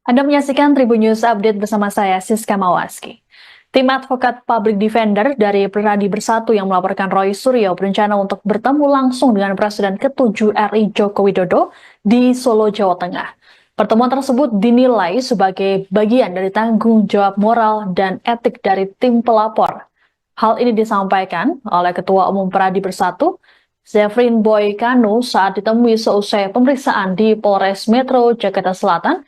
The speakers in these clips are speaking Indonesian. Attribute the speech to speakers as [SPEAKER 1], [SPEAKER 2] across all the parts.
[SPEAKER 1] Anda menyaksikan Tribun News Update bersama saya, Siska Mawaski. Tim advokat public defender dari Pradi Bersatu yang melaporkan Roy Suryo berencana untuk bertemu langsung dengan Presiden ke-7 RI Joko Widodo di Solo, Jawa Tengah. Pertemuan tersebut dinilai sebagai bagian dari tanggung jawab moral dan etik dari tim pelapor. Hal ini disampaikan oleh Ketua Umum Pradi Bersatu, Zefrin Boy Kanu saat ditemui seusai pemeriksaan di Polres Metro Jakarta Selatan,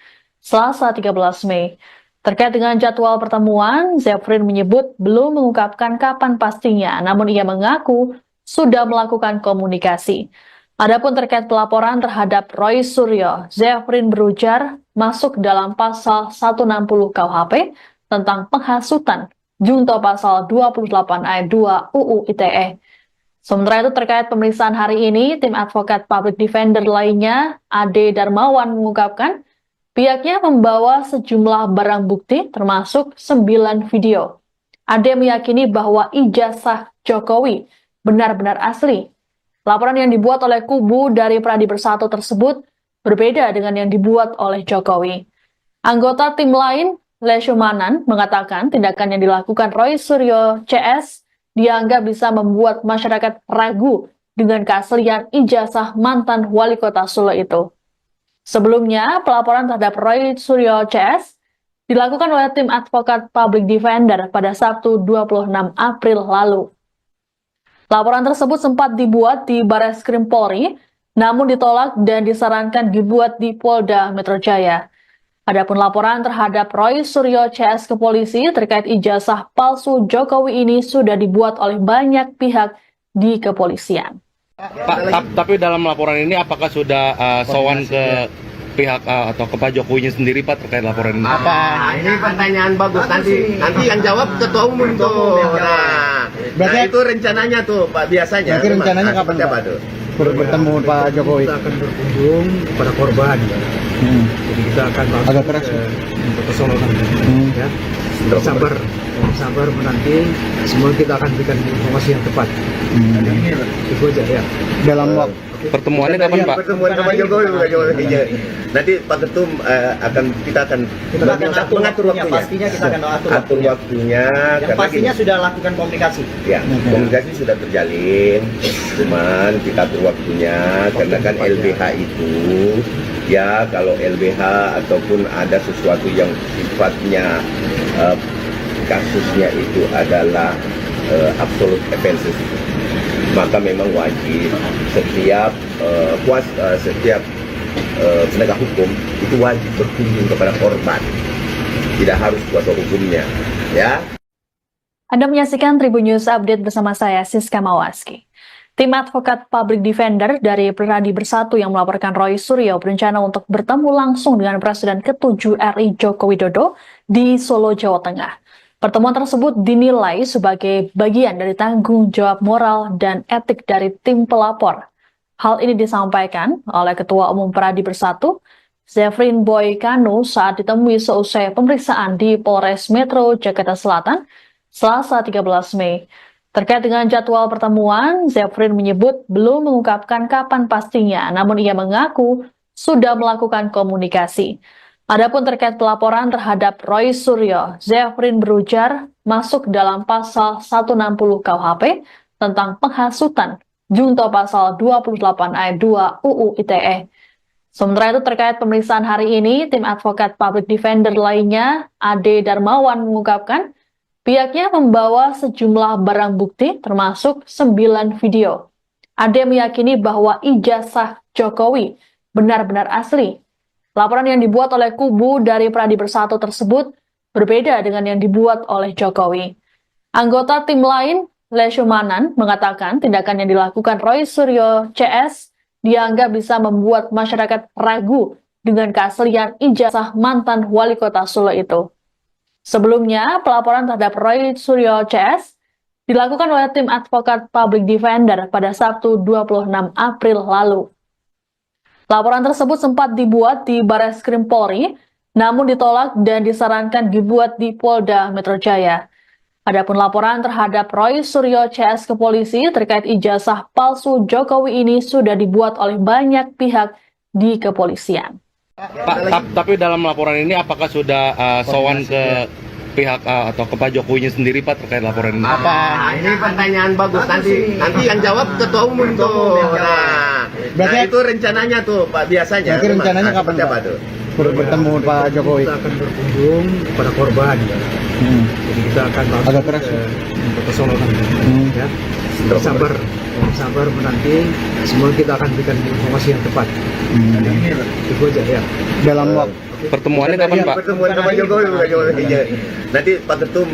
[SPEAKER 1] Selasa 13 Mei. Terkait dengan jadwal pertemuan, Zefrin menyebut belum mengungkapkan kapan pastinya, namun ia mengaku sudah melakukan komunikasi. Adapun terkait pelaporan terhadap Roy Suryo, Zefrin berujar masuk dalam pasal 160 KUHP tentang penghasutan, junto pasal 28 ayat 2 UU ITE. Sementara itu terkait pemeriksaan hari ini, tim advokat public defender lainnya, Ade Darmawan mengungkapkan pihaknya membawa sejumlah barang bukti termasuk 9 video. Ade meyakini bahwa ijazah Jokowi benar-benar asli. Laporan yang dibuat oleh kubu dari Pradi Bersatu tersebut berbeda dengan yang dibuat oleh Jokowi. Anggota tim lain, Leshumanan, mengatakan tindakan yang dilakukan Roy Suryo CS dianggap bisa membuat masyarakat ragu dengan keaslian ijazah mantan wali kota Solo itu. Sebelumnya, pelaporan terhadap Roy Suryo CS dilakukan oleh tim advokat public defender pada Sabtu 26 April lalu. Laporan tersebut sempat dibuat di Barreskrim Polri, namun ditolak dan disarankan dibuat di Polda Metro Jaya. Adapun laporan terhadap Roy Suryo CS ke polisi terkait ijazah palsu Jokowi ini sudah dibuat oleh banyak pihak di kepolisian.
[SPEAKER 2] Pak, tapi dalam laporan ini apakah sudah sowan ke pihak atau ke Pak Jokowinya sendiri Pak terkait laporan ini?
[SPEAKER 3] Ini pertanyaan bagus. Nanti yang jawab ketua umum tuh. Nah, itu rencananya tuh Pak biasanya.
[SPEAKER 4] Nanti rencananya kapan Pak? Bertemu Pak Jokowi.
[SPEAKER 5] Kita akan berkunjung kepada korban. Jadi kita akan
[SPEAKER 4] agak keras
[SPEAKER 5] ke Solo nanti. Ya. Sabar menanti. Semua kita akan berikan informasi yang tepat. Itu aja ya.
[SPEAKER 4] Dalam waktu
[SPEAKER 2] pertemuannya kapan Pak?
[SPEAKER 3] Pertemuan sama Jokowi. Nanti Pak Ketum kita akan mengatur waktunya.
[SPEAKER 6] Pastinya kita akan
[SPEAKER 3] atur waktunya.
[SPEAKER 6] Yang pastinya sudah lakukan komunikasi.
[SPEAKER 3] Ya, komunikasi sudah terjalin. Cuman kita atur waktunya karena kan LBH itu ya kalau LBH ataupun ada sesuatu yang sifatnya kasusnya itu adalah absolute offenses, maka memang wajib setiap penegak hukum itu wajib berkunjung kepada korban, tidak harus kuasa hukumnya, ya.
[SPEAKER 1] Anda menyaksikan Tribun News Update bersama saya, Siska Mawaski. Tim advokat public defender dari Pradi Bersatu yang melaporkan Roy Suryo berencana untuk bertemu langsung dengan Presiden ke-7 RI Joko Widodo di Solo, Jawa Tengah. Pertemuan tersebut dinilai sebagai bagian dari tanggung jawab moral dan etik dari tim pelapor. Hal ini disampaikan oleh Ketua Umum Pradi Bersatu, Zefrin Boy Kanu saat ditemui seusai pemeriksaan di Polres Metro Jakarta Selatan, Selasa 13 Mei. Terkait dengan jadwal pertemuan, Zefrin menyebut belum mengungkapkan kapan pastinya, namun ia mengaku sudah melakukan komunikasi. Adapun terkait pelaporan terhadap Roy Suryo, Zefrin berujar masuk dalam pasal 160 KUHP tentang penghasutan, junto pasal 28 ayat 2 UU ITE. Sementara itu terkait pemeriksaan hari ini, tim advokat public defender lainnya, Ade Darmawan mengungkapkan pihaknya membawa sejumlah barang bukti termasuk 9 video. Ade meyakini bahwa ijazah Jokowi benar-benar asli. Laporan yang dibuat oleh kubu dari Pradi Bersatu tersebut berbeda dengan yang dibuat oleh Jokowi. Anggota tim lain, Leshumanan, mengatakan tindakan yang dilakukan Roy Suryo CS dianggap bisa membuat masyarakat ragu dengan keaslian ijazah mantan wali kota Solo itu. Sebelumnya, pelaporan terhadap Roy Suryo CS dilakukan oleh tim advokat public defender pada Sabtu 26 April lalu. Laporan tersebut sempat dibuat di Barreskrim Polri, namun ditolak dan disarankan dibuat di Polda Metro Jaya. Adapun laporan terhadap Roy Suryo CS ke polisi terkait ijazah palsu Jokowi ini sudah dibuat oleh banyak pihak di kepolisian.
[SPEAKER 2] Pak, tapi dalam laporan ini apakah sudah sowan ke pihak atau ke Pak Jokowinya sendiri Pak terkait laporan ini?
[SPEAKER 3] Ini pertanyaan bagus. Nanti yang jawab ketua umum tuh. Nah, itu rencananya tuh Pak, biasanya.
[SPEAKER 4] Berarti rencananya kapan,
[SPEAKER 3] Seperti apa
[SPEAKER 4] Pak?
[SPEAKER 3] tuh?
[SPEAKER 4] Bertemu Pak Jokowi.
[SPEAKER 5] Kita akan berkunjung kepada korban. Jadi kita akan langsung
[SPEAKER 4] Agak keras,
[SPEAKER 5] ke Solo nanti. Ya. Sabar menanti. Semua kita akan berikan informasi yang tepat. Itu aja ya.
[SPEAKER 4] Dalam waktu
[SPEAKER 2] Pertemuannya kapan Pak?
[SPEAKER 3] Pertemuan sama Jokowi, Pak Jokowi. Nanti Pak Ketum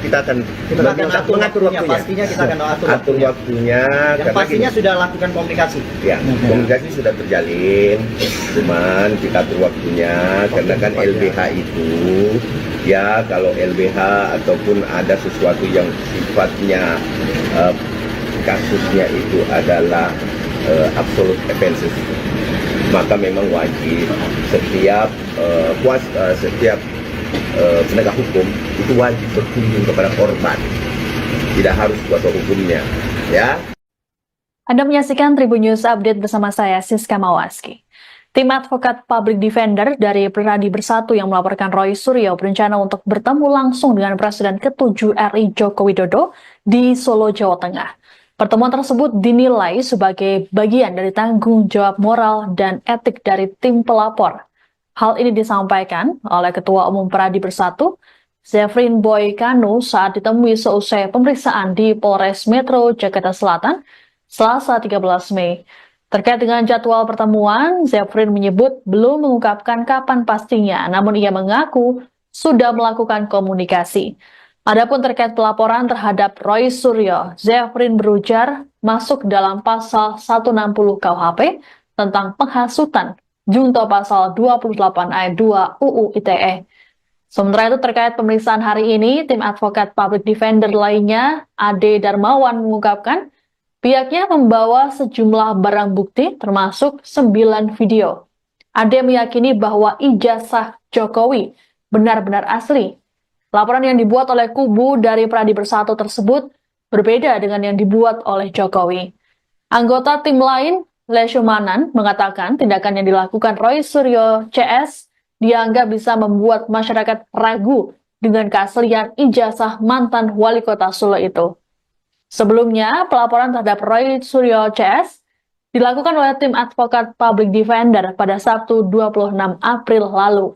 [SPEAKER 3] kita akan mengatur waktunya.
[SPEAKER 6] Pastinya kita akan
[SPEAKER 3] atur waktunya.
[SPEAKER 6] Yang
[SPEAKER 3] Karena
[SPEAKER 6] pastinya sudah lakukan komunikasi.
[SPEAKER 3] ya, komunikasi sudah terjalin, cuman kita atur waktunya karena kan LBH itu ya kalau LBH ataupun ada sesuatu yang sifatnya kasusnya itu adalah absolute offenses, maka memang wajib setiap setiap penegak hukum itu wajib berkunjung kepada korban, tidak harus kuasa hukumnya, ya.
[SPEAKER 1] Anda menyaksikan Tribun News Update bersama saya, Siska Mawaski. Tim advokat public defender dari Pradi Bersatu yang melaporkan Roy Suryo berencana untuk bertemu langsung dengan Presiden ke-7 RI Joko Widodo di Solo, Jawa Tengah. Pertemuan tersebut dinilai sebagai bagian dari tanggung jawab moral dan etik dari tim pelapor. Hal ini disampaikan oleh Ketua Umum Pradi Bersatu, Zefrin Boy Kanu saat ditemui seusai pemeriksaan di Polres Metro Jakarta Selatan, Selasa 13 Mei. Terkait dengan jadwal pertemuan, Zefrin menyebut belum mengungkapkan kapan pastinya, namun ia mengaku sudah melakukan komunikasi. Adapun terkait pelaporan terhadap Roy Suryo, Zefrin berujar masuk dalam pasal 160 KUHP tentang penghasutan, junto pasal 28 ayat 2 UU ITE. Sementara itu terkait pemeriksaan hari ini, tim advokat public defender lainnya, Ade Darmawan mengungkapkan pihaknya membawa sejumlah barang bukti termasuk 9 video. Ade meyakini bahwa ijazah Jokowi benar-benar asli. Laporan yang dibuat oleh kubu dari Pradi Bersatu tersebut berbeda dengan yang dibuat oleh Jokowi. Anggota tim lain, Leshumanan, mengatakan tindakan yang dilakukan Roy Suryo CS dianggap bisa membuat masyarakat ragu dengan keaslian ijazah mantan wali kota Solo itu. Sebelumnya, pelaporan terhadap Roy Suryo CS dilakukan oleh tim advokat public defender pada Sabtu 26 April lalu.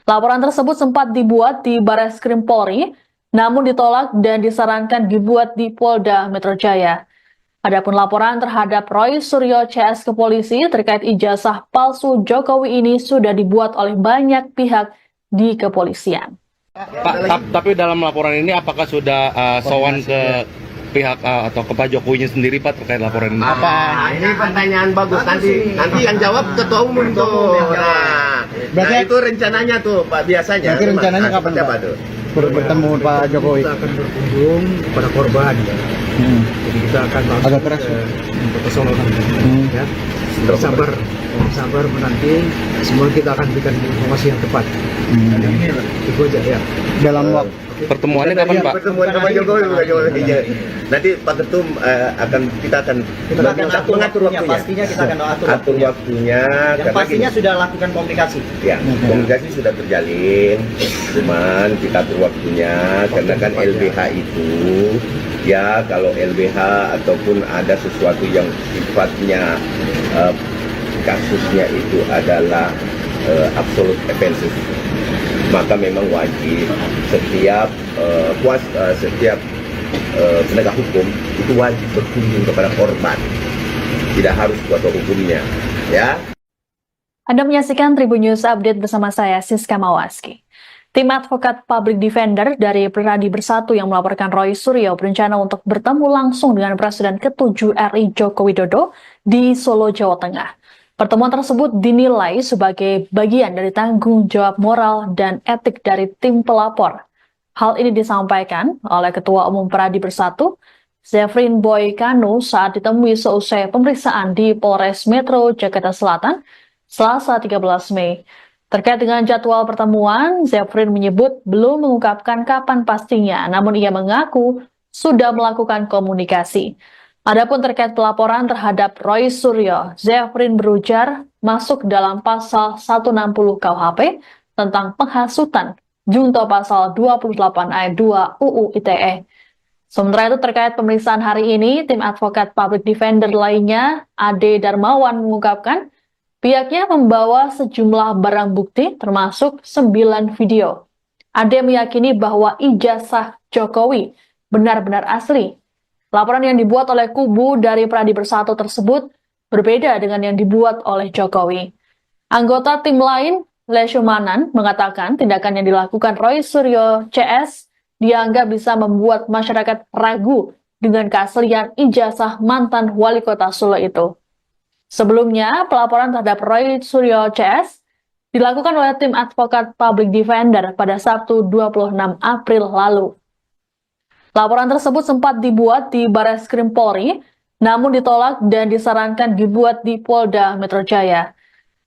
[SPEAKER 1] Laporan tersebut sempat dibuat di Barreskrim Polri, namun ditolak dan disarankan dibuat di Polda Metro Jaya. Adapun laporan terhadap Roy Suryo CS ke polisi terkait ijazah palsu Jokowi ini sudah dibuat oleh banyak pihak di kepolisian.
[SPEAKER 2] Pak, tapi dalam laporan ini apakah sudah sowan ke pihak atau ke Pak Jokowinya sendiri Pak terkait laporan ini?
[SPEAKER 3] Ini pertanyaan bagus. Nanti yang jawab ketua umum tuh. Nah, itu rencananya tuh Pak, biasanya.
[SPEAKER 4] Berarti rencananya kapan,
[SPEAKER 3] Seperti apa
[SPEAKER 4] Pak?
[SPEAKER 3] tuh?
[SPEAKER 4] Bertemu Pak Jokowi.
[SPEAKER 5] Kita akan berkunjung kepada korban. Jadi kita akan langsung
[SPEAKER 4] Agak keras,
[SPEAKER 5] ke Solo nanti. Ya. Sabar menanti. Semua kita akan berikan informasi yang tepat. Itu aja ya.
[SPEAKER 4] Dalam waktu
[SPEAKER 2] Pertemuannya kapan Pak?
[SPEAKER 3] Pertemuan sama Jokowi, Pak Jokowi. Nanti Pak Ketum kita akan mengatur waktunya.
[SPEAKER 6] Pastinya kita akan
[SPEAKER 3] atur waktunya.
[SPEAKER 6] Yang
[SPEAKER 3] Karena
[SPEAKER 6] pastinya sudah lakukan komunikasi.
[SPEAKER 3] ya, komunikasi sudah terjalin, cuman kita atur waktunya karena kan LBH itu ya kalau LBH ataupun ada sesuatu yang sifatnya kasusnya itu adalah absolute offenses, maka memang wajib setiap setiap penegak hukum itu wajib berkunjung kepada korban, tidak harus kuasa hukumnya, ya.
[SPEAKER 1] Anda menyaksikan Tribun News Update bersama saya, Siska Mawaski. Tim advokat public defender dari Pradi Bersatu yang melaporkan Roy Suryo berencana untuk bertemu langsung dengan Presiden ke-7 RI Joko Widodo di Solo, Jawa Tengah. Pertemuan tersebut dinilai sebagai bagian dari tanggung jawab moral dan etik dari tim pelapor. Hal ini disampaikan oleh Ketua Umum Pradi Bersatu, Zefrin Boy Kanu saat ditemui seusai pemeriksaan di Polres Metro Jakarta Selatan, Selasa 13 Mei. Terkait dengan jadwal pertemuan, Zefrin menyebut belum mengungkapkan kapan pastinya, namun ia mengaku sudah melakukan komunikasi. Adapun terkait pelaporan terhadap Roy Suryo, Zefrin berujar masuk dalam pasal 160 KUHP tentang penghasutan, junto pasal 28 ayat 2 UU ITE. Sementara itu terkait pemeriksaan hari ini, tim advokat public defender lainnya, Ade Darmawan mengungkapkan, pihaknya membawa sejumlah barang bukti termasuk 9 video. Ade meyakini bahwa ijazah Jokowi benar-benar asli. Laporan yang dibuat oleh kubu dari Pradi Bersatu tersebut berbeda dengan yang dibuat oleh Jokowi. Anggota tim lain, Leshumanan, mengatakan tindakan yang dilakukan Roy Suryo CS dianggap bisa membuat masyarakat ragu dengan keaslian ijazah mantan wali kota Solo itu. Sebelumnya, pelaporan terhadap Roy Suryo CS dilakukan oleh tim advokat public defender pada Sabtu 26 April lalu. Laporan tersebut sempat dibuat di Barreskrim Polri, namun ditolak dan disarankan dibuat di Polda Metro Jaya.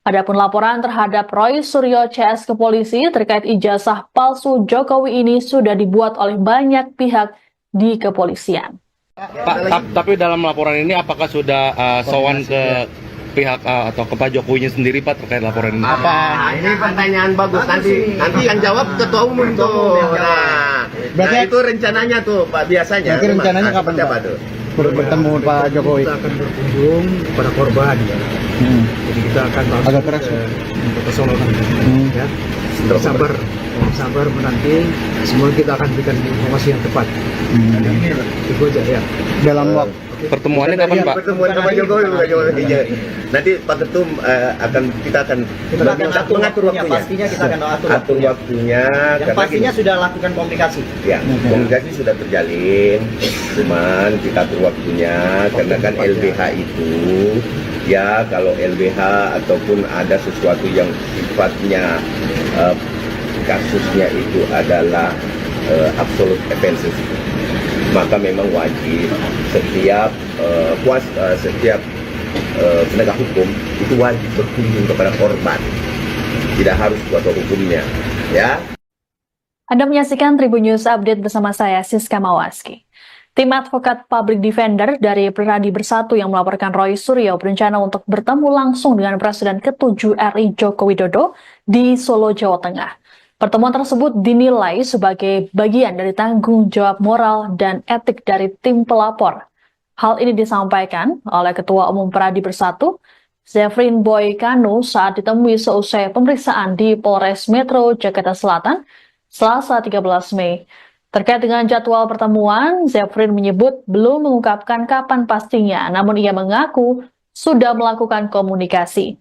[SPEAKER 1] Adapun laporan terhadap Roy Suryo CS ke polisi terkait ijazah palsu Jokowi ini sudah dibuat oleh banyak pihak di kepolisian.
[SPEAKER 2] Pak, tapi dalam laporan ini apakah sudah sowan ke pihak atau ke Pak Jokowinya sendiri Pak terkait laporan ini?
[SPEAKER 3] Ini pertanyaan bagus. Nanti yang jawab ketua umum tuh. Nah,
[SPEAKER 4] Berarti
[SPEAKER 3] itu rencananya tuh Pak biasanya.
[SPEAKER 4] Berarti rencananya kapan,
[SPEAKER 3] Seperti
[SPEAKER 4] Pak?
[SPEAKER 3] apa tuh?
[SPEAKER 4] Bertemu Pak Jokowi.
[SPEAKER 5] Kita akan berkunjung kepada korban. Jadi kita akan langsung
[SPEAKER 4] Agak keras,
[SPEAKER 5] ke Solo nanti. Ya. Sabar menanti. Semua kita akan berikan informasi yang tepat. Itu aja ya.
[SPEAKER 4] Dalam waktu
[SPEAKER 2] Pertemuannya kapan Pak?
[SPEAKER 3] Pertemuan sama Jokowi. Nanti Pak Ketum kita akan
[SPEAKER 6] atur
[SPEAKER 3] mengatur
[SPEAKER 6] waktunya.
[SPEAKER 3] waktunya.
[SPEAKER 6] Pastinya kita akan
[SPEAKER 3] Atur waktunya.
[SPEAKER 6] Dan
[SPEAKER 3] Karena
[SPEAKER 6] pastinya
[SPEAKER 3] gini,
[SPEAKER 6] sudah lakukan komunikasi.
[SPEAKER 3] ya, komunikasi sudah terjalin, cuman kita atur waktunya karena kan LBH itu ya kalau LBH ataupun ada sesuatu yang sifatnya kasusnya itu adalah absolute offenses, maka memang wajib setiap penegak hukum itu wajib berkunjung kepada korban, tidak harus kuasa hukumnya, ya.
[SPEAKER 1] Anda menyaksikan Tribun News Update bersama saya, Siska Mawaski. Tim advokat public defender dari Pradi Bersatu yang melaporkan Roy Suryo berencana untuk bertemu langsung dengan Presiden ke-7 RI Joko Widodo di Solo, Jawa Tengah. Pertemuan tersebut dinilai sebagai bagian dari tanggung jawab moral dan etik dari tim pelapor. Hal ini disampaikan oleh Ketua Umum Pradi Bersatu, Zefrin Boy Kanu saat ditemui seusai pemeriksaan di Polres Metro Jakarta Selatan, Selasa 13 Mei. Terkait dengan jadwal pertemuan, Zefrin menyebut belum mengungkapkan kapan pastinya, namun ia mengaku sudah melakukan komunikasi.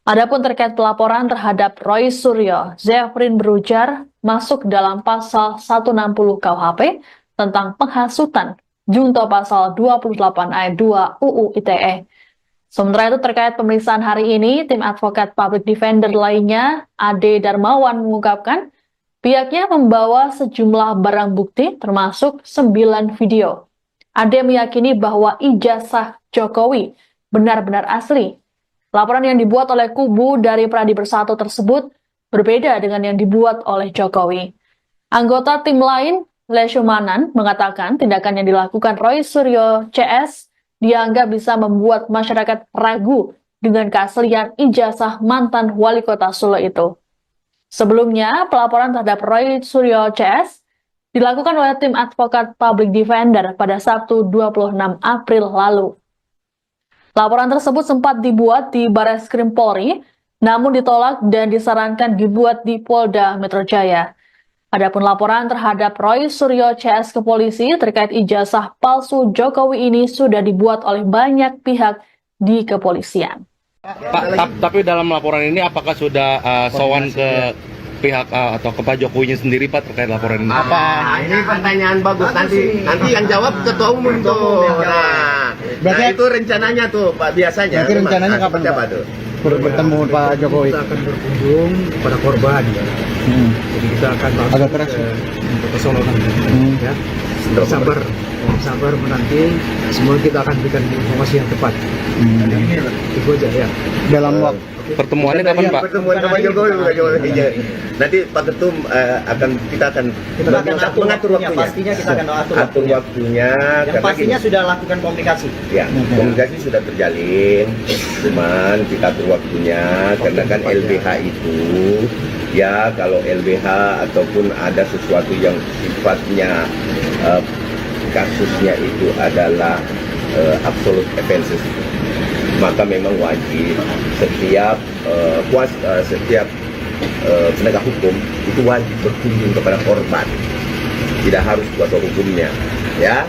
[SPEAKER 1] Adapun terkait pelaporan terhadap Roy Suryo, Zefrin berujar masuk dalam pasal 160 KUHP tentang penghasutan, junto pasal 28 ayat 2 UU ITE. Sementara itu terkait pemeriksaan hari ini, tim advokat public defender lainnya, Ade Darmawan mengungkapkan, pihaknya membawa sejumlah barang bukti termasuk 9 video. Ade meyakini bahwa ijazah Jokowi benar-benar asli. Laporan yang dibuat oleh kubu dari Pradi Bersatu tersebut berbeda dengan yang dibuat oleh Jokowi. Anggota tim lain, Leshumanan, mengatakan tindakan yang dilakukan Roy Suryo CS dianggap bisa membuat masyarakat ragu dengan keaslian ijazah mantan wali kota Solo itu. Sebelumnya, pelaporan terhadap Roy Suryo CS dilakukan oleh tim advokat public defender pada Sabtu 26 April lalu. Laporan tersebut sempat dibuat di Barreskrim Polri, namun ditolak dan disarankan dibuat di Polda Metro Jaya. Adapun laporan terhadap Roy Suryo CS ke polisi terkait ijazah palsu Jokowi ini sudah dibuat oleh banyak pihak di kepolisian.
[SPEAKER 2] Pak, tapi dalam laporan ini apakah sudah sowan ke pihak atau ke Pak Jokowinya sendiri Pak terkait laporan ini?
[SPEAKER 3] Ini pertanyaan bagus. Nanti yang jawab ketua umum tuh. Nah, itu rencananya tuh Pak biasanya.
[SPEAKER 4] Berarti rencananya kapan,
[SPEAKER 3] Seperti apa
[SPEAKER 4] Pak?
[SPEAKER 3] tuh?
[SPEAKER 4] Bertemu Pak Jokowi.
[SPEAKER 5] Kita akan berkunjung kepada korban. Jadi kita akan langsung
[SPEAKER 4] Agak keras,
[SPEAKER 5] ke Solo nanti. Ya. Sabar menanti. Semua kita akan berikan informasi yang tepat. Itu aja ya.
[SPEAKER 4] Dalam waktu
[SPEAKER 2] Pertemuannya kapan, Pak?
[SPEAKER 3] Pertemuan sama Jokowi, Pak Jokowi. Nanti Pak Ketum kita akan mengatur waktunya.
[SPEAKER 6] Pastinya kita akan
[SPEAKER 3] atur waktunya.
[SPEAKER 6] Yang
[SPEAKER 3] Karena
[SPEAKER 6] pastinya sudah lakukan komunikasi.
[SPEAKER 3] ya, komunikasi sudah terjalin, cuman kita atur waktunya karena kan LBH itu ya kalau LBH ataupun ada sesuatu yang sifatnya kasusnya itu adalah absolute offenses, maka memang wajib setiap setiap penegak hukum itu wajib berkunjung kepada korban, tidak harus kuasa hukumnya, ya.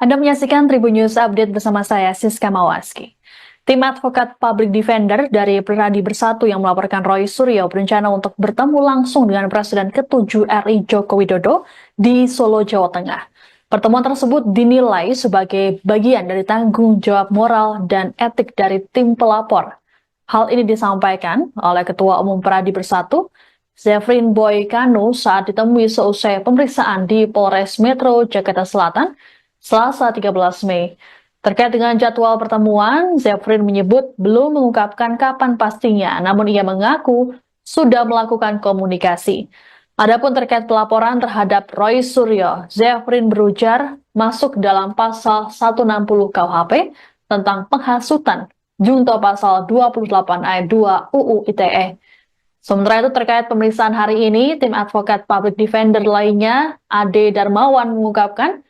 [SPEAKER 1] Anda menyaksikan Tribun News Update bersama saya, Siska Mawaski. Tim advokat public defender dari Pradi Bersatu yang melaporkan Roy Suryo berencana untuk bertemu langsung dengan Presiden ke-7 RI Joko Widodo di Solo, Jawa Tengah. Pertemuan tersebut dinilai sebagai bagian dari tanggung jawab moral dan etik dari tim pelapor. Hal ini disampaikan oleh Ketua Umum Pradi Bersatu, Zefrin Boy Kanu, saat ditemui seusai pemeriksaan di Polres Metro Jakarta Selatan, Selasa 13 Mei. Terkait dengan jadwal pertemuan, Zefrin menyebut belum mengungkapkan kapan pastinya, namun ia mengaku sudah melakukan komunikasi. Adapun terkait pelaporan terhadap Roy Suryo, Zefrin berujar masuk dalam pasal 160 KUHP tentang penghasutan, junto pasal 28 ayat 2 UU ITE. Sementara itu terkait pemeriksaan hari ini, tim advokat public defender lainnya, Ade Darmawan, mengungkapkan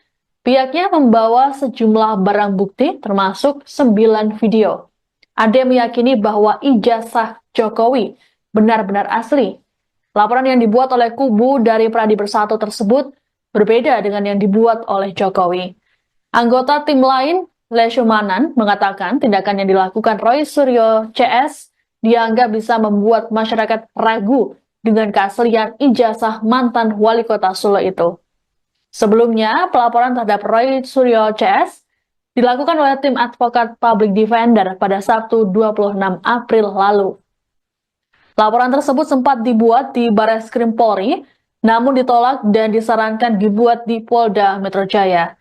[SPEAKER 1] pihaknya membawa sejumlah barang bukti termasuk 9 video. Ade meyakini bahwa ijazah Jokowi benar-benar asli. Laporan yang dibuat oleh kubu dari Pradi Bersatu tersebut berbeda dengan yang dibuat oleh Jokowi. Anggota tim lain, Leshumanan, mengatakan tindakan yang dilakukan Roy Suryo CS dianggap bisa membuat masyarakat ragu dengan keaslian ijazah mantan wali kota Solo itu. Sebelumnya, pelaporan terhadap Roy Suryo CS dilakukan oleh tim advokat public defender pada Sabtu 26 April lalu. Laporan tersebut sempat dibuat di Barreskrim Polri, namun ditolak dan disarankan dibuat di Polda Metro Jaya.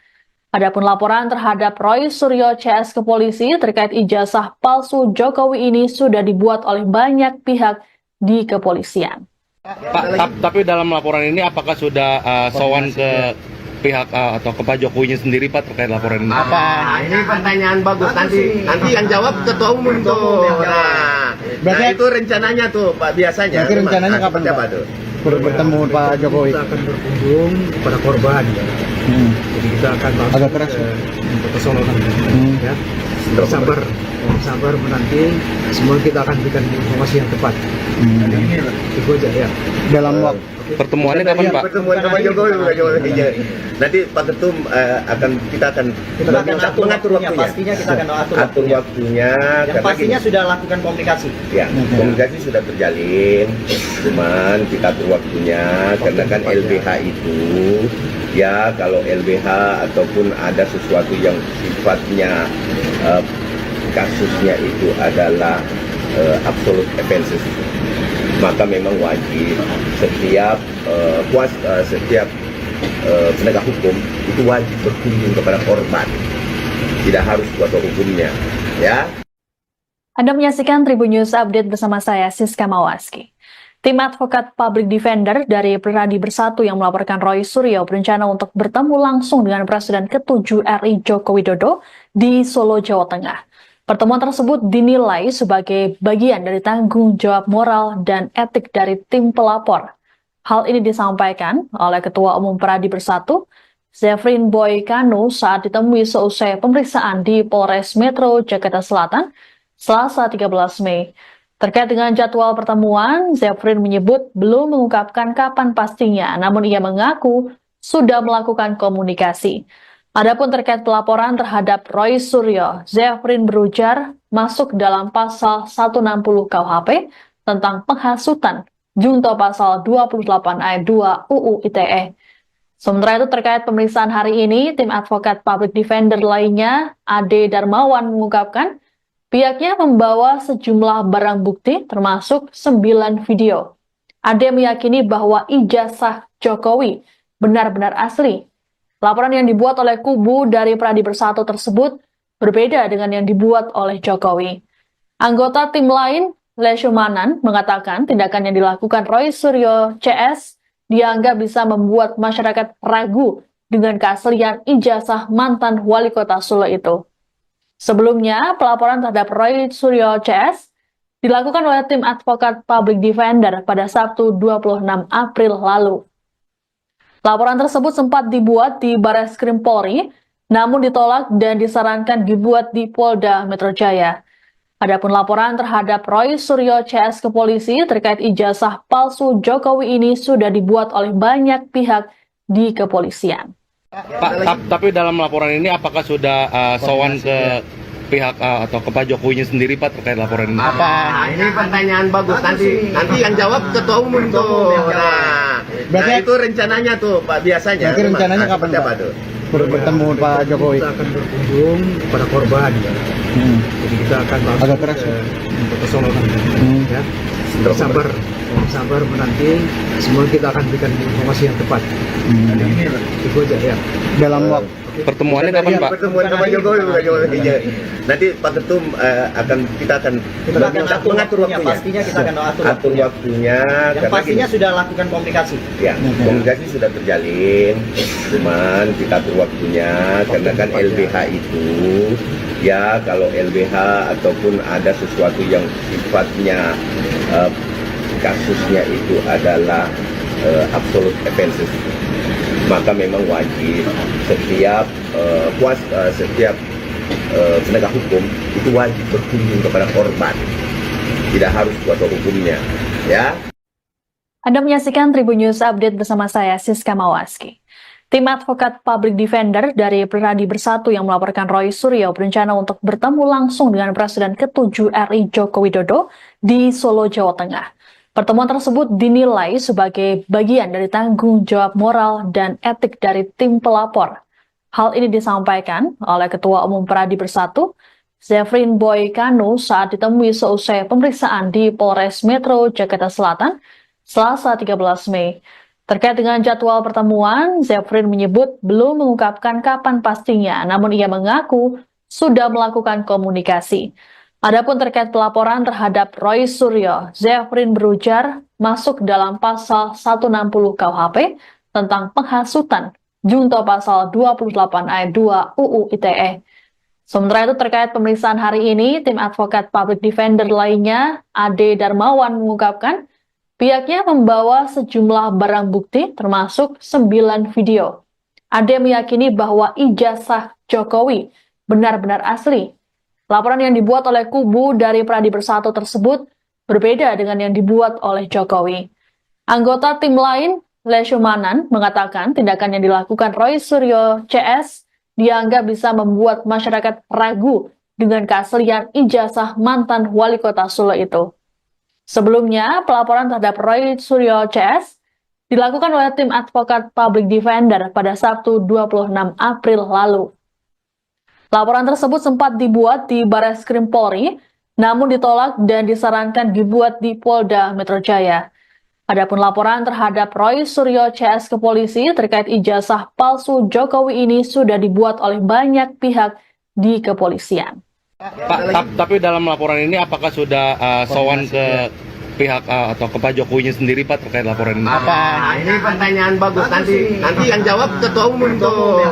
[SPEAKER 1] Adapun laporan terhadap Roy Suryo CS ke polisi terkait ijazah palsu Jokowi ini sudah dibuat oleh banyak pihak di kepolisian.
[SPEAKER 2] Pak, tapi dalam laporan ini apakah sudah sowan ke pihak atau ke Pak Jokowinya sendiri, Pak, terkait laporan ini?
[SPEAKER 3] Ini pertanyaan bagus. Nanti yang jawab ketua umum tuh. Nah, itu rencananya tuh, Pak, biasanya.
[SPEAKER 4] Nanti rencananya kapan,
[SPEAKER 3] siapa
[SPEAKER 4] Pak?
[SPEAKER 3] tuh?
[SPEAKER 4] Bertemu Pak Jokowi.
[SPEAKER 5] Kita akan berkunjung kepada korban. Jadi kita akan langsung
[SPEAKER 4] Agak keras,
[SPEAKER 5] ke Solo nanti. Ya. Sabar menanti. Semua kita akan berikan informasi yang tepat. Itu aja ya.
[SPEAKER 4] Dalam waktu
[SPEAKER 2] Pertemuannya kapan, Pak?
[SPEAKER 3] Pertemuan sama Jokowi, Pak Jokowi. Nanti Pak Ketum kita akan mengatur waktunya.
[SPEAKER 6] Pastinya kita akan
[SPEAKER 3] atur waktunya.
[SPEAKER 6] Yang
[SPEAKER 3] Karena
[SPEAKER 6] pastinya sudah lakukan komunikasi.
[SPEAKER 3] ya, komunikasi sudah terjalin, cuman kita atur waktunya karena kan LBH itu ya kalau LBH ataupun ada sesuatu yang sifatnya kasusnya itu adalah absolute offenses, maka memang wajib setiap setiap penegak hukum itu wajib berkunjung kepada korban, tidak harus kuasa hukumnya, ya.
[SPEAKER 1] Anda menyaksikan Tribun News Update bersama saya, Siska Mawaski. Tim advokat public defender dari Pradi Bersatu yang melaporkan Roy Suryo berencana untuk bertemu langsung dengan Presiden ke-7 RI Joko Widodo di Solo, Jawa Tengah. Pertemuan tersebut dinilai sebagai bagian dari tanggung jawab moral dan etik dari tim pelapor. Hal ini disampaikan oleh Ketua Umum Pradi Bersatu, Zefrin Boy Kanu, saat ditemui seusai pemeriksaan di Polres Metro Jakarta Selatan, Selasa 13 Mei. Terkait dengan jadwal pertemuan, Zefrin menyebut belum mengungkapkan kapan pastinya, namun ia mengaku sudah melakukan komunikasi. Adapun terkait pelaporan terhadap Roy Suryo, Zefrin berujar masuk dalam pasal 160 KUHP tentang penghasutan, junto pasal 28 ayat 2 UU ITE. Sementara itu terkait pemeriksaan hari ini, tim advokat public defender lainnya, Ade Darmawan, mengungkapkan pihaknya membawa sejumlah barang bukti termasuk 9 video. Ade meyakini bahwa ijazah Jokowi benar-benar asli. Laporan yang dibuat oleh kubu dari Pradi Bersatu tersebut berbeda dengan yang dibuat oleh Jokowi. Anggota tim lain, Leshumanan, mengatakan tindakan yang dilakukan Roy Suryo CS dianggap bisa membuat masyarakat ragu dengan keaslian ijazah mantan wali kota Solo itu. Sebelumnya, pelaporan terhadap Roy Suryo CS dilakukan oleh tim advokat public defender pada Sabtu 26 April lalu. Laporan tersebut sempat dibuat di Barreskrim Polri, namun ditolak dan disarankan dibuat di Polda Metro Jaya. Adapun laporan terhadap Roy Suryo CS ke polisi terkait ijazah palsu Jokowi ini sudah dibuat oleh banyak pihak di kepolisian.
[SPEAKER 2] Pak, tapi dalam laporan ini apakah sudah sowan ke pihak atau ke Pak Jokowinya sendiri Pak terkait laporan ini?
[SPEAKER 3] Ini pertanyaan bagus. Nanti yang jawab ketua umum tuh. Nah, itu rencananya tuh Pak, biasanya.
[SPEAKER 4] Berarti rencananya kapan, Pak?
[SPEAKER 3] Tuh?
[SPEAKER 4] Bertemu Pak Jokowi.
[SPEAKER 5] Kita akan berkunjung kepada korban. Jadi kita akan langsung
[SPEAKER 4] Agak keras,
[SPEAKER 5] ke Solo nanti. Ya. Sabar menanti. Semua kita akan berikan informasi yang tepat. Itu aja ya.
[SPEAKER 4] Dalam waktu
[SPEAKER 2] Pertemuannya kapan Pak?
[SPEAKER 3] Pertemuan sama Jokowi. Nanti Pak Ketum kita akan mengatur waktunya.
[SPEAKER 6] Pastinya kita akan
[SPEAKER 3] atur waktunya.
[SPEAKER 6] Yang
[SPEAKER 3] Karena
[SPEAKER 6] pastinya
[SPEAKER 3] gini,
[SPEAKER 6] sudah lakukan komunikasi.
[SPEAKER 3] ya, komunikasi sudah terjalin, cuman kita atur waktunya karena kan LBH itu ya kalau LBH ataupun ada sesuatu yang sifatnya kasusnya itu adalah absolute offenses, maka memang wajib setiap setiap penegak hukum itu wajib berkunjung kepada korban, tidak harus kuasa hukumnya, ya.
[SPEAKER 1] Anda menyaksikan Tribun News Update bersama saya, Siska Mawaski. Tim advokat public defender dari Pradi Bersatu yang melaporkan Roy Suryo berencana untuk bertemu langsung dengan Presiden ke-7 RI Joko Widodo di Solo, Jawa Tengah. Pertemuan tersebut dinilai sebagai bagian dari tanggung jawab moral dan etik dari tim pelapor. Hal ini disampaikan oleh Ketua Umum Pradi Bersatu, Zefrin Boy Kanu saat ditemui seusai pemeriksaan di Polres Metro Jakarta Selatan, Selasa 13 Mei. Terkait dengan jadwal pertemuan, Zefrin menyebut belum mengungkapkan kapan pastinya, namun ia mengaku sudah melakukan komunikasi. Adapun terkait pelaporan terhadap Roy Suryo, Zefrin berujar masuk dalam pasal 160 KUHP tentang penghasutan, junto pasal 28 ayat 2 UU ITE. Sementara itu terkait pemeriksaan hari ini, tim advokat public defender lainnya, Ade Darmawan mengungkapkan pihaknya membawa sejumlah barang bukti termasuk 9 video. Ade meyakini bahwa ijazah Jokowi benar-benar asli. Laporan yang dibuat oleh kubu dari Pradi Bersatu tersebut berbeda dengan yang dibuat oleh Jokowi. Anggota tim lain, Leshumanan, mengatakan tindakan yang dilakukan Roy Suryo CS dianggap bisa membuat masyarakat ragu dengan keaslian ijazah mantan wali kota Solo itu. Sebelumnya, pelaporan terhadap Roy Suryo CS dilakukan oleh tim advokat public defender pada Sabtu 26 April lalu. Laporan tersebut sempat dibuat di Barreskrim Polri, namun ditolak dan disarankan dibuat di Polda Metro Jaya. Adapun laporan terhadap Roy Suryo CS ke polisi terkait ijazah palsu Jokowi ini sudah dibuat oleh banyak pihak di kepolisian.
[SPEAKER 2] Pak, tapi dalam laporan ini apakah sudah sowan ke pihak atau ke Pak Jokowinya sendiri Pak terkait laporan ini?
[SPEAKER 3] Ini pertanyaan bagus. Nanti yang jawab ketua umum tuh.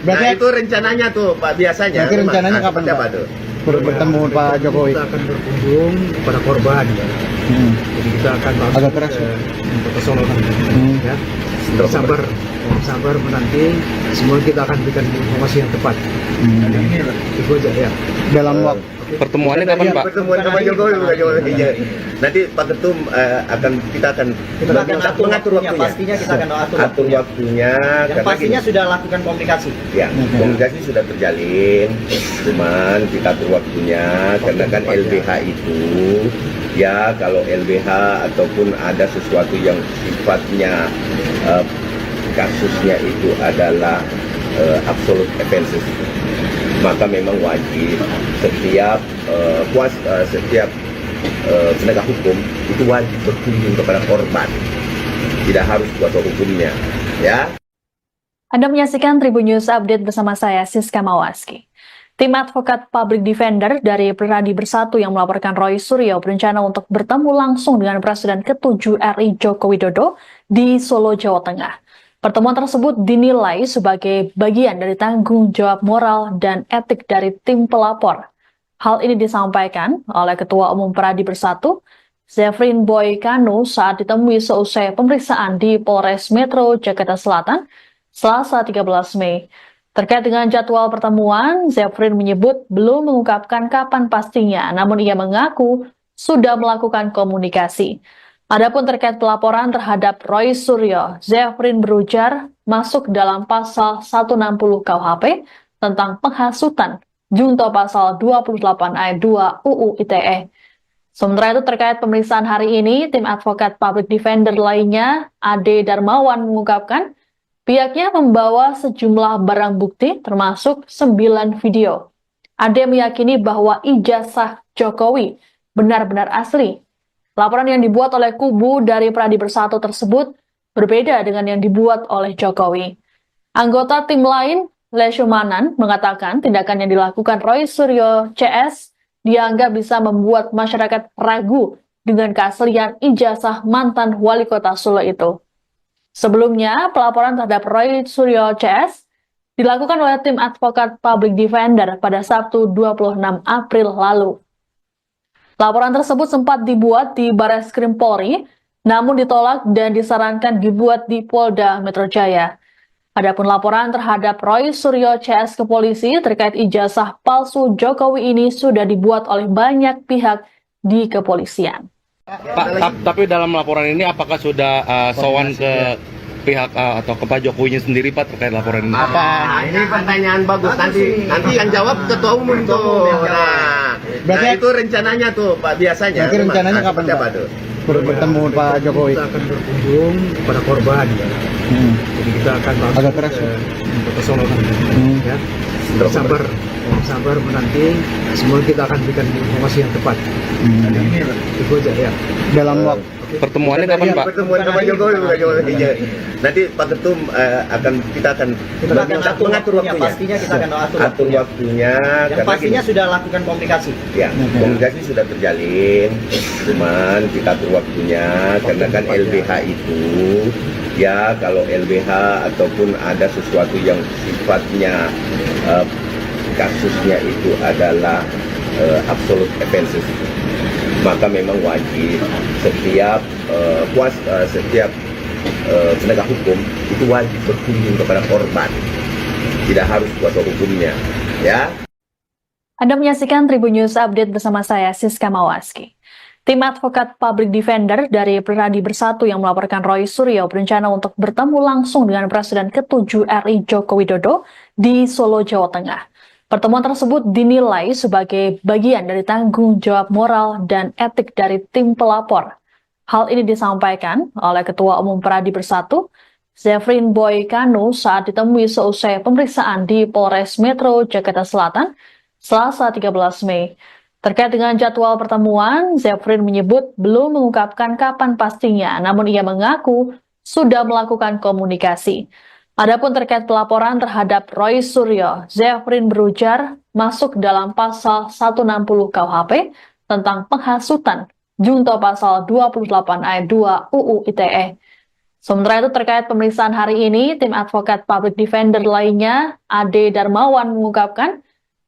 [SPEAKER 3] Nah, itu rencananya tuh Pak, biasanya.
[SPEAKER 4] Berarti rencananya kapan, Pak?
[SPEAKER 3] Tuh?
[SPEAKER 4] Bertemu Pak Jokowi.
[SPEAKER 5] Kita akan berkunjung kepada korban. Jadi kita akan langsung
[SPEAKER 4] Agak keras,
[SPEAKER 5] ke Solo nanti. Ya. Sabar menanti. Semua kita akan berikan informasi yang tepat. Itu aja ya.
[SPEAKER 4] Dalam waktu
[SPEAKER 2] Pertemuannya kapan Pak?
[SPEAKER 3] Pertemuan sama Jokowi. Nanti Pak Ketum kita akan mengatur waktunya.
[SPEAKER 6] Pastinya kita akan
[SPEAKER 3] atur waktunya.
[SPEAKER 6] Yang
[SPEAKER 3] Karena
[SPEAKER 6] pastinya
[SPEAKER 3] gini,
[SPEAKER 6] sudah lakukan komunikasi.
[SPEAKER 3] ya, komunikasi sudah terjalin, cuman kita atur waktunya karena kan LBH itu ya kalau LBH ataupun ada sesuatu yang sifatnya kasusnya itu adalah absolute offenses, maka memang wajib setiap penegak hukum itu wajib berkunjung kepada korban, tidak harus kuasa hukumnya, ya.
[SPEAKER 1] Anda menyaksikan Tribun News Update bersama saya, Siska Mawaski. Tim advokat public defender dari Pradi Bersatu yang melaporkan Roy Suryo berencana untuk bertemu langsung dengan Presiden ke-7 RI Joko Widodo di Solo, Jawa Tengah. Pertemuan tersebut dinilai sebagai bagian dari tanggung jawab moral dan etik dari tim pelapor. Hal ini disampaikan oleh Ketua Umum Pradi Bersatu, Zefrin Boy Kanu saat ditemui seusai pemeriksaan di Polres Metro Jakarta Selatan, Selasa 13 Mei. Terkait dengan jadwal pertemuan, Zefrin menyebut belum mengungkapkan kapan pastinya, namun ia mengaku sudah melakukan komunikasi. Adapun terkait pelaporan terhadap Roy Suryo, Zefrin berujar masuk dalam pasal 160 KUHP tentang penghasutan, junto pasal 28 ayat 2 UU ITE. Sementara itu terkait pemeriksaan hari ini, tim advokat public defender lainnya, Ade Darmawan mengungkapkan pihaknya membawa sejumlah barang bukti termasuk 9 video. Ade meyakini bahwa ijazah Jokowi benar-benar asli. Laporan yang dibuat oleh kubu dari Pradi Bersatu tersebut berbeda dengan yang dibuat oleh Jokowi. Anggota tim lain, Leshumanan, mengatakan tindakan yang dilakukan Roy Suryo CS dianggap bisa membuat masyarakat ragu dengan keaslian ijazah mantan wali kota Solo itu. Sebelumnya, pelaporan terhadap Roy Suryo CS dilakukan oleh tim advokat public defender pada Sabtu 26 April lalu. Laporan tersebut sempat dibuat di Barreskrim Polri, namun ditolak dan disarankan dibuat di Polda Metro Jaya. Adapun laporan terhadap Roy Suryo CS ke polisi terkait ijazah palsu Jokowi ini sudah dibuat oleh banyak pihak di kepolisian.
[SPEAKER 2] Pak, tapi dalam laporan ini apakah sudah sowan ke pihak atau ke Pak Jokowinya sendiri Pak terkait laporan ini?
[SPEAKER 3] Ini pertanyaan bagus, nanti yang jawab ketua umum tuh. Nah, itu rencananya tuh Pak, biasanya.
[SPEAKER 4] Berarti rencananya kapan Pak? Bertemu Pak Jokowi.
[SPEAKER 5] Kita akan berkunjung kepada korban. Jadi kita akan
[SPEAKER 4] Agak keras,
[SPEAKER 5] ke Solo nanti. Ya. Sabar menanti. Semua kita akan berikan informasi yang tepat. Itu aja ya.
[SPEAKER 4] Dalam waktu
[SPEAKER 2] Pertemuannya kapan Pak?
[SPEAKER 3] Pertemuan sama Jokowi. Nanti Pak Ketum kita akan mengatur
[SPEAKER 6] Ya,
[SPEAKER 3] waktunya.
[SPEAKER 6] pastinya kita akan
[SPEAKER 3] Atur waktunya.
[SPEAKER 6] Yang
[SPEAKER 3] karena
[SPEAKER 6] pastinya
[SPEAKER 3] gini,
[SPEAKER 6] sudah lakukan komunikasi.
[SPEAKER 3] ya, komunikasi sudah terjalin, cuman kita atur waktunya karena kan LBH itu ya kalau LBH ataupun ada sesuatu yang sifatnya kasusnya itu adalah absolute offenses, maka memang wajib setiap penegak hukum itu wajib berkunjung kepada korban, tidak harus kuasa hukumnya, ya.
[SPEAKER 1] Anda menyaksikan Tribun News Update bersama saya, Siska Mawaski. Tim advokat public defender dari Pradi Bersatu yang melaporkan Roy Suryo berencana untuk bertemu langsung dengan Presiden ke-7 RI Joko Widodo di Solo, Jawa Tengah. Pertemuan tersebut dinilai sebagai bagian dari tanggung jawab moral dan etik dari tim pelapor. Hal ini disampaikan oleh Ketua Umum Pradi Bersatu, Zefrin Boy Kanu saat ditemui seusai pemeriksaan di Polres Metro Jakarta Selatan, Selasa 13 Mei. Terkait dengan jadwal pertemuan, Zefrin menyebut belum mengungkapkan kapan pastinya, namun ia mengaku sudah melakukan komunikasi. Adapun terkait pelaporan terhadap Roy Suryo, Zefrin berujar masuk dalam pasal 160 KUHP tentang penghasutan, junto pasal 28 ayat 2 UU ITE. Sementara itu terkait pemeriksaan hari ini, tim advokat public defender lainnya, Ade Darmawan mengungkapkan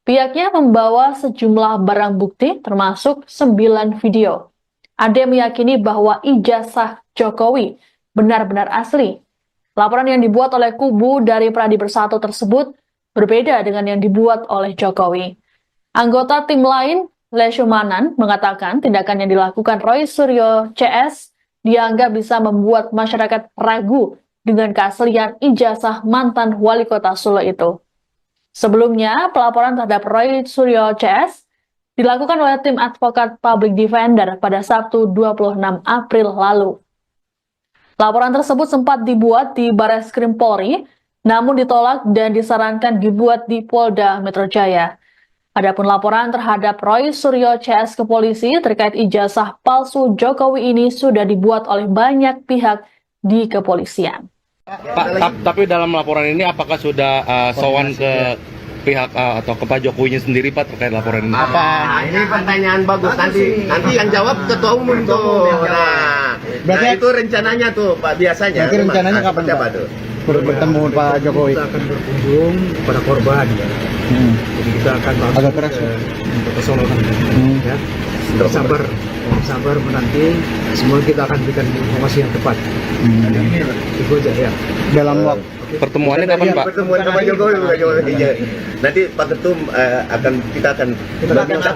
[SPEAKER 1] pihaknya membawa sejumlah barang bukti termasuk 9 video. Ade meyakini bahwa ijazah Jokowi benar-benar asli. Laporan yang dibuat oleh kubu dari Pradi Bersatu tersebut berbeda dengan yang dibuat oleh Jokowi. Anggota tim lain, Leshumanan, mengatakan tindakan yang dilakukan Roy Suryo CS dianggap bisa membuat masyarakat ragu dengan keaslian ijazah mantan wali kota Solo itu. Sebelumnya, pelaporan terhadap Roy Suryo CS dilakukan oleh tim advokat public defender pada Sabtu 26 April lalu. Laporan tersebut sempat dibuat di Barreskrim Polri, namun ditolak dan disarankan dibuat di Polda Metro Jaya. Adapun laporan terhadap Roy Suryo CS ke polisi terkait ijazah palsu Jokowi ini sudah dibuat oleh banyak pihak di kepolisian.
[SPEAKER 2] Pak, tapi dalam laporan ini apakah sudah sowan ke pihak atau ke Pak Jokowinya sendiri Pak terkait laporan ini?
[SPEAKER 3] Nah, ini pertanyaan bagus. Nanti yang jawab ketua umum tuh. Nah,
[SPEAKER 4] Berarti
[SPEAKER 3] itu rencananya tuh Pak biasanya.
[SPEAKER 4] Berarti rencananya kapan,
[SPEAKER 3] seperti apa
[SPEAKER 4] Pak?
[SPEAKER 3] tuh?
[SPEAKER 4] Bertemu Pak Jokowi.
[SPEAKER 5] Kita akan berkunjung kepada korban. Jadi kita akan langsung
[SPEAKER 4] Agak keras,
[SPEAKER 5] ke Solo nanti. Ya. Sabar, sabar menanti. Semua kita akan berikan informasi yang tepat. Itu aja ya.
[SPEAKER 4] Dalam waktu
[SPEAKER 2] Pertemuannya kapan Pak?
[SPEAKER 3] Pertemuan Pak Jokowi. Iya. Nanti Pak Ketum kita akan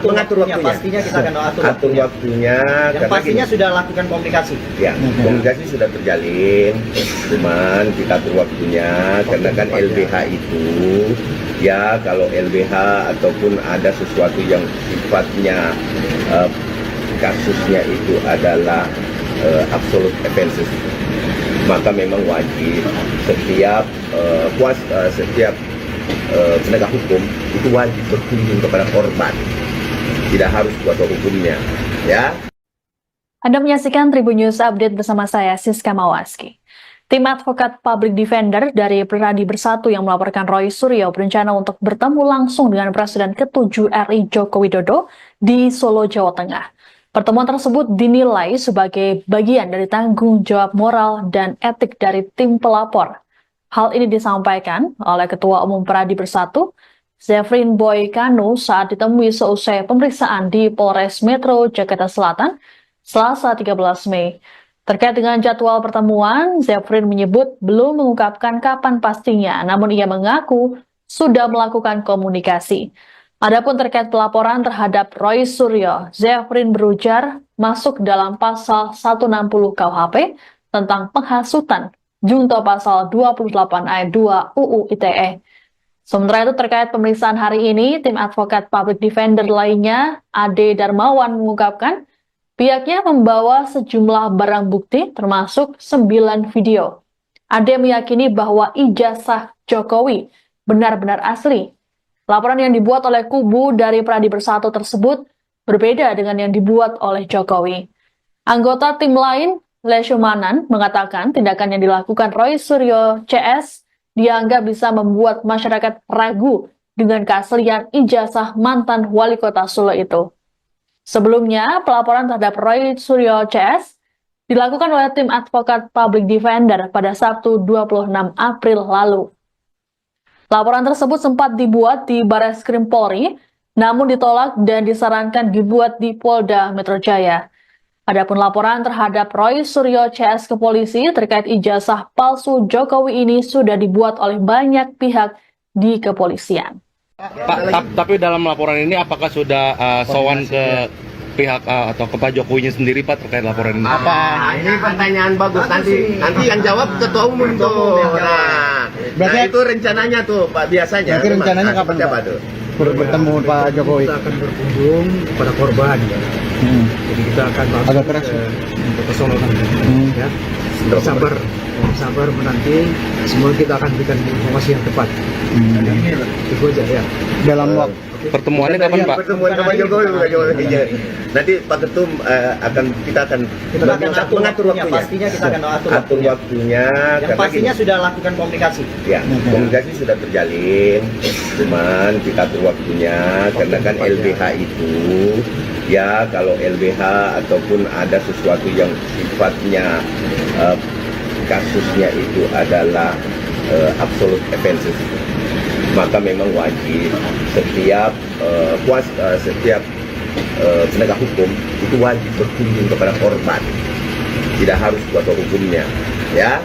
[SPEAKER 3] mengatur waktunya.
[SPEAKER 6] Pastinya kita akan
[SPEAKER 3] atur waktunya.
[SPEAKER 6] Yang
[SPEAKER 3] Karena
[SPEAKER 6] pastinya
[SPEAKER 3] gini,
[SPEAKER 6] sudah lakukan komunikasi.
[SPEAKER 3] ya, komunikasi sudah terjalin, cuman kita atur waktunya karena kan LBH itu ya kalau LBH ataupun ada sesuatu yang sifatnya kasusnya itu adalah absolute offenses, maka memang wajib setiap setiap penegak hukum itu wajib berkunjung kepada korban, tidak harus kuasa hukumnya, ya.
[SPEAKER 1] Anda menyaksikan Tribun News Update bersama saya, Siska Mawaski. Tim advokat public defender dari Pradi Bersatu yang melaporkan Roy Suryo berencana untuk bertemu langsung dengan Presiden ke-7 RI Joko Widodo di Solo, Jawa Tengah. Pertemuan tersebut dinilai sebagai bagian dari tanggung jawab moral dan etik dari tim pelapor. Hal ini disampaikan oleh Ketua Umum Pradi Bersatu, Zefrin Boy Kanu saat ditemui seusai pemeriksaan di Polres Metro Jakarta Selatan, Selasa 13 Mei. Terkait dengan jadwal pertemuan, Zefrin menyebut belum mengungkapkan kapan pastinya, namun ia mengaku sudah melakukan komunikasi. Adapun terkait pelaporan terhadap Roy Suryo, Zefrin berujar masuk dalam pasal 160 KUHP tentang penghasutan, junto pasal 28 ayat 2 UU ITE. Sementara itu terkait pemeriksaan hari ini, tim advokat public defender lainnya, Ade Darmawan mengungkapkan, pihaknya membawa sejumlah barang bukti termasuk 9 video. Ade meyakini bahwa ijazah Jokowi benar-benar asli. Laporan yang dibuat oleh kubu dari Pradi Bersatu tersebut berbeda dengan yang dibuat oleh Jokowi. Anggota tim lain, Leshumanan, mengatakan tindakan yang dilakukan Roy Suryo CS dianggap bisa membuat masyarakat ragu dengan keaslian ijazah mantan wali kota Solo itu. Sebelumnya, pelaporan terhadap Roy Suryo CS dilakukan oleh tim advokat public defender pada Sabtu 26 April lalu. Laporan tersebut sempat dibuat di Barreskrim Polri, namun ditolak dan disarankan dibuat di Polda Metro Jaya. Adapun laporan terhadap Roy Suryo CS ke polisi terkait ijazah palsu Jokowi ini sudah dibuat oleh banyak pihak di kepolisian.
[SPEAKER 2] Pak, tapi dalam laporan ini apakah sudah sowan ke pihak atau ke Pak Jokowinya sendiri Pak terkait laporan ini?
[SPEAKER 3] Nah, ini pertanyaan bagus. Nanti yang jawab ketua umum tuh. Nah,
[SPEAKER 4] Berarti
[SPEAKER 3] itu rencananya tuh Pak biasanya.
[SPEAKER 4] Berarti rencananya
[SPEAKER 3] Nah,
[SPEAKER 4] kapan,
[SPEAKER 3] seperti apa
[SPEAKER 4] Pak?
[SPEAKER 3] tuh?
[SPEAKER 4] bertemu Pak Jokowi.
[SPEAKER 5] Kita akan berkunjung kepada korban. Jadi kita akan langsung
[SPEAKER 4] Agak keras,
[SPEAKER 5] ke Solo nanti. Ya. Sabar, sabar menanti. Semua kita akan berikan informasi yang tepat. Itu aja ya.
[SPEAKER 4] Dalam waktu
[SPEAKER 2] Pertemuannya kapan Pak?
[SPEAKER 3] Pertemuan Pak Jokowi. Iya. Nanti Pak Ketum kita akan mengatur waktunya.
[SPEAKER 6] Pastinya kita akan
[SPEAKER 3] atur waktunya.
[SPEAKER 6] Yang
[SPEAKER 3] Karena
[SPEAKER 6] pastinya
[SPEAKER 3] gini,
[SPEAKER 6] sudah lakukan komunikasi.
[SPEAKER 3] ya, komunikasi sudah terjalin, cuman kita atur waktunya karena kan LBH itu ya kalau LBH ataupun ada sesuatu yang sifatnya kasusnya itu adalah absolute offenses, maka memang wajib setiap penegak hukum itu wajib berkunjung kepada korban, tidak harus kuasa hukumnya, ya.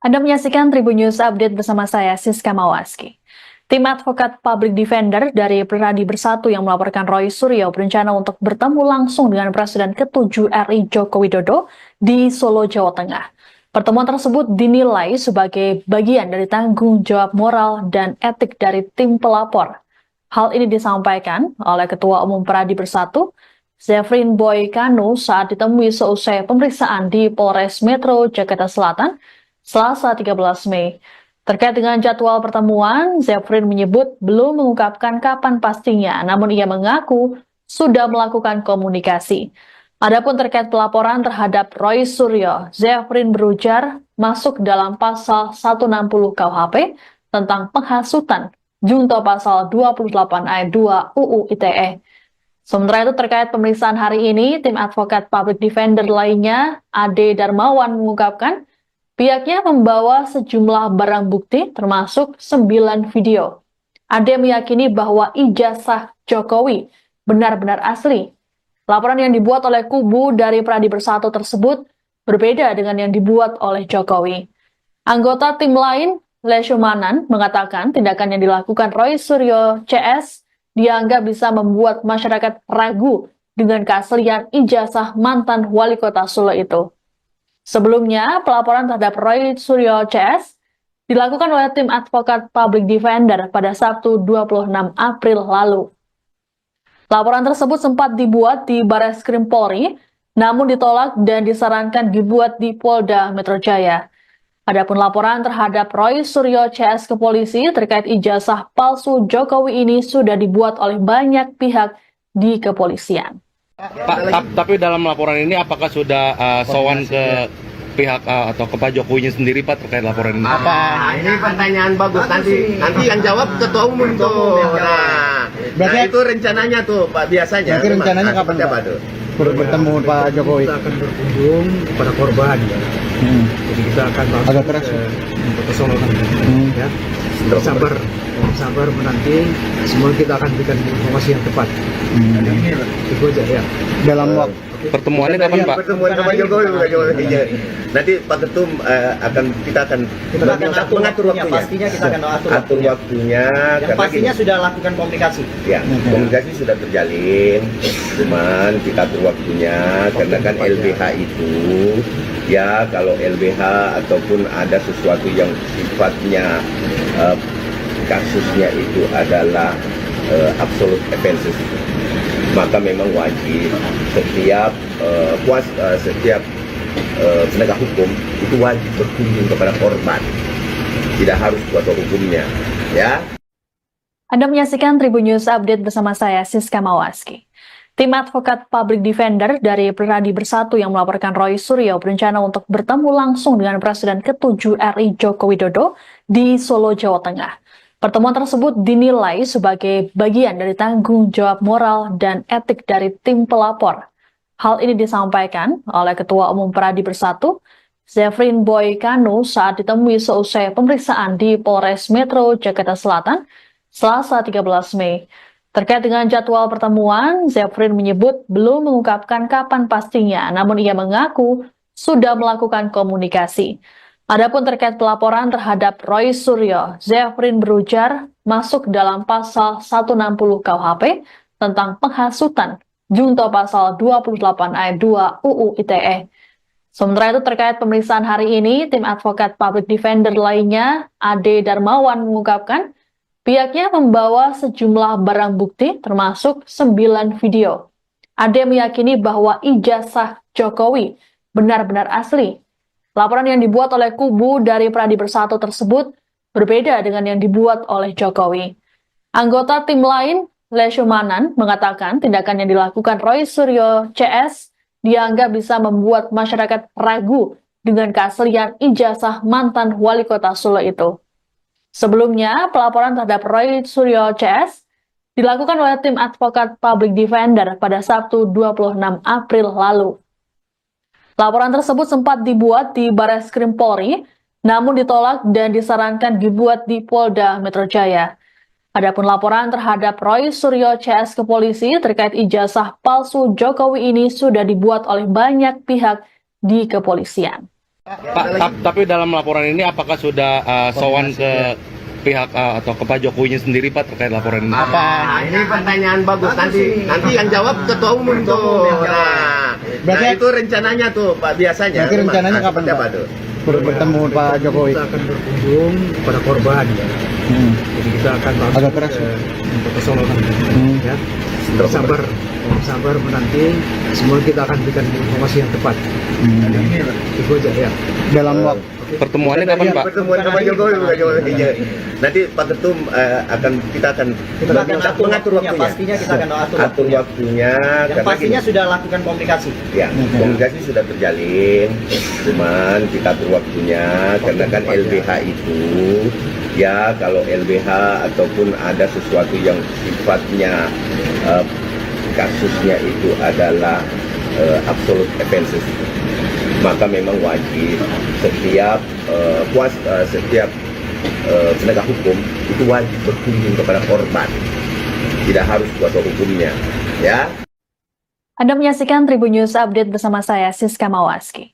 [SPEAKER 1] Anda menyaksikan Tribun News Update bersama saya, Siska Mawaski. Tim advokat public defender dari Pradi Bersatu yang melaporkan Roy Suryo berencana untuk bertemu langsung dengan Presiden ke-7 RI Joko Widodo di Solo, Jawa Tengah. Pertemuan tersebut dinilai sebagai bagian dari tanggung jawab moral dan etik dari tim pelapor. Hal ini disampaikan oleh Ketua Umum Pradi Bersatu, Zefrin Boy Kanu saat ditemui seusai pemeriksaan di Polres Metro Jakarta Selatan, Selasa 13 Mei. Terkait dengan jadwal pertemuan, Zefrin menyebut belum mengungkapkan kapan pastinya, namun ia mengaku sudah melakukan komunikasi. Adapun terkait pelaporan terhadap Roy Suryo, Zefrin berujar masuk dalam pasal 160 KUHP tentang penghasutan, junto pasal 28 ayat 2 UU ITE. Sementara itu terkait pemeriksaan hari ini, tim advokat public defender lainnya, Ade Darmawan, mengungkapkan pihaknya membawa sejumlah barang bukti termasuk 9 video. Ade meyakini bahwa ijazah Jokowi benar-benar asli. Laporan yang dibuat oleh kubu dari Pradi Bersatu tersebut berbeda dengan yang dibuat oleh Jokowi. Anggota tim lain, Leshumanan, mengatakan tindakan yang dilakukan Roy Suryo CS dianggap bisa membuat masyarakat ragu dengan keaslian ijazah mantan wali kota Solo itu. Sebelumnya, pelaporan terhadap Roy Suryo CS dilakukan oleh tim advokat public defender pada Sabtu 26 April lalu. Laporan tersebut sempat dibuat di Barreskrim Polri, namun ditolak dan disarankan dibuat di Polda Metro Jaya. Adapun laporan terhadap Roy Suryo CS ke polisi terkait ijazah palsu Jokowi ini sudah dibuat oleh banyak pihak di kepolisian.
[SPEAKER 2] Pak, tapi dalam laporan ini apakah sudah sowan ke pihak atau ke Pak Jokowinya sendiri Pak terkait laporan ini?
[SPEAKER 3] Ini pertanyaan bagus. Nanti yang jawab ketua umum tuh. Nah, itu rencananya tuh Pak, biasanya.
[SPEAKER 4] Nanti rencananya kapan Pak? Bertemu Pak Jokowi.
[SPEAKER 5] Kita akan berkunjung kepada korban. Jadi kita akan langsung
[SPEAKER 4] Agak keras,
[SPEAKER 5] ke Solo nanti. Ya. Sabar menanti. Semua kita akan berikan informasi yang tepat. Itu aja ya.
[SPEAKER 4] Dalam waktu
[SPEAKER 2] Pertemuannya kapan Pak?
[SPEAKER 3] Pertemuan sama Jokowi. Nanti Pak Ketum kita akan mengatur waktunya.
[SPEAKER 6] Pastinya kita akan
[SPEAKER 3] atur waktunya.
[SPEAKER 6] Yang pastinya sudah lakukan komunikasi.
[SPEAKER 3] Ya, komunikasi sudah terjalin, cuman kita atur waktunya karena kan LBH itu ya kalau LBH ataupun ada sesuatu yang sifatnya kasusnya itu adalah absolute offenses, maka memang wajib setiap penegak hukum itu wajib berkunjung kepada korban, tidak harus kuasa hukumnya, ya.
[SPEAKER 1] Anda menyaksikan Tribun News Update bersama saya, Siska Mawaski. Tim advokat public defender dari Pradi Bersatu yang melaporkan Roy Suryo berencana untuk bertemu langsung dengan Presiden ke-7 RI Joko Widodo di Solo, Jawa Tengah. Pertemuan tersebut dinilai sebagai bagian dari tanggung jawab moral dan etik dari tim pelapor. Hal ini disampaikan oleh Ketua Umum Pradi Bersatu, Zefrin Boy Kanu, saat ditemui seusai pemeriksaan di Polres Metro Jakarta Selatan, Selasa 13 Mei. Terkait dengan jadwal pertemuan, Zefrin menyebut belum mengungkapkan kapan pastinya, namun ia mengaku sudah melakukan komunikasi. Adapun terkait pelaporan terhadap Roy Suryo, Zefrin berujar masuk dalam pasal 160 KUHP tentang penghasutan, junto pasal 28 ayat 2 UU ITE. Sementara itu terkait pemeriksaan hari ini, tim advokat public defender lainnya, Ade Darmawan, mengungkapkan pihaknya membawa sejumlah barang bukti termasuk 9 video. Ade meyakini bahwa ijazah Jokowi benar-benar asli. Laporan yang dibuat oleh kubu dari Pradi Bersatu tersebut berbeda dengan yang dibuat oleh Jokowi. Anggota tim lain, Leshumanan, mengatakan tindakan yang dilakukan Roy Suryo CS dianggap bisa membuat masyarakat ragu dengan keaslian ijazah mantan wali kota Solo itu. Sebelumnya, pelaporan terhadap Roy Suryo CS dilakukan oleh tim advokat public defender pada Sabtu 26 April lalu. Laporan tersebut sempat dibuat di Barreskrim Polri, namun ditolak dan disarankan dibuat di Polda Metro Jaya. Adapun laporan terhadap Roy Suryo CS ke polisi terkait ijazah palsu Jokowi ini sudah dibuat oleh banyak pihak di kepolisian.
[SPEAKER 2] Pak, tapi dalam laporan ini apakah sudah sowan ke pihak atau ke Pak Jokowinya sendiri Pak terkait laporan ini?
[SPEAKER 3] Ini pertanyaan bagus. Nanti yang jawab ketua umum tuh. Nah, itu rencananya tuh Pak, biasanya.
[SPEAKER 4] Nanti rencananya kapan Pak? Bertemu Pak Jokowi.
[SPEAKER 5] Kita akan berkunjung kepada korban. Jadi kita akan langsung
[SPEAKER 4] Agak keras,
[SPEAKER 5] ke Solo nanti. Ya. Sabar menanti. Semua kita akan berikan informasi yang tepat. Itu aja ya.
[SPEAKER 4] Dalam waktu
[SPEAKER 2] Pertemuannya kapan Pak?
[SPEAKER 3] Pertemuan sama Jokowi. Nanti Pak Ketum kita akan mengatur waktunya.
[SPEAKER 6] Pastinya kita akan
[SPEAKER 3] atur waktunya.
[SPEAKER 6] Yang pastinya sudah lakukan komunikasi.
[SPEAKER 3] Ya, komunikasi sudah terjalin, cuman kita atur waktunya karena kan LBH itu Ya kalau LBH ataupun ada sesuatu yang sifatnya kasusnya itu adalah absolute offenses, maka memang wajib setiap setiap penegak hukum itu wajib berkunjung kepada korban, tidak harus kuasa hukumnya, ya.
[SPEAKER 1] Anda menyaksikan Tribun News Update bersama saya, Siska Mawaski.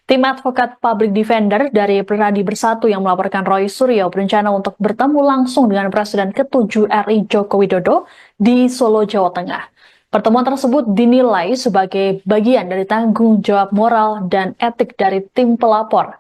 [SPEAKER 1] Tim advokat public defender dari Pradi Bersatu yang melaporkan Roy Suryo berencana untuk bertemu langsung dengan Presiden ke-7 RI Joko Widodo di Solo, Jawa Tengah. Pertemuan tersebut dinilai sebagai bagian dari tanggung jawab moral dan etik dari tim pelapor.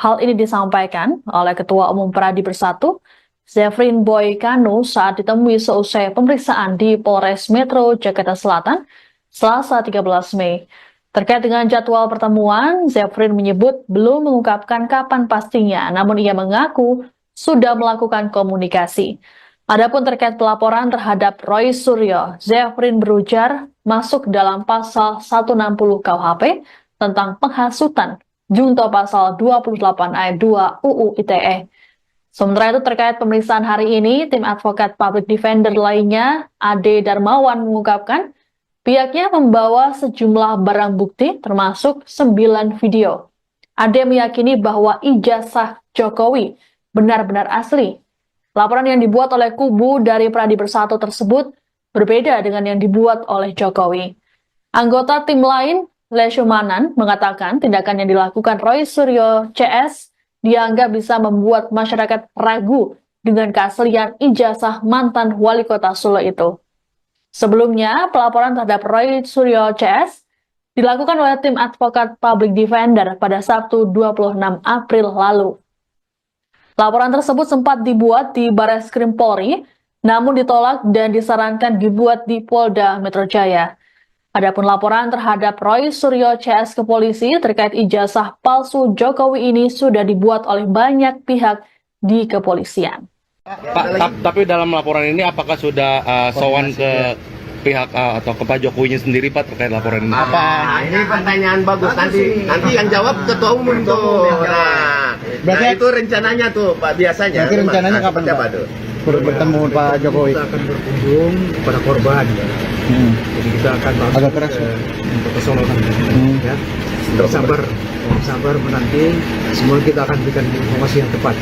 [SPEAKER 1] Hal ini disampaikan oleh Ketua Umum Pradi Bersatu, Zefrin Boy Kanu, saat ditemui seusai pemeriksaan di Polres Metro Jakarta Selatan, Selasa 13 Mei. Terkait dengan jadwal pertemuan, Zefrin menyebut belum mengungkapkan kapan pastinya, namun ia mengaku sudah melakukan komunikasi. Adapun terkait pelaporan terhadap Roy Suryo, Zefrin berujar masuk dalam pasal 160 KUHP tentang penghasutan, junto pasal 28 ayat 2 UU ITE. Sementara itu terkait pemeriksaan hari ini, tim advokat public defender lainnya, Ade Darmawan, mengungkapkan pihaknya membawa sejumlah barang bukti termasuk 9 video. Ade meyakini bahwa ijazah Jokowi benar-benar asli. Laporan yang dibuat oleh kubu dari Pradi Bersatu tersebut berbeda dengan yang dibuat oleh Jokowi. Anggota tim lain, Leshumanan, mengatakan tindakan yang dilakukan Roy Suryo CS dianggap bisa membuat masyarakat ragu dengan keaslian ijazah mantan wali kota Solo itu. Sebelumnya, pelaporan terhadap Roy Suryo CS dilakukan oleh tim advokat public defender pada Sabtu 26 April lalu. Laporan tersebut sempat dibuat di Barreskrim Polri, namun ditolak dan disarankan dibuat di Polda Metro Jaya. Adapun laporan terhadap Roy Suryo CS ke polisi terkait ijazah palsu Jokowi ini sudah dibuat oleh banyak pihak di kepolisian.
[SPEAKER 2] Pak, tapi dalam laporan ini apakah sudah sowan ke pihak atau ke Pak Jokowinya sendiri, Pak, terkait laporan ini?
[SPEAKER 3] Ini pertanyaan bagus, nanti yang jawab ketua umum tuh. Nah,
[SPEAKER 4] Berarti-
[SPEAKER 3] itu rencananya tuh Pak, biasanya.
[SPEAKER 4] Berarti rencananya kapan,
[SPEAKER 3] Seperti
[SPEAKER 4] Pak?
[SPEAKER 3] apa tuh?
[SPEAKER 4] Bertemu Pak Jokowi.
[SPEAKER 5] Kita akan berkunjung kepada korban. Jadi kita akan langsung
[SPEAKER 4] Agak keras,
[SPEAKER 5] untuk ke Solo nanti. Ya. Sabar menanti. Semua kita akan berikan informasi yang tepat.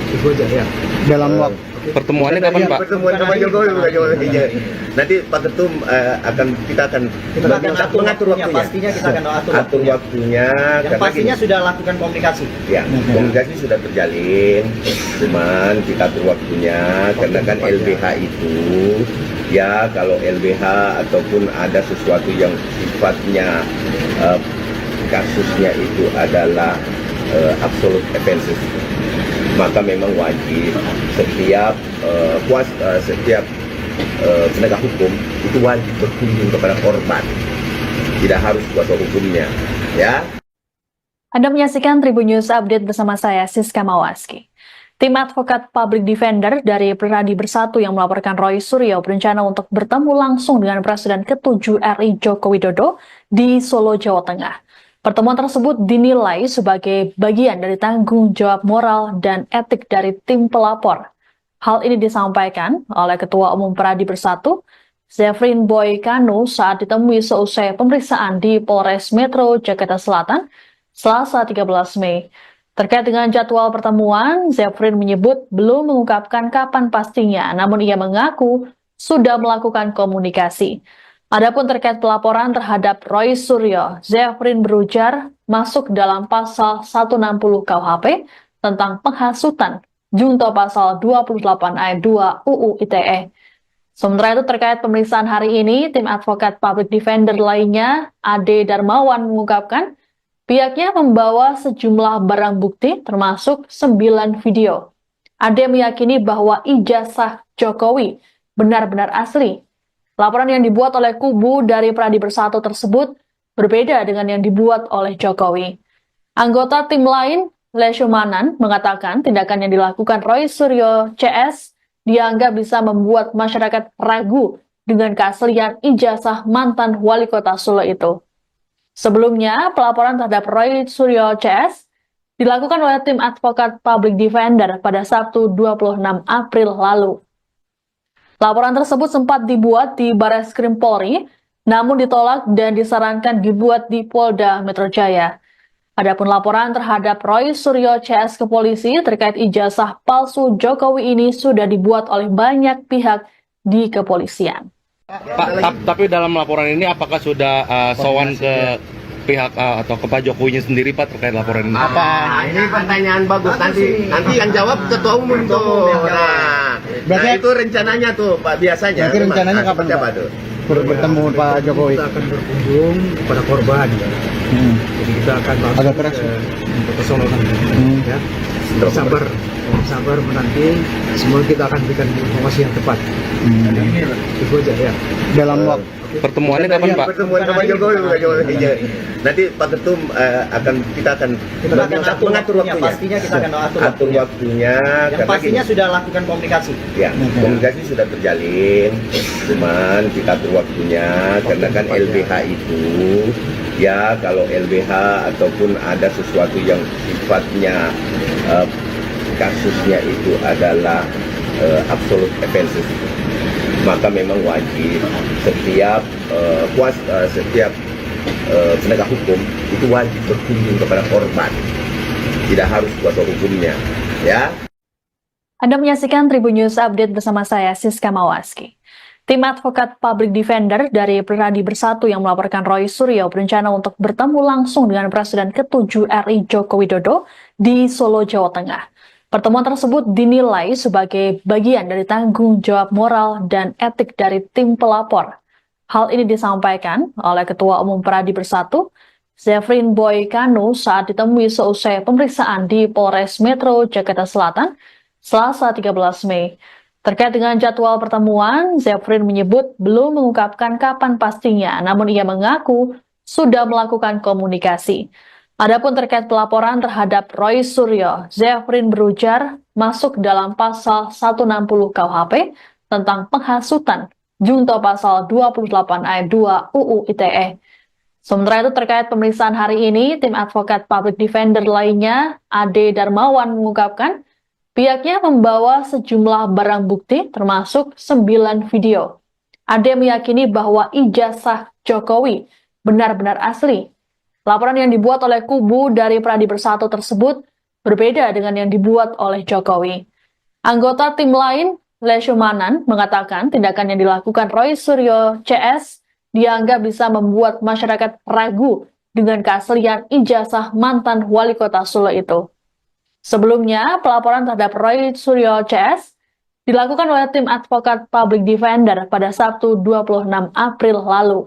[SPEAKER 5] Itu aja ya.
[SPEAKER 4] Dalam waktu
[SPEAKER 2] Pertemuannya kapan, Pak?
[SPEAKER 3] Pertemuan sama Jokowi, Pak Jokowi. Nanti Pak Ketum kita akan mengatur waktunya.
[SPEAKER 6] Pastinya kita akan
[SPEAKER 3] Atur waktunya.
[SPEAKER 6] Yang
[SPEAKER 3] karena
[SPEAKER 6] pastinya
[SPEAKER 3] gini,
[SPEAKER 6] sudah lakukan komunikasi.
[SPEAKER 3] ya, komunikasi sudah terjalin, cuman kita atur waktunya karena kan LBH itu, ya kalau LBH ataupun ada sesuatu yang sifatnya kasusnya itu adalah absolute offenses, maka memang wajib setiap penegak hukum itu wajib berkunjung kepada korban, tidak harus kuasa hukumnya, ya.
[SPEAKER 1] Anda menyaksikan Tribun News Update bersama saya, Siska Mawaski. Tim advokat public defender dari Pradi Bersatu yang melaporkan Roy Suryo berencana untuk bertemu langsung dengan Presiden ke-7 RI Joko Widodo di Solo, Jawa Tengah. Pertemuan tersebut dinilai sebagai bagian dari tanggung jawab moral dan etik dari tim pelapor. Hal ini disampaikan oleh Ketua Umum Pradi Bersatu, Zefrin Boy Kanu, saat ditemui seusai pemeriksaan di Polres Metro Jakarta Selatan, Selasa 13 Mei. Terkait dengan jadwal pertemuan, Zefrin menyebut belum mengungkapkan kapan pastinya, namun ia mengaku sudah melakukan komunikasi. Adapun terkait pelaporan terhadap Roy Suryo, Zefrin berujar masuk dalam pasal 160 KUHP tentang penghasutan, junto pasal 28 ayat 2 UU ITE. Sementara itu terkait pemeriksaan hari ini, tim advokat public defender lainnya, Ade Darmawan, mengungkapkan pihaknya membawa sejumlah barang bukti termasuk 9 video. Ade meyakini bahwa ijazah Jokowi benar-benar asli. Laporan yang dibuat oleh kubu dari Pradi Bersatu tersebut berbeda dengan yang dibuat oleh Jokowi. Anggota tim lain, Leshumanan, mengatakan tindakan yang dilakukan Roy Suryo CS dianggap bisa membuat masyarakat ragu dengan keaslian ijazah mantan wali kota Solo itu. Sebelumnya, pelaporan terhadap Roy Suryo CS dilakukan oleh tim advokat Public Defender pada Sabtu 26 April lalu. Laporan tersebut sempat dibuat di Barreskrim Polri, namun ditolak dan disarankan dibuat di Polda Metro Jaya. Adapun laporan terhadap Roy Suryo CS ke polisi terkait ijazah palsu Jokowi ini sudah dibuat oleh banyak pihak di kepolisian.
[SPEAKER 2] Pak, tapi dalam laporan ini apakah sudah sowan ke pihak atau ke Pak Jokowinya sendiri Pak terkait laporan ini?
[SPEAKER 3] Nah, ini pertanyaan bagus. Nanti yang jawab ketua umum tuh. Nah,
[SPEAKER 4] Berarti
[SPEAKER 3] itu rencananya tuh Pak biasanya.
[SPEAKER 4] Berarti rencananya kapan,
[SPEAKER 3] seperti apa
[SPEAKER 4] Pak?
[SPEAKER 3] tuh?
[SPEAKER 4] Bertemu Pak Jokowi.
[SPEAKER 5] Kita akan berkunjung kepada korban. Jadi kita akan langsung
[SPEAKER 4] Agak keras,
[SPEAKER 5] ke Solo nanti. Ya. Sabar menanti. Semua kita akan berikan informasi yang tepat. Itu aja ya.
[SPEAKER 4] Dalam waktu
[SPEAKER 2] Pertemuannya kapan Pak?
[SPEAKER 3] Pertemuan sama Jokowi. Nanti Pak Ketum kita akan mengatur waktunya.
[SPEAKER 6] Pastinya kita akan
[SPEAKER 3] atur waktunya.
[SPEAKER 6] Yang
[SPEAKER 3] Karena
[SPEAKER 6] pastinya sudah lakukan komunikasi.
[SPEAKER 3] ya, komunikasi sudah terjalin, cuman kita atur waktunya karena kan LBH itu ya kalau LBH ataupun ada sesuatu yang sifatnya kasusnya itu adalah absolute offenses, maka memang wajib setiap penegak hukum itu wajib berkunjung kepada korban, tidak harus kuasa hukumnya, ya.
[SPEAKER 1] Anda menyaksikan Tribun News Update bersama saya, Siska Mawaski. Tim advokat Public Defender dari Pradi Bersatu yang melaporkan Roy Suryo berencana untuk bertemu langsung dengan Presiden ke-7 RI Joko Widodo di Solo, Jawa Tengah. Pertemuan tersebut dinilai sebagai bagian dari tanggung jawab moral dan etik dari tim pelapor. Hal ini disampaikan oleh Ketua Umum Pradi Bersatu, Zefrin Boy Kanu saat ditemui seusai pemeriksaan di Polres Metro Jakarta Selatan, Selasa 13 Mei. Terkait dengan jadwal pertemuan, Zefrin menyebut belum mengungkapkan kapan pastinya, namun ia mengaku sudah melakukan komunikasi. Adapun terkait pelaporan terhadap Roy Suryo, Zefrin berujar masuk dalam pasal 160 KUHP tentang penghasutan, junto pasal 28 ayat 2 UU ITE. Sementara itu terkait pemeriksaan hari ini, tim advokat Public Defender lainnya, Ade Darmawan mengungkapkan, pihaknya membawa sejumlah barang bukti termasuk 9 video. Ade meyakini bahwa ijazah Jokowi benar-benar asli. Laporan yang dibuat oleh kubu dari Pradi Bersatu tersebut berbeda dengan yang dibuat oleh Jokowi. Anggota tim lain, Leshumanan, mengatakan tindakan yang dilakukan Roy Suryo CS dianggap bisa membuat masyarakat ragu dengan keaslian ijazah mantan wali kota Solo itu. Sebelumnya, pelaporan terhadap Roy Suryo CS dilakukan oleh tim advokat Public Defender pada Sabtu 26 April lalu.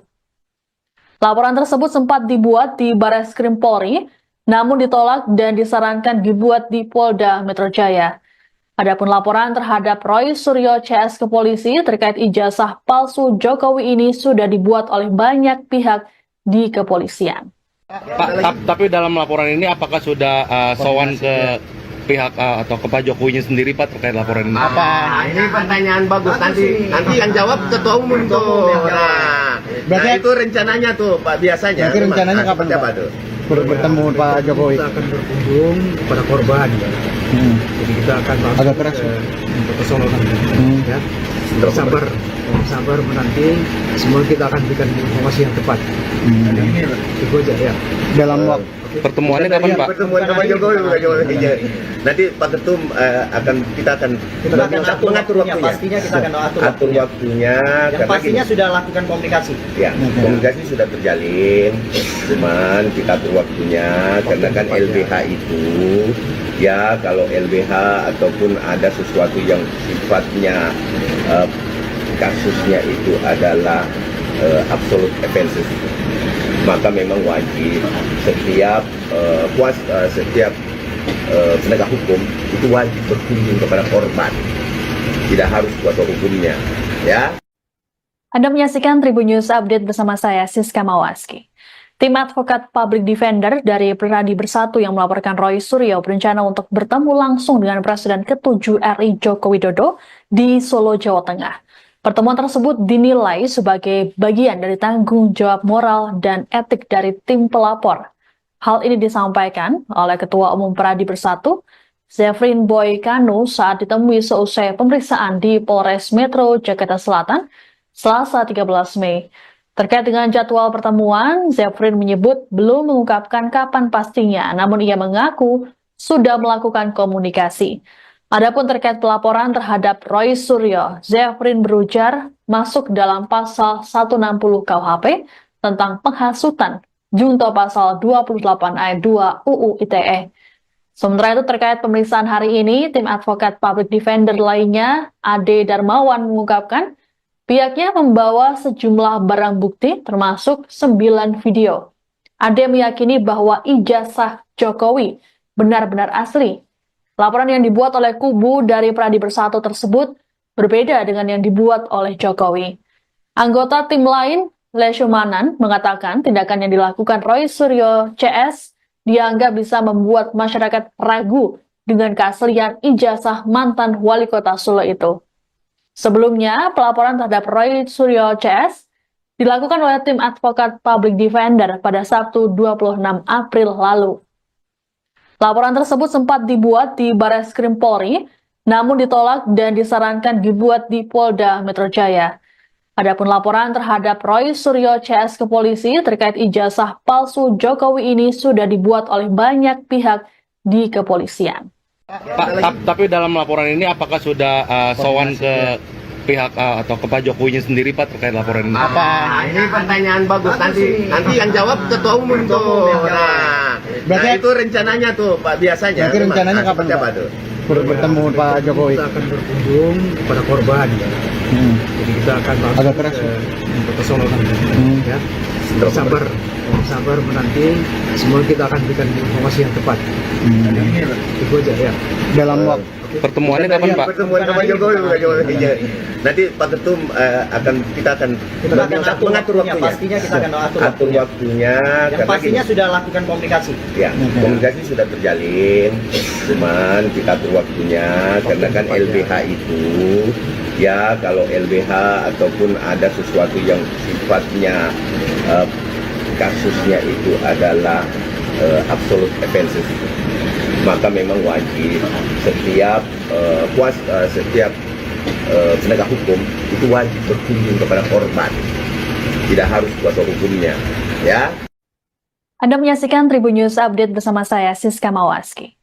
[SPEAKER 1] Laporan tersebut sempat dibuat di Barreskrim Polri, namun ditolak dan disarankan dibuat di Polda Metro Jaya. Adapun laporan terhadap Roy Suryo CS ke polisi terkait ijazah palsu Jokowi ini sudah dibuat oleh banyak pihak di kepolisian.
[SPEAKER 2] Pak, tapi dalam laporan ini apakah sudah sowan ke pihak atau ke Pak Jokowinya sendiri Pak terkait laporan ini?
[SPEAKER 3] Nah, ini pertanyaan bagus. Nanti yang jawab ketua umum tuh. Nah,
[SPEAKER 4] Berarti
[SPEAKER 3] itu rencananya tuh Pak biasanya.
[SPEAKER 4] Berarti rencananya
[SPEAKER 3] Nah,
[SPEAKER 4] kapan,
[SPEAKER 3] seperti apa
[SPEAKER 4] Pak?
[SPEAKER 3] tuh?
[SPEAKER 4] bertemu Pak Jokowi.
[SPEAKER 5] Kita akan berkunjung kepada korban. Jadi kita akan langsung
[SPEAKER 4] Agak keras,
[SPEAKER 5] ke Solo nanti. Ya. Sabar menanti. Semua kita akan berikan informasi yang tepat. Itu aja ya.
[SPEAKER 4] Dalam waktu
[SPEAKER 2] Pertemuannya kapan Pak?
[SPEAKER 3] Pertemuan sama Jokowi. Nanti Pak Ketum kita akan mengatur waktunya.
[SPEAKER 6] Pastinya kita akan
[SPEAKER 3] atur waktunya.
[SPEAKER 6] Yang
[SPEAKER 3] Karena
[SPEAKER 6] pastinya sudah lakukan komunikasi.
[SPEAKER 3] ya, komunikasi sudah terjalin, cuman kita atur waktunya karena kan LBH itu ya kalau LBH ataupun ada sesuatu yang sifatnya kasusnya itu adalah absolute offenses, maka memang wajib setiap penegak hukum itu wajib berkunjung kepada korban, tidak harus kuasa hukumnya, ya.
[SPEAKER 1] Anda menyaksikan Tribun News Update bersama saya, Siska Mawaski. Tim advokat Public Defender dari Pradi Bersatu yang melaporkan Roy Suryo berencana untuk bertemu langsung dengan Presiden ke-7 RI Joko Widodo di Solo, Jawa Tengah. Pertemuan tersebut dinilai sebagai bagian dari tanggung jawab moral dan etik dari tim pelapor. Hal ini disampaikan oleh Ketua Umum Pradi Bersatu, Zefrin Boy Kanu saat ditemui seusai pemeriksaan di Polres Metro Jakarta Selatan, Selasa 13 Mei. Terkait dengan jadwal pertemuan, Zefrin menyebut belum mengungkapkan kapan pastinya, namun ia mengaku sudah melakukan komunikasi. Adapun terkait pelaporan terhadap Roy Suryo, Zefrin berujar masuk dalam pasal 160 KUHP tentang penghasutan, junto pasal 28 ayat 2 UU ITE. Sementara itu terkait pemeriksaan hari ini, tim advokat public defender lainnya, Ade Darmawan mengungkapkan, pihaknya membawa sejumlah barang bukti termasuk 9 video. Ade meyakini bahwa ijazah Jokowi benar-benar asli. Laporan yang dibuat oleh kubu dari Pradi Bersatu tersebut berbeda dengan yang dibuat oleh Jokowi. Anggota tim lain, Leshumanan, mengatakan tindakan yang dilakukan Roy Suryo CS dianggap bisa membuat masyarakat ragu dengan keaslian ijazah mantan wali kota Solo itu. Sebelumnya, pelaporan terhadap Roy Suryo CS dilakukan oleh tim advokat public defender pada Sabtu 26 April lalu. Laporan tersebut sempat dibuat di Barreskrim Polri, namun ditolak dan disarankan dibuat di Polda Metro Jaya. Adapun laporan terhadap Roy Suryo CS ke polisi terkait ijazah palsu Jokowi ini sudah dibuat oleh banyak pihak di kepolisian.
[SPEAKER 2] Pak, tapi dalam laporan ini apakah sudah sowan ke pihak atau ke Pak Jokowinya sendiri Pak terkait laporan ini?
[SPEAKER 3] Ini pertanyaan bagus. Nanti yang jawab ketua umum tuh. Nah, itu rencananya tuh Pak, biasanya.
[SPEAKER 4] Berarti rencananya kapan
[SPEAKER 3] siapa
[SPEAKER 4] Pak?
[SPEAKER 3] tuh?
[SPEAKER 4] Bertemu Pak Jokowi.
[SPEAKER 5] Kita akan berkunjung kepada korban. Jadi kita akan langsung
[SPEAKER 4] Agak keras,
[SPEAKER 5] ke Solo nanti. Ya. Sabar menanti. Semua kita akan berikan informasi yang tepat. Itu aja ya.
[SPEAKER 4] Dalam waktu
[SPEAKER 2] Pertemuannya kapan Pak?
[SPEAKER 3] Pertemuan sama Jokowi. Nanti Pak Ketum kita akan mengatur waktunya.
[SPEAKER 6] Pastinya kita akan
[SPEAKER 3] atur waktunya.
[SPEAKER 6] Yang pastinya sudah lakukan komunikasi.
[SPEAKER 3] Ya, komunikasi sudah terjalin, cuman kita atur waktunya karena kan LBH itu ya kalau LBH ataupun ada sesuatu yang sifatnya kasusnya itu adalah absolute offenses, maka memang wajib setiap penegak hukum itu wajib berkunjung kepada korban, tidak harus kuasa hukumnya, ya.
[SPEAKER 1] Anda menyaksikan Tribun News Update bersama saya, Siska Mawaski.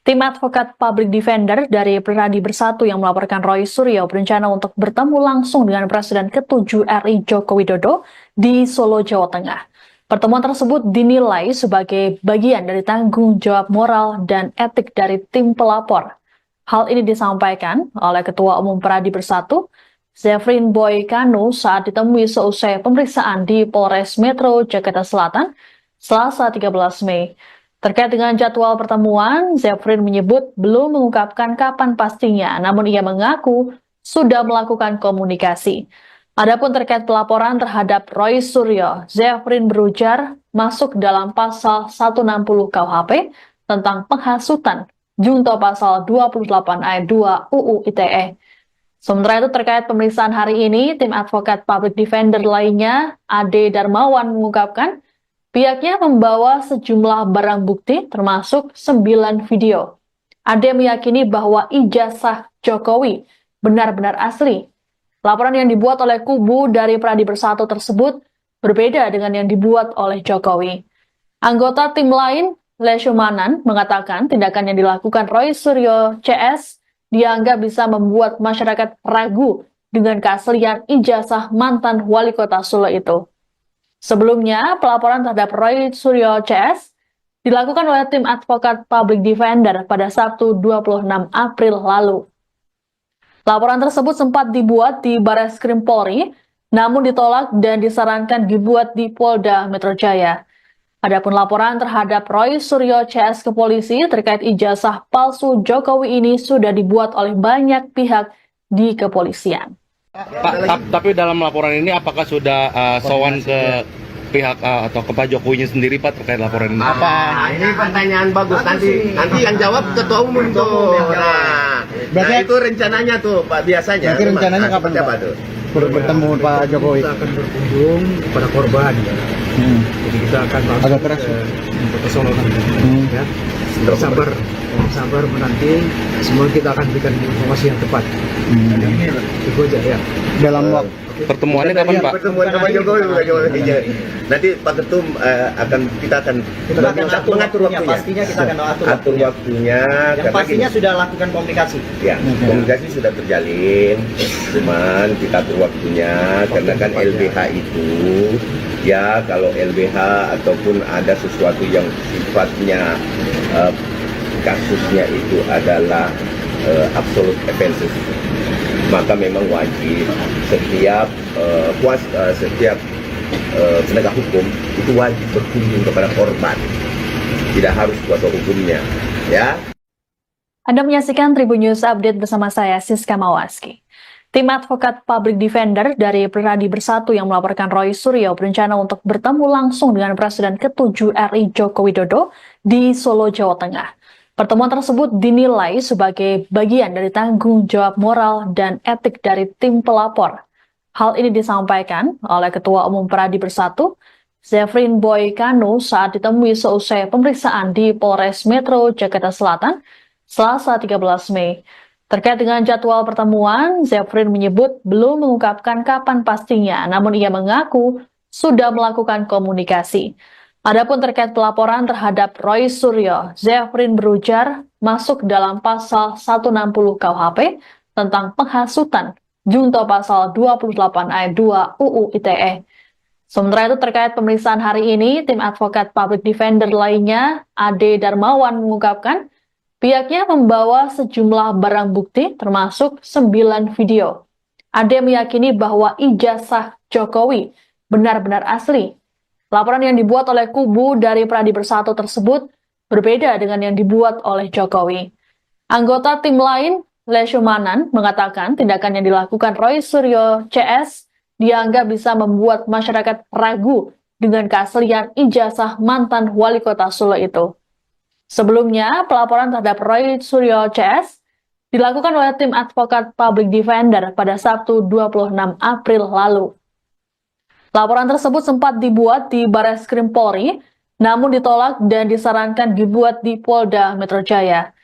[SPEAKER 1] Tim advokat public defender dari Pradi Bersatu yang melaporkan Roy Suryo berencana untuk bertemu langsung dengan Presiden ke-7 RI Joko Widodo di Solo, Jawa Tengah. Pertemuan tersebut dinilai sebagai bagian dari tanggung jawab moral dan etik dari tim pelapor. Hal ini disampaikan oleh Ketua Umum Pradi Bersatu, Zefrin Boy Kanu saat ditemui seusai pemeriksaan di Polres Metro Jakarta Selatan, Selasa 13 Mei. Terkait dengan jadwal pertemuan, Zefrin menyebut belum mengungkapkan kapan pastinya, namun ia mengaku sudah melakukan komunikasi. Adapun terkait pelaporan terhadap Roy Suryo, Zefrin berujar masuk dalam pasal 160 KUHP tentang penghasutan, junto pasal 28 ayat 2 UU ITE. Sementara itu terkait pemeriksaan hari ini, tim advokat public defender lainnya, Ade Darmawan mengungkapkan, pihaknya membawa sejumlah barang bukti termasuk 9 video. Ade meyakini bahwa ijazah Jokowi benar-benar asli. Laporan yang dibuat oleh kubu dari Pradi Bersatu tersebut berbeda dengan yang dibuat oleh Jokowi. Anggota tim lain, Leshumanan, mengatakan tindakan yang dilakukan Roy Suryo CS dianggap bisa membuat masyarakat ragu dengan keaslian ijazah mantan wali kota Solo itu. Sebelumnya, pelaporan terhadap Roy Suryo CS dilakukan oleh tim advokat public defender pada Sabtu 26 April lalu. Laporan tersebut sempat dibuat di Barreskrim Polri, namun ditolak dan disarankan dibuat di Polda Metro Jaya. Adapun laporan terhadap Roy Suryo CS ke polisi terkait ijazah palsu Jokowi ini sudah dibuat oleh banyak pihak di kepolisian.
[SPEAKER 2] Pak, tapi dalam laporan ini apakah sudah sowan ke pihak atau ke Pak Jokowinya sendiri Pak terkait laporan ini?
[SPEAKER 3] Ini pertanyaan bagus. Nanti yang jawab ketua umum tuh. Nah, itu rencananya tuh Pak, biasanya.
[SPEAKER 4] Berarti rencananya kapan
[SPEAKER 3] siapa
[SPEAKER 4] Pak?
[SPEAKER 3] tuh?
[SPEAKER 4] Bertemu Pak Jokowi.
[SPEAKER 5] Kita akan berkunjung kepada korban. Jadi kita akan langsung
[SPEAKER 4] Agak keras,
[SPEAKER 5] ke Solo nanti. Ya. Sabar, sabar menanti. Semua kita akan berikan informasi yang tepat. Itu aja ya.
[SPEAKER 4] Dalam waktu
[SPEAKER 2] Pertemuannya kapan Pak?
[SPEAKER 3] Pertemuan sama Jokowi, Pak Jokowi. Nanti Pak Ketum kita akan mengatur waktunya.
[SPEAKER 6] Pastinya kita akan
[SPEAKER 3] atur waktunya.
[SPEAKER 6] Yang
[SPEAKER 3] Karena
[SPEAKER 6] pastinya
[SPEAKER 3] gini,
[SPEAKER 6] sudah lakukan komunikasi.
[SPEAKER 3] ya komunikasi sudah terjalin, cuman kita atur waktunya karena kan LBH itu ya kalau LBH ataupun ada sesuatu yang sifatnya kasusnya itu adalah absolute offenses, maka memang wajib setiap setiap penegak hukum itu wajib berkunjung kepada korban, tidak harus kuasa hukumnya, ya.
[SPEAKER 1] Anda menyaksikan Tribun News Update bersama saya, Siska Mawaski. Tim advokat public defender dari Pradi Bersatu yang melaporkan Roy Suryo berencana untuk bertemu langsung dengan Presiden ke-7 RI Joko Widodo di Solo, Jawa Tengah. Pertemuan tersebut dinilai sebagai bagian dari tanggung jawab moral dan etik dari tim pelapor. Hal ini disampaikan oleh Ketua Umum Pradi Bersatu, Zefrin Boy Kanu saat ditemui seusai pemeriksaan di Polres Metro Jakarta Selatan, Selasa 13 Mei. Terkait dengan jadwal pertemuan, Zefrin menyebut belum mengungkapkan kapan pastinya, namun ia mengaku sudah melakukan komunikasi. Adapun terkait pelaporan terhadap Roy Suryo, Zefrin berujar masuk dalam pasal 160 KUHP tentang penghasutan, junto pasal 28 ayat 2 UU ITE. Sementara itu terkait pemeriksaan hari ini, tim advokat public defender lainnya, Ade Darmawan mengungkapkan pihaknya membawa sejumlah barang bukti termasuk 9 video. Ade meyakini bahwa ijazah Jokowi benar-benar asli. Laporan yang dibuat oleh kubu dari Pradi Bersatu tersebut berbeda dengan yang dibuat oleh Jokowi. Anggota tim lain, Leshumanan, mengatakan tindakan yang dilakukan Roy Suryo CS dianggap bisa membuat masyarakat ragu dengan keaslian ijazah mantan wali kota Solo itu. Sebelumnya, pelaporan terhadap Roy Suryo CS dilakukan oleh tim advokat public defender pada Sabtu 26 April lalu. Laporan tersebut sempat dibuat di Barreskrim Polri, namun ditolak dan disarankan dibuat di Polda Metro Jaya.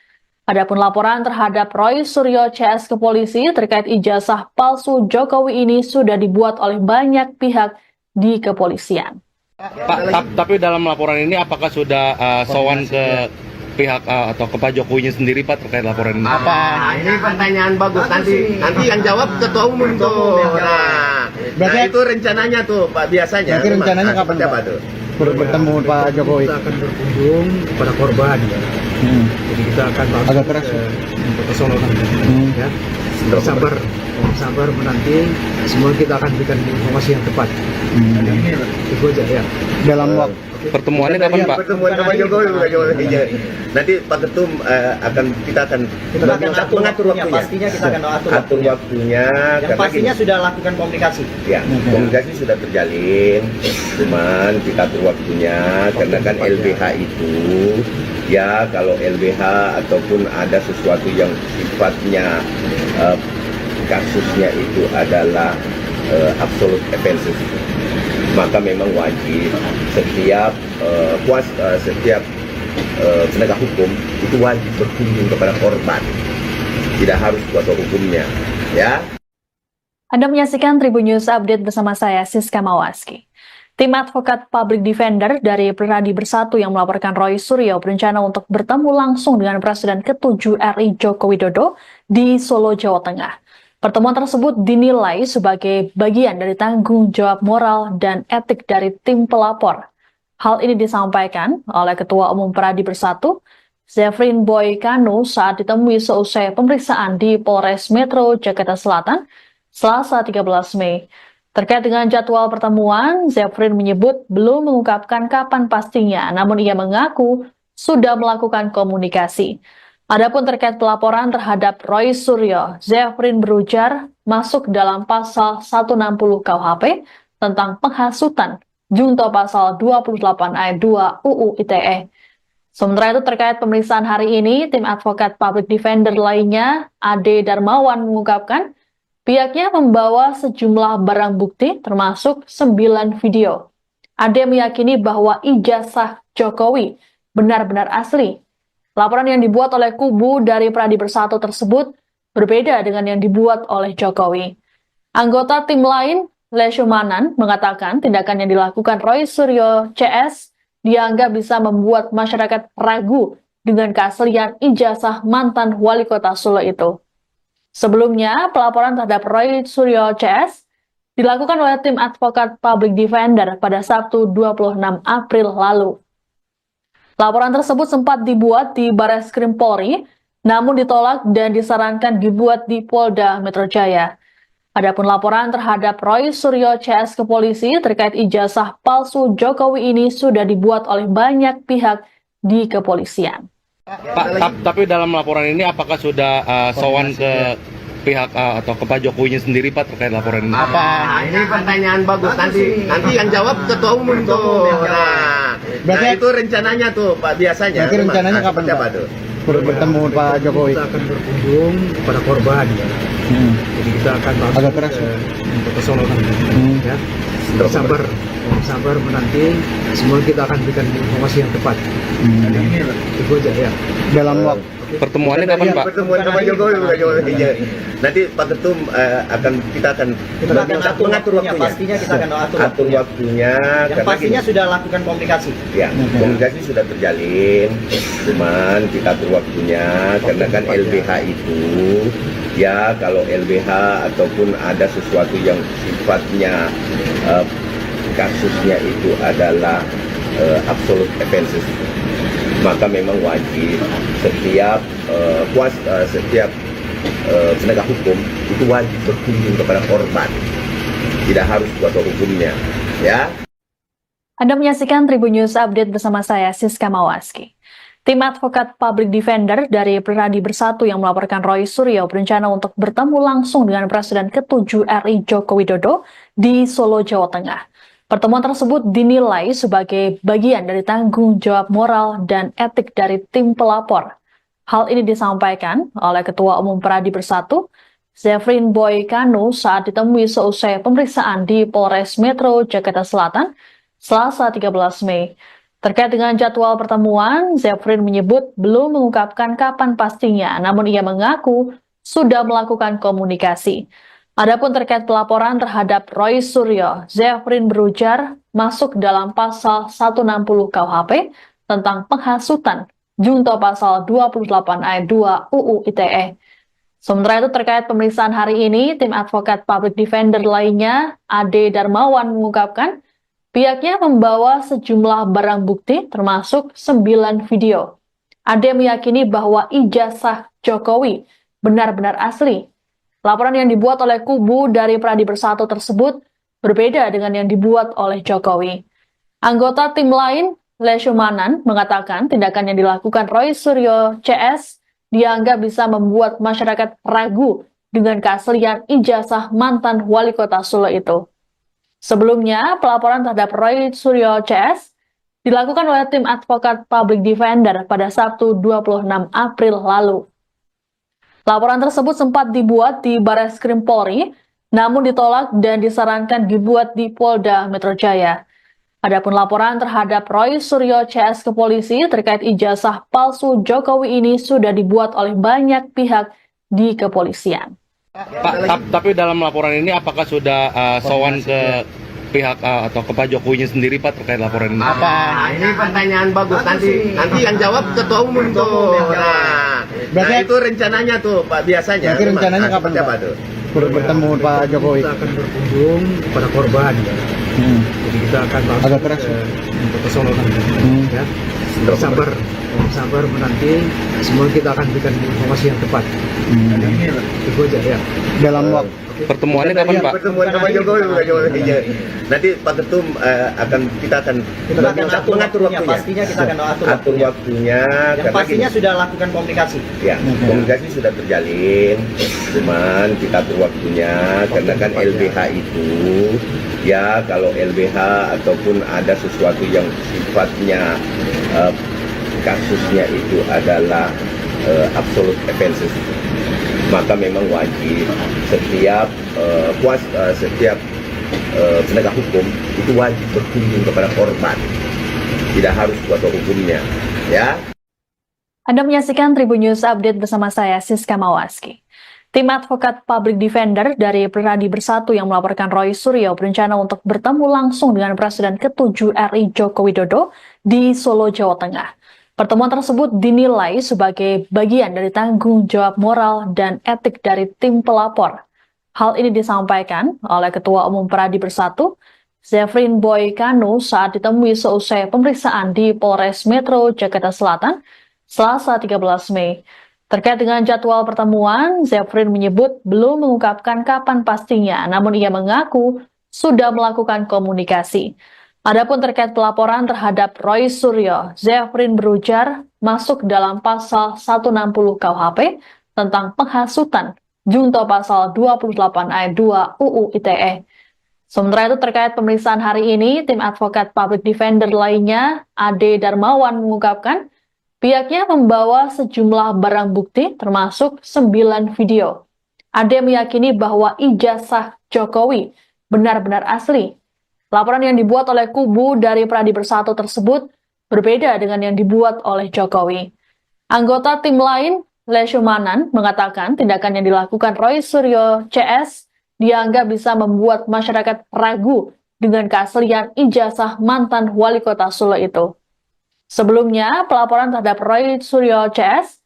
[SPEAKER 1] Adapun laporan terhadap Roy Suryo CS ke polisi terkait ijazah palsu Jokowi ini sudah dibuat oleh banyak pihak di kepolisian.
[SPEAKER 2] Pak, tapi dalam laporan ini apakah sudah sowan ke pihak atau ke Pak Jokowinya sendiri Pak terkait laporan ini?
[SPEAKER 3] Ini pertanyaan bagus, nanti yang jawab ketua umum tuh. Nah, itu rencananya tuh Pak, biasanya.
[SPEAKER 4] Berarti rencananya kapan,
[SPEAKER 3] seperti apa
[SPEAKER 4] Pak?
[SPEAKER 3] tuh?
[SPEAKER 4] bertemu Pak Jokowi.
[SPEAKER 5] Kita akan berkunjung kepada korban. Ya. Jadi kita akan langsung
[SPEAKER 4] Agak keras,
[SPEAKER 5] ke Solo nanti. Ya. Sabar, sabar menanti. Semua kita akan berikan informasi yang tepat. Itu aja ya.
[SPEAKER 4] Dalam waktu
[SPEAKER 2] Pertemuannya kapan Pak?
[SPEAKER 3] Pertemuan sama Jokowi, Pak Jokowi. Nanti Pak Ketum kita akan mengatur waktunya.
[SPEAKER 6] Pastinya kita akan
[SPEAKER 3] atur waktunya.
[SPEAKER 6] Yang
[SPEAKER 3] Karena
[SPEAKER 6] pastinya
[SPEAKER 3] gini,
[SPEAKER 6] sudah lakukan komunikasi.
[SPEAKER 3] ya komunikasi sudah terjalin, cuman kita atur waktunya karena kan LBH itu ya kalau LBH ataupun ada sesuatu yang sifatnya kasusnya itu adalah absolute offenses, maka memang wajib setiap setiap penegak hukum itu wajib berkunjung kepada korban, tidak harus kuasa hukumnya, ya.
[SPEAKER 1] Anda menyaksikan Tribun News Update bersama saya, Siska Mawaski. Tim advokat public defender dari Pradi Bersatu yang melaporkan Roy Suryo berencana untuk bertemu langsung dengan Presiden ke-7 RI Joko Widodo di Solo, Jawa Tengah. Pertemuan tersebut dinilai sebagai bagian dari tanggung jawab moral dan etik dari tim pelapor. Hal ini disampaikan oleh Ketua Umum Pradi Bersatu, Zefrin Boy Kanu saat ditemui seusai pemeriksaan di Polres Metro Jakarta Selatan, Selasa 13 Mei. Terkait dengan jadwal pertemuan, Zefrin menyebut belum mengungkapkan kapan pastinya, namun ia mengaku sudah melakukan komunikasi. Adapun terkait pelaporan terhadap Roy Suryo, Zefrin berujar masuk dalam pasal 160 KUHP tentang penghasutan, junto pasal 28 ayat 2 UU ITE. Sementara itu terkait pemeriksaan hari ini, tim advokat public defender lainnya, Ade Darmawan mengungkapkan pihaknya membawa sejumlah barang bukti termasuk 9 video. Ade meyakini bahwa ijazah Jokowi benar-benar asli. Laporan yang dibuat oleh kubu dari Pradi Bersatu tersebut berbeda dengan yang dibuat oleh Jokowi. Anggota tim lain, Leshumanan, mengatakan tindakan yang dilakukan Roy Suryo CS dianggap bisa membuat masyarakat ragu dengan keaslian ijazah mantan wali kota Solo itu. Sebelumnya, pelaporan terhadap Roy Suryo CS dilakukan oleh tim advokat public defender pada Sabtu 26 April lalu. Laporan tersebut sempat dibuat di Barreskrim Polri, namun ditolak dan disarankan dibuat di Polda Metro Jaya. Adapun laporan terhadap Roy Suryo CS ke polisi terkait ijazah palsu Jokowi ini sudah dibuat oleh banyak pihak di kepolisian.
[SPEAKER 2] Pak, tapi dalam laporan ini apakah sudah sowan ke pihak atau ke Pak Jokowinya sendiri Pak terkait laporan ini?
[SPEAKER 3] Nah, ini pertanyaan bagus. Nanti yang jawab ketua umum tuh. Nah, itu rencananya tuh Pak biasanya.
[SPEAKER 4] Berarti rencananya kapan
[SPEAKER 3] Pak?
[SPEAKER 4] Pak? Bertemu Pak Jokowi.
[SPEAKER 5] Kita akan berkunjung kepada korban. Jadi kita akan
[SPEAKER 4] Agak keras,
[SPEAKER 5] ke Solo nanti. Ya. Sabar menanti. Semua kita akan berikan informasi yang tepat. Itu aja ya.
[SPEAKER 4] Dalam waktu
[SPEAKER 2] Pertemuannya kapan Pak?
[SPEAKER 3] Pertemuan sama Jokowi. Nanti Pak Ketum kita akan mengatur waktunya.
[SPEAKER 6] Pastinya kita akan
[SPEAKER 3] atur waktunya.
[SPEAKER 6] Yang pastinya sudah lakukan komunikasi.
[SPEAKER 3] Ya, komunikasi sudah terjalin, cuman kita atur waktunya karena kan LBH itu ya kalau LBH ataupun ada sesuatu yang sifatnya kasusnya itu adalah absolute offenses, maka memang wajib setiap penegak hukum itu wajib berkunjung kepada korban, tidak harus kuasa hukumnya, ya.
[SPEAKER 1] Anda menyaksikan Tribun News Update bersama saya, Siska Mawaski. Tim advokat public defender dari Pradi Bersatu yang melaporkan Roy Suryo berencana untuk bertemu langsung dengan Presiden ke-7 RI Joko Widodo di Solo, Jawa Tengah. Pertemuan tersebut dinilai sebagai bagian dari tanggung jawab moral dan etik dari tim pelapor. Hal ini disampaikan oleh Ketua Umum Pradi Bersatu, Zefrin Boy Kanu saat ditemui seusai pemeriksaan di Polres Metro Jakarta Selatan, Selasa 13 Mei. Terkait dengan jadwal pertemuan, Zefrin menyebut belum mengungkapkan kapan pastinya, namun ia mengaku sudah melakukan komunikasi. Adapun terkait pelaporan terhadap Roy Suryo, Zefrin berujar masuk dalam pasal 160 KUHP tentang penghasutan, junto pasal 28 ayat 2 UU ITE. Sementara itu terkait pemeriksaan hari ini, tim advokat public defender lainnya, Ade Darmawan mengungkapkan, pihaknya membawa sejumlah barang bukti termasuk 9 video. Ade meyakini bahwa ijazah Jokowi benar-benar asli. Laporan yang dibuat oleh kubu dari Pradi Bersatu tersebut berbeda dengan yang dibuat oleh Jokowi. Anggota tim lain, Leshumanan, mengatakan tindakan yang dilakukan Roy Suryo CS dianggap bisa membuat masyarakat ragu dengan keaslian ijazah mantan wali kota Solo itu. Sebelumnya, pelaporan terhadap Roy Suryo CS dilakukan oleh tim advokat public defender pada Sabtu 26 April lalu. Laporan tersebut sempat dibuat di Barreskrim Polri, namun ditolak dan disarankan dibuat di Polda Metro Jaya. Adapun laporan terhadap Roy Suryo CS ke polisi terkait ijazah palsu Jokowi ini sudah dibuat oleh banyak pihak di kepolisian.
[SPEAKER 2] Pak, tapi dalam laporan ini apakah sudah sowan ke pihak atau ke Pak Jokowinya sendiri Pak terkait laporan ini?
[SPEAKER 3] Nah, ini pertanyaan bagus. Nanti yang jawab ketua umum tuh. Nah, itu rencananya tuh Pak biasanya.
[SPEAKER 4] Berarti rencananya kapan Pak? Bertemu Pak Jokowi.
[SPEAKER 5] Kita akan berkunjung kepada korban. Jadi kita akan
[SPEAKER 4] Agak keras,
[SPEAKER 5] ke Solo nanti. Ya. Sabar menanti. Semua kita akan berikan informasi yang tepat. Itu aja ya.
[SPEAKER 4] Dalam waktu
[SPEAKER 2] Pertemuannya kapan Pak?
[SPEAKER 3] Pertemuan sama Jokowi. Nanti Pak Ketum kita akan mengatur waktunya.
[SPEAKER 6] Pastinya kita akan
[SPEAKER 3] atur waktunya.
[SPEAKER 6] Yang pastinya sudah lakukan komunikasi.
[SPEAKER 3] Ya, komunikasi sudah terjalin, cuman kita atur waktunya karena kan LBH itu ya kalau LBH ataupun ada sesuatu yang sifatnya kasusnya itu adalah absolute offenses, maka memang wajib setiap penegak hukum itu wajib berkunjung kepada korban, tidak harus kuasa hukumnya, ya.
[SPEAKER 1] Anda menyaksikan Tribun News Update bersama saya, Siska Mawaski. Tim advokat public defender dari Pradi Bersatu yang melaporkan Roy Suryo berencana untuk bertemu langsung dengan Presiden ke-7 RI Joko Widodo di Solo, Jawa Tengah. Pertemuan tersebut dinilai sebagai bagian dari tanggung jawab moral dan etik dari tim pelapor. Hal ini disampaikan oleh Ketua Umum Pradi Bersatu, Zefrin Boy Kanu, saat ditemui seusai pemeriksaan di Polres Metro Jakarta Selatan, Selasa 13 Mei. Terkait dengan jadwal pertemuan, Zefrin menyebut belum mengungkapkan kapan pastinya, namun ia mengaku sudah melakukan komunikasi. Adapun terkait pelaporan terhadap Roy Suryo, Zefrin berujar masuk dalam pasal 160 KUHP tentang penghasutan, junto pasal 28 ayat 2 UU ITE. Sementara itu terkait pemeriksaan hari ini, tim advokat public defender lainnya, Ade Darmawan, mengungkapkan pihaknya membawa sejumlah barang bukti termasuk 9 video. Ade meyakini bahwa ijazah Jokowi benar-benar asli. Laporan yang dibuat oleh kubu dari Pradi Bersatu tersebut berbeda dengan yang dibuat oleh Jokowi. Anggota tim lain, Leshumanan, mengatakan tindakan yang dilakukan Roy Suryo CS dianggap bisa membuat masyarakat ragu dengan keaslian ijazah mantan wali kota Solo itu. Sebelumnya, pelaporan terhadap Roy Suryo CS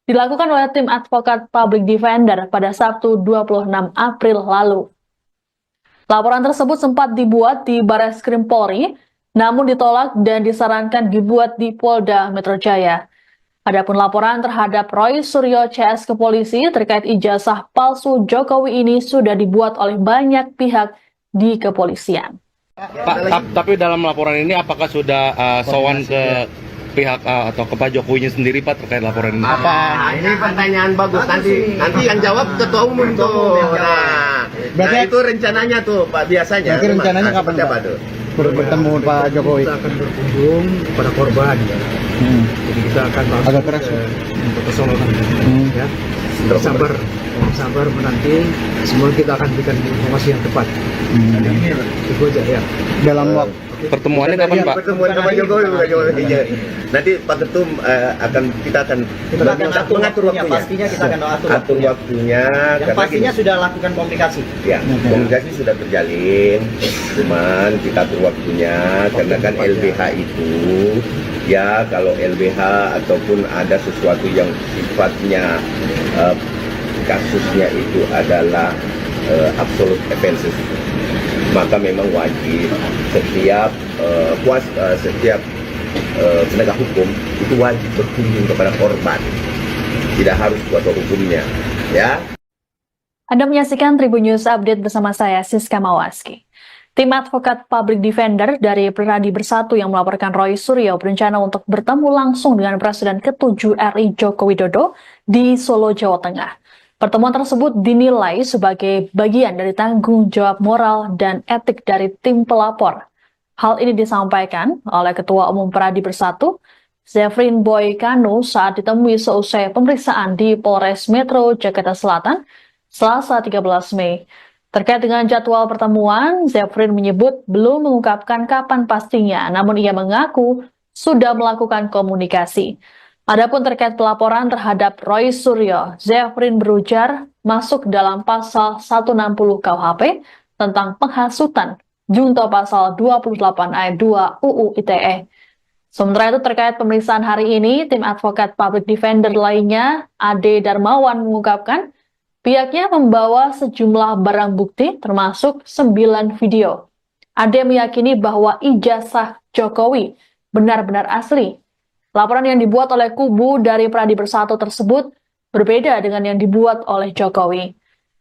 [SPEAKER 1] dilakukan oleh tim advokat public defender pada Sabtu 26 April lalu. Laporan tersebut sempat dibuat di Barreskrim Polri, namun ditolak dan disarankan dibuat di Polda Metro Jaya. Adapun laporan terhadap Roy Suryo CS ke polisi terkait ijazah palsu Jokowi ini sudah dibuat oleh banyak pihak di kepolisian.
[SPEAKER 2] Pak, tapi dalam laporan ini apakah sudah sowan ke pihak atau ke Pak Jokowinya sendiri, Pak, terkait laporan ini?
[SPEAKER 3] Ini pertanyaan bagus. Nanti yang jawab ketua umum tuh. Nah, itu rencananya tuh, Pak, biasanya.
[SPEAKER 4] Berarti rencananya kapan,
[SPEAKER 3] seperti apa
[SPEAKER 4] Pak?
[SPEAKER 3] tuh?
[SPEAKER 4] Bertemu Pak Jokowi.
[SPEAKER 5] Kita akan berkunjung kepada korban. Ya. Jadi kita akan langsung
[SPEAKER 4] Agak keras.
[SPEAKER 5] ke Solo nanti. Ya. Sabar menanti. Semua kita akan berikan informasi yang tepat. Itu aja ya.
[SPEAKER 4] Dalam waktu
[SPEAKER 2] Pertemuannya kapan, Pak?
[SPEAKER 3] Pertemuan sama Jokowi, Pak Jokowi. Nanti Pak Ketum kita akan mengatur waktunya.
[SPEAKER 6] Pastinya kita akan
[SPEAKER 3] atur waktunya.
[SPEAKER 6] Yang
[SPEAKER 3] Karena
[SPEAKER 6] pastinya sudah lakukan komunikasi.
[SPEAKER 3] ya, komunikasi sudah terjalin, cuman kita atur waktunya karena kan LBH itu, ya kalau LBH ataupun ada sesuatu yang sifatnya kasusnya itu adalah absolute offenses, maka memang wajib setiap penegak hukum itu wajib berkunjung kepada korban, tidak harus kuasa hukumnya, ya.
[SPEAKER 1] Anda menyaksikan Tribun News Update bersama saya, Siska Mawaski. Tim advokat public defender dari Pradi Bersatu yang melaporkan Roy Suryo berencana untuk bertemu langsung dengan Presiden ke-7 RI Joko Widodo di Solo, Jawa Tengah. Pertemuan tersebut dinilai sebagai bagian dari tanggung jawab moral dan etik dari tim pelapor. Hal ini disampaikan oleh Ketua Umum Pradi Bersatu, Zefrin Boy Kanu, saat ditemui seusai pemeriksaan di Polres Metro Jakarta Selatan, Selasa 13 Mei. Terkait dengan jadwal pertemuan, Zefrin menyebut belum mengungkapkan kapan pastinya, namun ia mengaku sudah melakukan komunikasi. Adapun terkait pelaporan terhadap Roy Suryo, Zefrin berujar masuk dalam pasal 160 KUHP tentang penghasutan, junto pasal 28 ayat 2 UU ITE. Sementara itu terkait pemeriksaan hari ini, tim advokat public defender lainnya, Ade Darmawan, mengungkapkan pihaknya membawa sejumlah barang bukti termasuk 9 video. Ade meyakini bahwa ijazah Jokowi benar-benar asli. Laporan yang dibuat oleh kubu dari Pradi Bersatu tersebut berbeda dengan yang dibuat oleh Jokowi.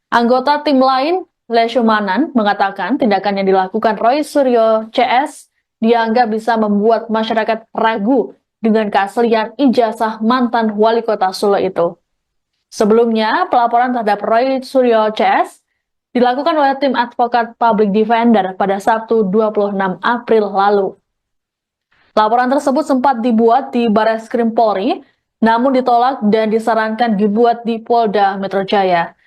[SPEAKER 1] Anggota tim lain, Leshumanan, mengatakan tindakan yang dilakukan Roy Suryo CS dianggap bisa membuat masyarakat ragu dengan keaslian ijazah mantan wali kota Solo itu. Sebelumnya, pelaporan terhadap Roy Suryo CS dilakukan oleh tim advokat public defender pada Sabtu 26 April lalu. Laporan tersebut sempat dibuat di Barreskrim Polri, namun ditolak dan disarankan dibuat di Polda Metro Jaya.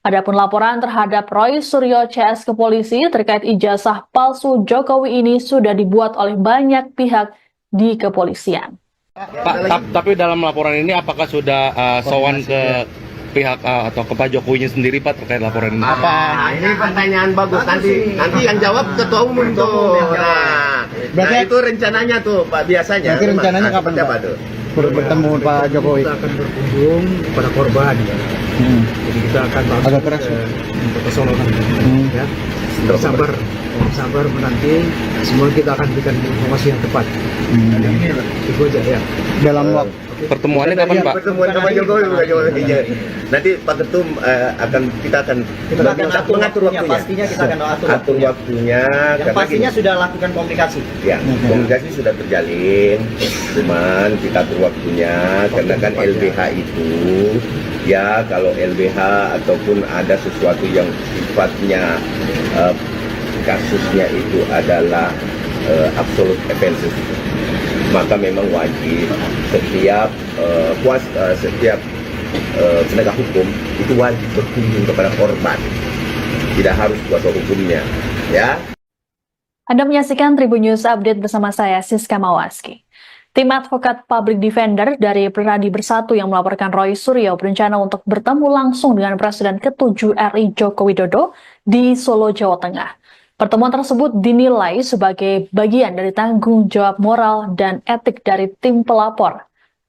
[SPEAKER 1] Adapun laporan terhadap Roy Suryo CS ke polisi terkait ijazah palsu Jokowi ini sudah dibuat oleh banyak pihak di kepolisian.
[SPEAKER 2] Pak, tapi dalam laporan ini apakah sudah sowan ke pihak atau ke Pak Jokowinya sendiri Pak terkait laporan ini?
[SPEAKER 3] Ini pertanyaan bagus. Nanti yang jawab ketua umum tuh. Nah, itu rencananya tuh Pak, biasanya.
[SPEAKER 4] Berarti rencananya kapan,
[SPEAKER 3] seperti
[SPEAKER 4] Pak?
[SPEAKER 3] apa tuh?
[SPEAKER 4] Bertemu Pak Jokowi.
[SPEAKER 5] Kita akan berkunjung kepada korban. Jadi kita akan langsung
[SPEAKER 4] Agak keras.
[SPEAKER 5] ke Solo nanti. Ya. Sabar menanti. Semua kita akan berikan informasi yang tepat. Itu aja ya.
[SPEAKER 4] Dalam waktu
[SPEAKER 2] Pertemuannya kapan Pak?
[SPEAKER 3] Pertemuan sama Jokowi, Pak Jokowi. Nanti Pak Ketum kita akan mengatur waktunya.
[SPEAKER 6] Pastinya kita akan
[SPEAKER 3] atur waktunya.
[SPEAKER 6] Yang
[SPEAKER 3] Karena
[SPEAKER 6] pastinya
[SPEAKER 3] gini,
[SPEAKER 6] sudah lakukan komunikasi.
[SPEAKER 3] ya, komunikasi sudah terjalin, cuman kita atur waktunya karena kan LBH itu ya kalau LBH ataupun ada sesuatu yang sifatnya kasusnya itu adalah absolute offenses, maka memang wajib setiap setiap penegak hukum itu wajib berkunjung kepada korban, tidak harus kuasa hukumnya, ya.
[SPEAKER 1] Anda menyaksikan Tribun News Update bersama saya, Siska Mawaski. Tim advokat public defender dari Pradi Bersatu yang melaporkan Roy Suryo berencana untuk bertemu langsung dengan Presiden ke-7 RI Joko Widodo di Solo, Jawa Tengah. Pertemuan tersebut dinilai sebagai bagian dari tanggung jawab moral dan etik dari tim pelapor.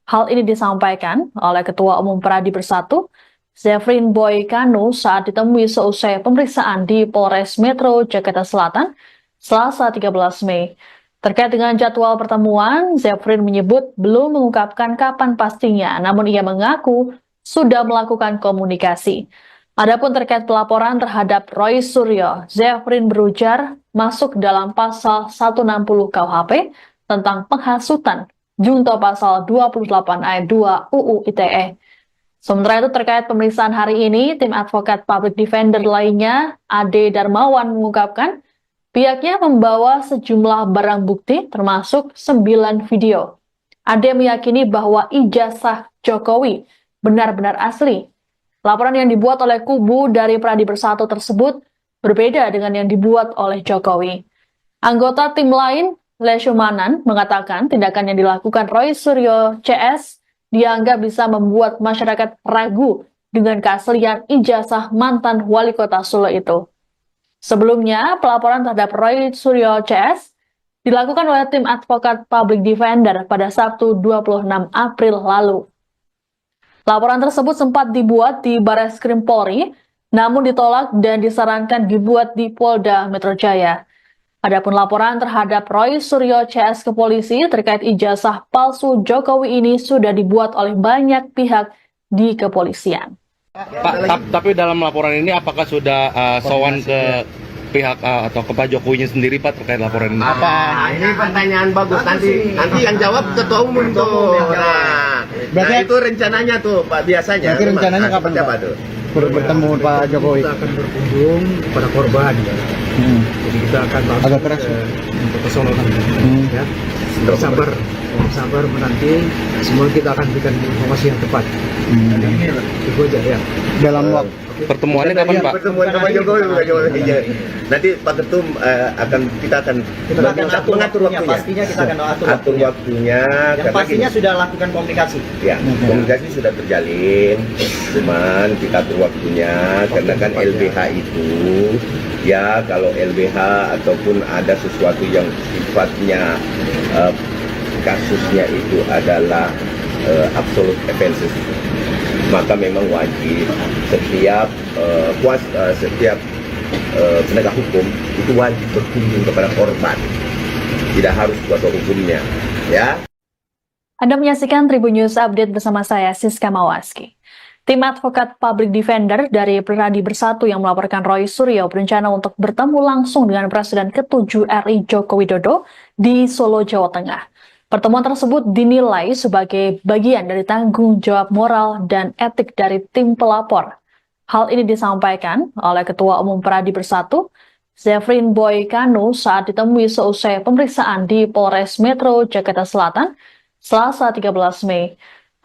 [SPEAKER 1] Hal ini disampaikan oleh Ketua Umum Pradi Bersatu, Zefrin Boy Kanu saat ditemui seusai pemeriksaan di Polres Metro Jakarta Selatan, Selasa 13 Mei. Terkait dengan jadwal pertemuan, Zefrin menyebut belum mengungkapkan kapan pastinya, namun ia mengaku sudah melakukan komunikasi. Adapun terkait pelaporan terhadap Roy Suryo, Zefrin berujar masuk dalam pasal 160 KUHP tentang penghasutan, junto pasal 28 ayat 2 UU ITE. Sementara itu terkait pemeriksaan hari ini, tim advokat public defender lainnya, Ade Darmawan mengungkapkan, pihaknya membawa sejumlah barang bukti termasuk 9 video. Ade meyakini bahwa ijazah Jokowi benar-benar asli. Laporan yang dibuat oleh kubu dari Pradi Bersatu tersebut berbeda dengan yang dibuat oleh Jokowi. Anggota tim lain, Leshumanan, mengatakan tindakan yang dilakukan Roy Suryo CS dianggap bisa membuat masyarakat ragu dengan keaslian ijazah mantan wali kota Solo itu. Sebelumnya, pelaporan terhadap Roy Suryo CS dilakukan oleh tim advokat public defender pada Sabtu 26 April lalu. Laporan tersebut sempat dibuat di Barreskrim Polri, namun ditolak dan disarankan dibuat di Polda Metro Jaya. Adapun laporan terhadap Roy Suryo CS ke polisi terkait ijazah palsu Jokowi ini sudah dibuat oleh banyak pihak di kepolisian.
[SPEAKER 2] Pak, tapi dalam laporan ini apakah sudah sowan ke pihak atau ke Pak Jokowinya sendiri Pak terkait laporan ini?
[SPEAKER 3] Ini pertanyaan bagus. Nanti yang jawab ketua umum tuh. Nah, itu rencananya tuh Pak, biasanya.
[SPEAKER 4] Berarti rencananya kapan,
[SPEAKER 3] seperti apa
[SPEAKER 4] Pak?
[SPEAKER 3] tuh?
[SPEAKER 4] Bertemu Pak Jokowi.
[SPEAKER 5] Kita akan berkunjung kepada korban. Jadi kita akan langsung
[SPEAKER 4] Agak keras.
[SPEAKER 5] ke Solo nanti. Ya. Sabar menanti. Semua kita akan berikan informasi yang tepat. Itu aja ya.
[SPEAKER 4] Dalam waktu
[SPEAKER 2] Pertemuannya kapan Pak?
[SPEAKER 3] Pertemuan sama Jokowi, Pak Jokowi. Nanti Pak Ketum kita akan mengatur waktunya.
[SPEAKER 6] Pastinya kita akan
[SPEAKER 3] atur waktunya.
[SPEAKER 6] Yang
[SPEAKER 3] Karena
[SPEAKER 6] pastinya
[SPEAKER 3] gini,
[SPEAKER 6] sudah lakukan komunikasi.
[SPEAKER 3] ya, komunikasi sudah terjalin, cuman kita atur waktunya karena kan LBH itu ya kalau LBH ataupun ada sesuatu yang sifatnya kasusnya itu adalah absolute offenses, maka memang wajib setiap penegak hukum itu wajib berkunjung kepada korban, tidak harus kuasa hukumnya, ya.
[SPEAKER 1] Anda menyaksikan Tribun News Update bersama saya, Siska Mawaski. Tim advokat public defender dari Pradi Bersatu yang melaporkan Roy Suryo berencana untuk bertemu langsung dengan Presiden ke-7 RI Joko Widodo di Solo, Jawa Tengah. Pertemuan tersebut dinilai sebagai bagian dari tanggung jawab moral dan etik dari tim pelapor. Hal ini disampaikan oleh Ketua Umum Pradi Bersatu, Zefrin Boy Kanu saat ditemui seusai pemeriksaan di Polres Metro Jakarta Selatan, Selasa 13 Mei.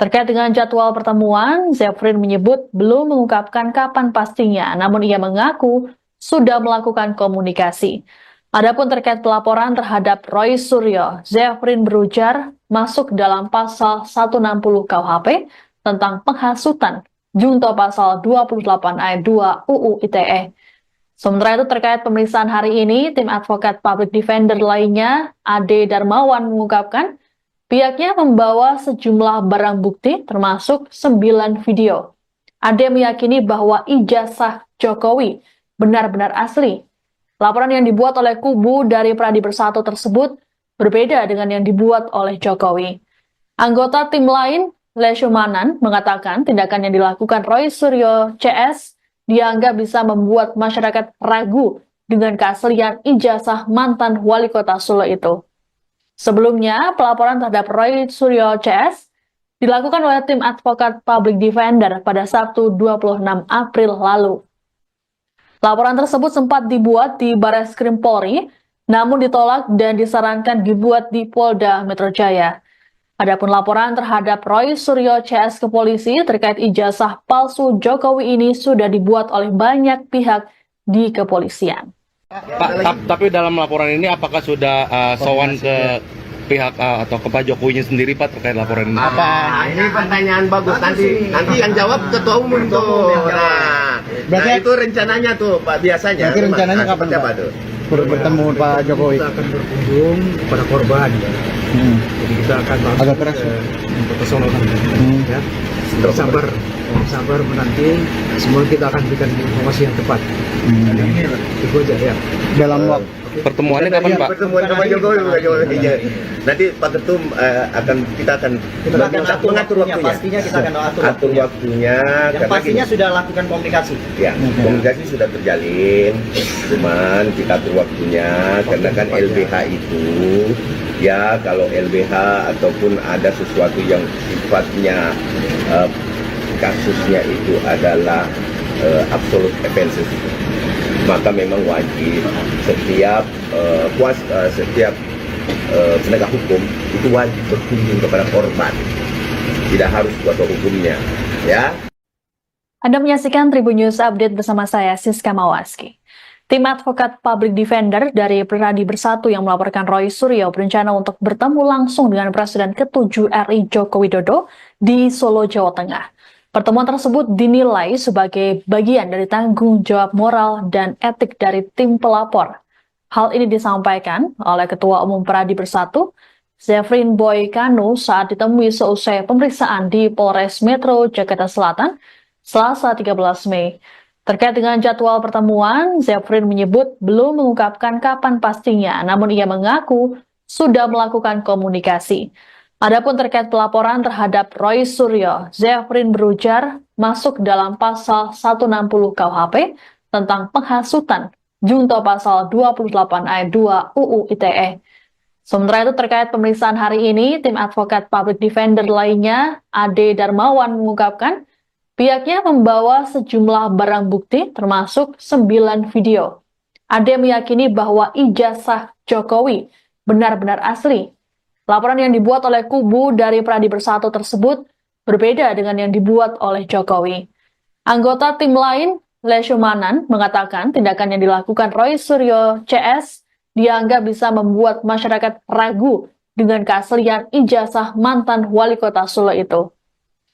[SPEAKER 1] Terkait dengan jadwal pertemuan, Zefrin menyebut belum mengungkapkan kapan pastinya, namun ia mengaku sudah melakukan komunikasi. Adapun terkait pelaporan terhadap Roy Suryo, Zefrin berujar masuk dalam pasal 160 KUHP tentang penghasutan, junto pasal 28 ayat 2 UU ITE. Sementara itu terkait pemeriksaan hari ini, tim advokat public defender lainnya, Ade Darmawan, mengungkapkan pihaknya membawa sejumlah barang bukti termasuk 9 video. Ade meyakini bahwa ijazah Jokowi benar-benar asli. Laporan yang dibuat oleh kubu dari Pradi Bersatu tersebut berbeda dengan yang dibuat oleh Jokowi. Anggota tim lain, Leshumanan, mengatakan tindakan yang dilakukan Roy Suryo CS dianggap bisa membuat masyarakat ragu dengan keaslian ijazah mantan wali kota Solo itu. Sebelumnya, pelaporan terhadap Roy Suryo CS dilakukan oleh tim advokat public defender pada Sabtu 26 April lalu. Laporan tersebut sempat dibuat di Barreskrim Polri, namun ditolak dan disarankan dibuat di Polda Metro Jaya. Adapun laporan terhadap Roy Suryo CS ke polisi terkait ijazah palsu Jokowi ini sudah dibuat oleh banyak pihak di kepolisian.
[SPEAKER 2] Pak, tapi dalam laporan ini apakah sudah sowan ke pihak atau ke Pak Jokowinya sendiri Pak terkait laporan ini?
[SPEAKER 3] Ini pertanyaan bagus, nanti yang jawab ketua umum tuh. Nah, itu rencananya tuh Pak, biasanya.
[SPEAKER 4] Berarti rencananya kapan
[SPEAKER 3] seperti apa
[SPEAKER 4] Pak?
[SPEAKER 3] tuh?
[SPEAKER 4] Bertemu Pak Jokowi.
[SPEAKER 5] Kita akan berkunjung kepada korban. Jadi kita akan langsung
[SPEAKER 4] Agak keras,
[SPEAKER 5] ke Solo nanti. Ya. Sabar menanti. Semua kita akan berikan informasi yang tepat. Itu aja ya.
[SPEAKER 4] Dalam waktu
[SPEAKER 2] Pertemuannya kapan Pak?
[SPEAKER 3] Pertemuan sama Jokowi. Nanti Pak Ketum kita akan mengatur waktunya.
[SPEAKER 6] Pastinya kita akan
[SPEAKER 3] atur waktunya.
[SPEAKER 6] Yang
[SPEAKER 3] Karena
[SPEAKER 6] pastinya
[SPEAKER 3] gini,
[SPEAKER 6] sudah lakukan komunikasi.
[SPEAKER 3] ya, komunikasi sudah terjalin, cuman kita atur waktunya karena kan LBH itu ya kalau LBH ataupun ada sesuatu yang sifatnya kasusnya itu adalah absolute offenses, maka memang wajib setiap penegak hukum itu wajib berkunjung kepada korban, tidak harus kuasa hukumnya, ya.
[SPEAKER 1] Anda menyaksikan Tribun News Update bersama saya, Siska Mawaski. Tim advokat public defender dari Pradi Bersatu yang melaporkan Roy Suryo berencana untuk bertemu langsung dengan Presiden ke-7 RI Joko Widodo di Solo, Jawa Tengah. Pertemuan tersebut dinilai sebagai bagian dari tanggung jawab moral dan etik dari tim pelapor. Hal ini disampaikan oleh Ketua Umum Pradi Bersatu, Zefrin Boy Kanu, saat ditemui seusai pemeriksaan di Polres Metro Jakarta Selatan, Selasa 13 Mei. Terkait dengan jadwal pertemuan, Zefrin menyebut belum mengungkapkan kapan pastinya, namun ia mengaku sudah melakukan komunikasi. Adapun terkait pelaporan terhadap Roy Suryo, Zefrin berujar masuk dalam pasal 160 KUHP tentang penghasutan, junto pasal 28 ayat 2 UU ITE. Sementara itu terkait pemeriksaan hari ini, tim advokat public defender lainnya, Ade Darmawan, mengungkapkan pihaknya membawa sejumlah barang bukti termasuk 9 video. Ade meyakini bahwa ijazah Jokowi benar-benar asli. Laporan yang dibuat oleh kubu dari Pradi Bersatu tersebut berbeda dengan yang dibuat oleh Jokowi. Anggota tim lain, Leshumanan, mengatakan tindakan yang dilakukan Roy Suryo CS dianggap bisa membuat masyarakat ragu dengan keaslian ijazah mantan wali kota Solo itu.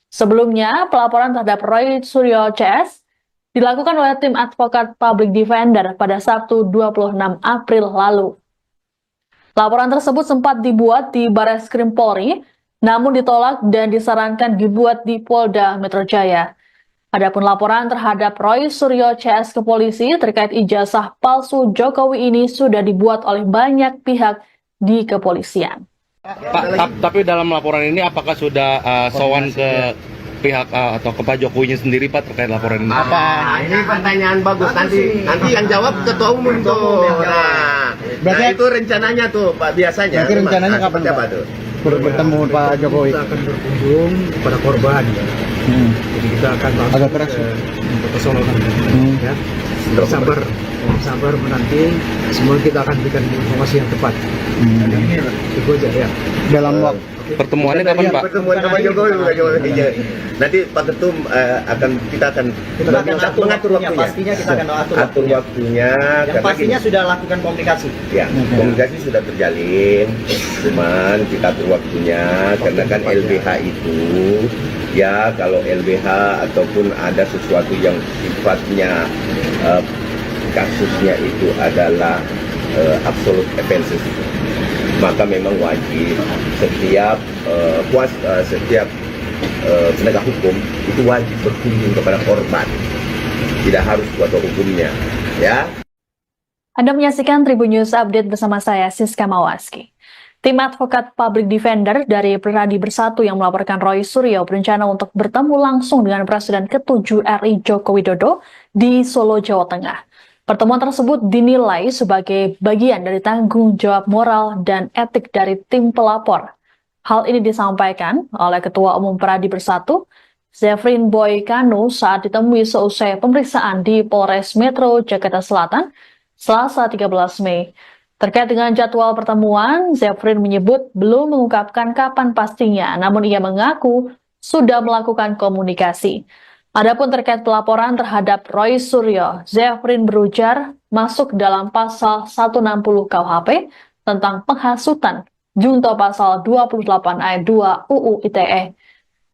[SPEAKER 1] Sebelumnya, pelaporan terhadap Roy Suryo CS dilakukan oleh tim advokat public defender pada Sabtu 26 April lalu. Laporan tersebut sempat dibuat di Barreskrim Polri, namun ditolak dan disarankan dibuat di Polda Metro Jaya. Adapun laporan terhadap Roy Suryo CS ke polisi terkait ijazah palsu Jokowi ini sudah dibuat oleh banyak pihak di kepolisian.
[SPEAKER 2] Pak, tapi dalam laporan ini apakah sudah sowan ke pihak atau ke Pak Jokowinya sendiri Pak terkait laporan ini?
[SPEAKER 3] Ini pertanyaan bagus, nanti yang jawab ketua umum tuh. Nah, itu rencananya tuh Pak, biasanya.
[SPEAKER 4] Berarti rencananya kapan
[SPEAKER 3] seperti apa
[SPEAKER 4] Pak?
[SPEAKER 3] tuh?
[SPEAKER 4] Bertemu Pak Jokowi.
[SPEAKER 5] Kita akan berkunjung kepada korban. Jadi kita akan langsung
[SPEAKER 4] Agak keras,
[SPEAKER 5] ke Solo nanti. Ya. Sabar menanti. Semua kita akan berikan informasi yang tepat. Itu aja ya.
[SPEAKER 4] Dalam waktu
[SPEAKER 2] Pertemuannya kapan, Pak?
[SPEAKER 3] Pertemuan sama Jokowi, bukan Jokowi. Nanti Pak Ketum kita akan mengatur waktunya.
[SPEAKER 6] Pastinya kita akan
[SPEAKER 3] atur waktunya.
[SPEAKER 6] Yang
[SPEAKER 3] Karena
[SPEAKER 6] pastinya sudah lakukan komunikasi.
[SPEAKER 3] ya, komunikasi sudah terjalin, cuman kita atur waktunya karena kan LBH itu ya kalau LBH ataupun ada sesuatu yang sifatnya kasusnya itu adalah absolute offenses, maka memang wajib setiap setiap penegak hukum itu wajib berkunjung kepada korban, tidak harus kuasa hukumnya, ya.
[SPEAKER 1] Anda menyaksikan Tribun News Update bersama saya, Siska Mawaski. Tim advokat public defender dari Pradi Bersatu yang melaporkan Roy Suryo berencana untuk bertemu langsung dengan Presiden ke-7 RI Joko Widodo di Solo, Jawa Tengah. Pertemuan tersebut dinilai sebagai bagian dari tanggung jawab moral dan etik dari tim pelapor. Hal ini disampaikan oleh Ketua Umum Pradi Bersatu, Zefrin Boy Kanu saat ditemui seusai pemeriksaan di Polres Metro Jakarta Selatan, Selasa 13 Mei. Terkait dengan jadwal pertemuan, Zefrin menyebut belum mengungkapkan kapan pastinya, namun ia mengaku sudah melakukan komunikasi. Adapun terkait pelaporan terhadap Roy Suryo, Zefrin berujar masuk dalam pasal 160 KUHP tentang penghasutan, junto pasal 28 ayat 2 UU ITE.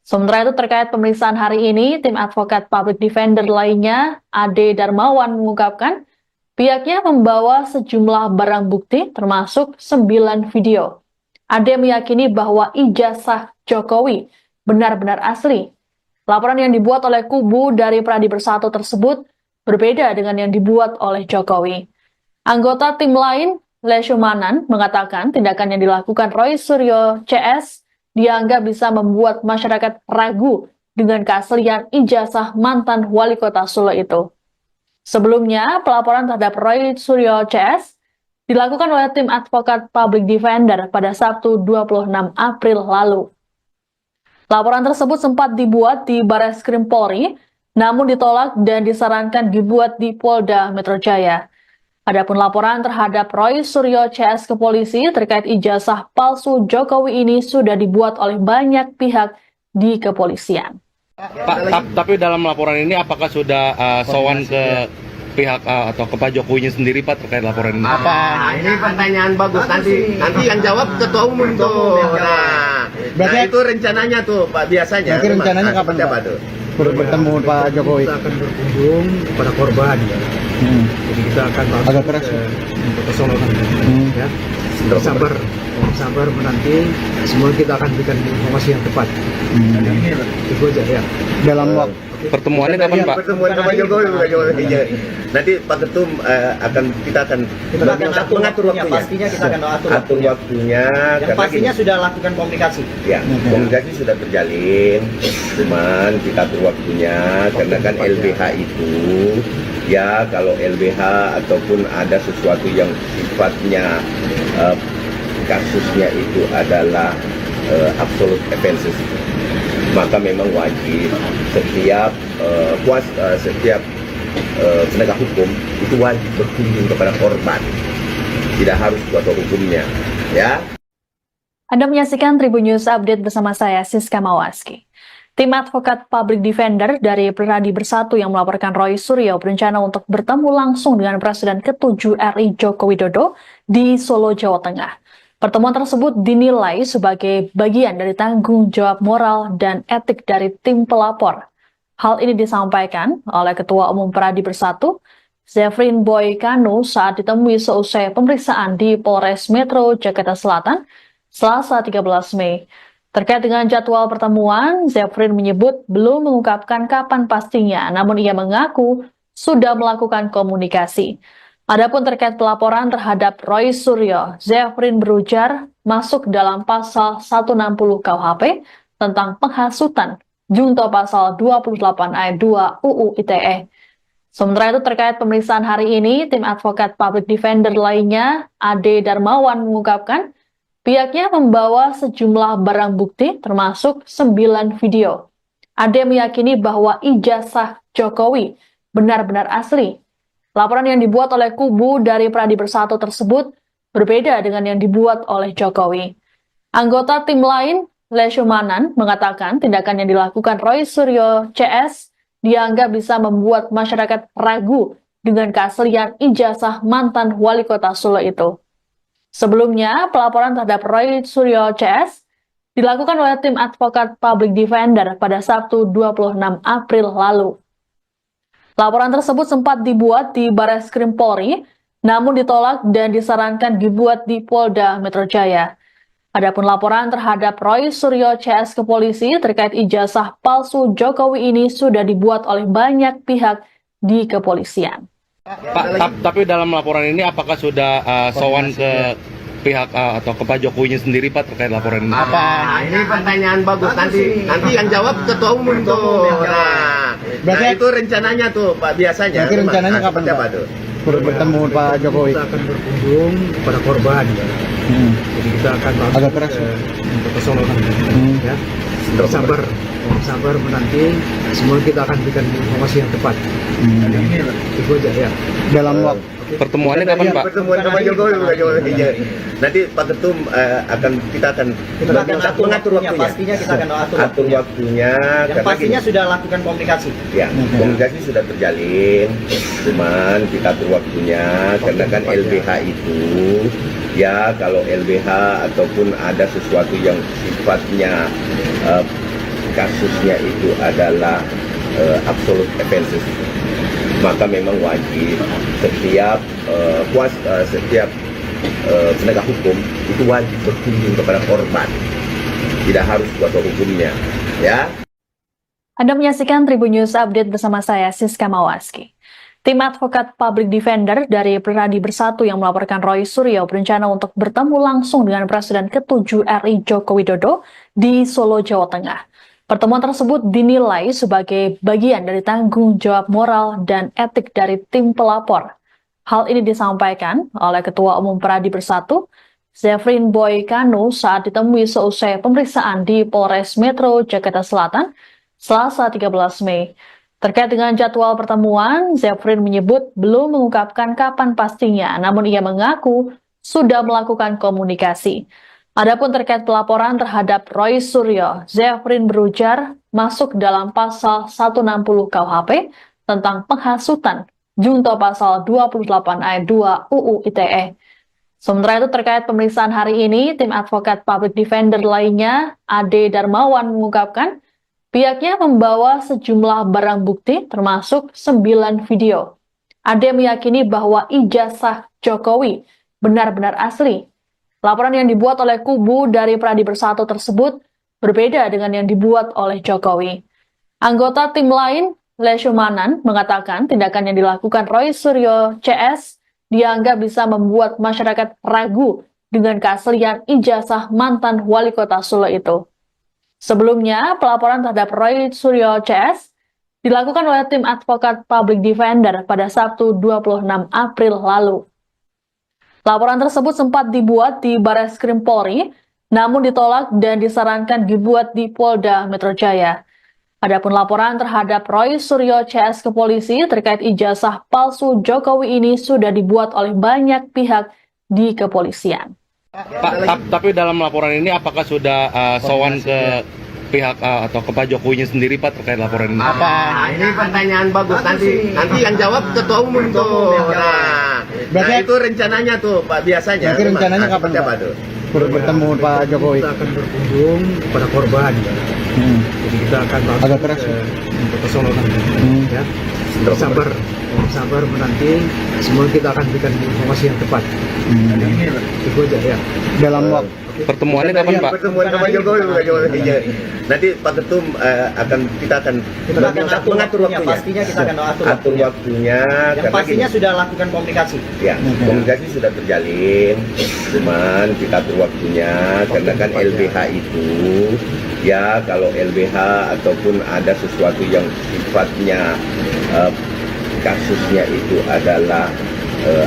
[SPEAKER 1] Sementara itu terkait pemeriksaan hari ini, tim advokat public defender lainnya, Ade Darmawan mengungkapkan, pihaknya membawa sejumlah barang bukti termasuk 9 video. Ade meyakini bahwa ijazah Jokowi benar-benar asli. Laporan yang dibuat oleh kubu dari Pradi Bersatu tersebut berbeda dengan yang dibuat oleh Jokowi. Anggota tim lain, Leshumanan, mengatakan tindakan yang dilakukan Roy Suryo CS dianggap bisa membuat masyarakat ragu dengan keaslian ijazah mantan wali kota Solo itu. Sebelumnya, pelaporan terhadap Roy Suryo CS dilakukan oleh tim advokat public defender pada Sabtu 26 April lalu. Laporan tersebut sempat dibuat di Barreskrim Polri, namun ditolak dan disarankan dibuat di Polda Metro Jaya. Adapun laporan terhadap Roy Suryo CS ke polisi terkait ijazah palsu Jokowi ini sudah dibuat oleh banyak pihak di kepolisian.
[SPEAKER 2] Pak, tapi dalam laporan ini apakah sudah sowan ke pihak atau ke Pak Jokowinya sendiri, Pak, terkait laporan ini?
[SPEAKER 3] Ini pertanyaan bagus. Nanti yang jawab ketua umum tuh. Nah, itu rencananya tuh, Pak, biasanya.
[SPEAKER 4] Nanti rencananya kapan, Pak?
[SPEAKER 3] Tuh?
[SPEAKER 4] Bertemu Pak Jokowi.
[SPEAKER 5] Kita akan berkunjung kepada korban. Jadi kita akan
[SPEAKER 4] Agak keras,
[SPEAKER 5] ke Solo nanti. Ya. Sabar menanti. Semua kita akan berikan informasi yang tepat. Itu aja ya.
[SPEAKER 4] Dalam waktu
[SPEAKER 2] Pertemuannya kapan, Pak?
[SPEAKER 3] Pertemuan sama Jokowi, bukan Jokowi. Nanti Pak Ketum kita akan mengatur waktunya.
[SPEAKER 6] Pastinya kita akan
[SPEAKER 3] atur waktunya.
[SPEAKER 6] Yang
[SPEAKER 3] Karena
[SPEAKER 6] pastinya sudah lakukan komunikasi.
[SPEAKER 3] ya, komunikasi sudah terjalin, cuman kita atur waktunya karena kan LBH itu ya kalau LBH ataupun ada sesuatu yang sifatnya kasusnya itu adalah absolute offenses, maka memang wajib setiap setiap penegak hukum itu wajib berkunjung kepada korban, tidak harus kuasa hukumnya, ya.
[SPEAKER 1] Anda menyaksikan Tribun News Update bersama saya, Siska Mawaski. Tim advokat public defender dari Pradi Bersatu yang melaporkan Roy Suryo berencana untuk bertemu langsung dengan Presiden ke-7 RI Joko Widodo di Solo, Jawa Tengah. Pertemuan tersebut dinilai sebagai bagian dari tanggung jawab moral dan etik dari tim pelapor. Hal ini disampaikan oleh Ketua Umum Pradi Bersatu, Zefrin Boy Kanu saat ditemui seusai pemeriksaan di Polres Metro Jakarta Selatan, Selasa 13 Mei. Terkait dengan jadwal pertemuan, Zefrin menyebut belum mengungkapkan kapan pastinya, namun ia mengaku sudah melakukan komunikasi. Adapun terkait pelaporan terhadap Roy Suryo, Zefrin berujar masuk dalam pasal 160 KUHP tentang penghasutan, junto pasal 28 ayat 2 UU ITE. Sementara itu terkait pemeriksaan hari ini, tim advokat public defender lainnya, Ade Darmawan mengungkapkan, pihaknya membawa sejumlah barang bukti termasuk 9 video. Ade meyakini bahwa ijazah Jokowi benar-benar asli. Laporan yang dibuat oleh kubu dari Pradi Bersatu tersebut berbeda dengan yang dibuat oleh Jokowi. Anggota tim lain, Leshumanan, mengatakan tindakan yang dilakukan Roy Suryo CS dianggap bisa membuat masyarakat ragu dengan keaslian ijazah mantan wali kota Solo itu. Sebelumnya, pelaporan terhadap Roy Suryo CS dilakukan oleh tim advokat Public Defender pada Sabtu 26 April lalu. Laporan tersebut sempat dibuat di Barreskrim Polri, namun ditolak dan disarankan dibuat di Polda Metro Jaya. Adapun laporan terhadap Roy Suryo CS ke polisi terkait ijazah palsu Jokowi ini sudah dibuat oleh banyak pihak di kepolisian.
[SPEAKER 2] Pak, tapi dalam laporan ini apakah sudah sowan ke pihak atau ke Pak Jokowinya sendiri Pak terkait laporan ini?
[SPEAKER 3] Ini pertanyaan bagus. Nanti yang jawab ketua umum tuh. Nah, itu rencananya tuh Pak, biasanya.
[SPEAKER 4] Berarti rencananya kapan,
[SPEAKER 3] siapa
[SPEAKER 4] Pak?
[SPEAKER 3] tuh?
[SPEAKER 4] Bertemu Pak Jokowi.
[SPEAKER 5] Kita akan berkunjung kepada korban. Jadi kita akan langsung
[SPEAKER 4] Agak keras.
[SPEAKER 5] ke Solo nanti. Ya. Sabar menanti. Semua kita akan berikan informasi yang tepat. Itu aja ya.
[SPEAKER 4] Dalam waktu
[SPEAKER 2] Pertemuannya kapan Pak?
[SPEAKER 3] Pertemuan sama Jokowi. Nanti Pak Ketum kita akan mengatur waktunya.
[SPEAKER 6] Pastinya kita akan
[SPEAKER 3] atur waktunya.
[SPEAKER 6] Yang
[SPEAKER 3] karena
[SPEAKER 6] pastinya
[SPEAKER 3] gini,
[SPEAKER 6] sudah lakukan komunikasi.
[SPEAKER 3] ya komunikasi sudah terjalin, cuman kita atur waktunya karena kan LBH itu ya kalau LBH ataupun ada sesuatu yang sifatnya kasusnya itu adalah absolute offenses, maka memang wajib setiap penegak hukum itu wajib berkunjung kepada korban, tidak harus kuasa hukumnya, ya.
[SPEAKER 1] Anda menyaksikan Tribun News Update bersama saya, Siska Mawaski. Tim advokat Public Defender dari Pradi Bersatu yang melaporkan Roy Suryo berencana untuk bertemu langsung dengan Presiden ke-7 RI Joko Widodo di Solo, Jawa Tengah. Pertemuan tersebut dinilai sebagai bagian dari tanggung jawab moral dan etik dari tim pelapor. Hal ini disampaikan oleh Ketua Umum Pradi Bersatu, Zefrin Boy Kanu saat ditemui seusai pemeriksaan di Polres Metro Jakarta Selatan, Selasa 13 Mei. Terkait dengan jadwal pertemuan, Zefrin menyebut belum mengungkapkan kapan pastinya, namun ia mengaku sudah melakukan komunikasi. Adapun terkait pelaporan terhadap Roy Suryo, Zefrin berujar masuk dalam pasal 160 KUHP tentang penghasutan, junto pasal 28 ayat 2 UU ITE. Sementara itu terkait pemeriksaan hari ini, tim advokat Public Defender lainnya, Ade Darmawan mengungkapkan pihaknya membawa sejumlah barang bukti termasuk 9 video. Ade meyakini bahwa ijazah Jokowi benar-benar asli. Laporan yang dibuat oleh kubu dari Pradi Bersatu tersebut berbeda dengan yang dibuat oleh Jokowi. Anggota tim lain, Leshumanan, mengatakan tindakan yang dilakukan Roy Suryo CS dianggap bisa membuat masyarakat ragu dengan keaslian ijazah mantan wali kota Solo itu. Sebelumnya, pelaporan terhadap Roy Suryo CS dilakukan oleh tim advokat Public Defender pada Sabtu 26 April lalu. Laporan tersebut sempat dibuat di Barreskrim Polri, namun ditolak dan disarankan dibuat di Polda Metro Jaya. Adapun laporan terhadap Roy Suryo CS ke polisi terkait ijazah palsu Jokowi ini sudah dibuat oleh banyak pihak di kepolisian.
[SPEAKER 2] Pak, tapi dalam laporan ini apakah sudah sowan ke pihak atau ke Pak Jokowinya sendiri Pak terkait laporan ini?
[SPEAKER 3] Ini pertanyaan bagus. Nanti yang jawab ketua umum tuh. Nah, itu rencananya tuh Pak, biasanya.
[SPEAKER 4] Berarti rencananya kapan,
[SPEAKER 3] siapa
[SPEAKER 4] Pak?
[SPEAKER 3] tuh?
[SPEAKER 4] Bertemu Pak Jokowi.
[SPEAKER 5] Kita akan berkunjung kepada korban. Jadi kita akan langsung
[SPEAKER 4] Agak keras.
[SPEAKER 5] ke Solo nanti. Ya. Sabar menanti. Semua kita akan berikan informasi yang tepat. Itu aja ya.
[SPEAKER 4] Dalam waktu
[SPEAKER 2] Pertemuannya kapan Pak?
[SPEAKER 3] Pertemuan sama Jokowi. Nanti Pak Ketum kita akan mengatur waktunya.
[SPEAKER 6] Pastinya kita akan
[SPEAKER 3] atur waktunya.
[SPEAKER 6] Yang
[SPEAKER 3] karena
[SPEAKER 6] pastinya
[SPEAKER 3] gini,
[SPEAKER 6] sudah lakukan komunikasi.
[SPEAKER 3] ya komunikasi sudah terjalin, cuman kita atur waktunya karena kan LBH itu ya kalau LBH ataupun ada sesuatu yang sifatnya kasusnya itu adalah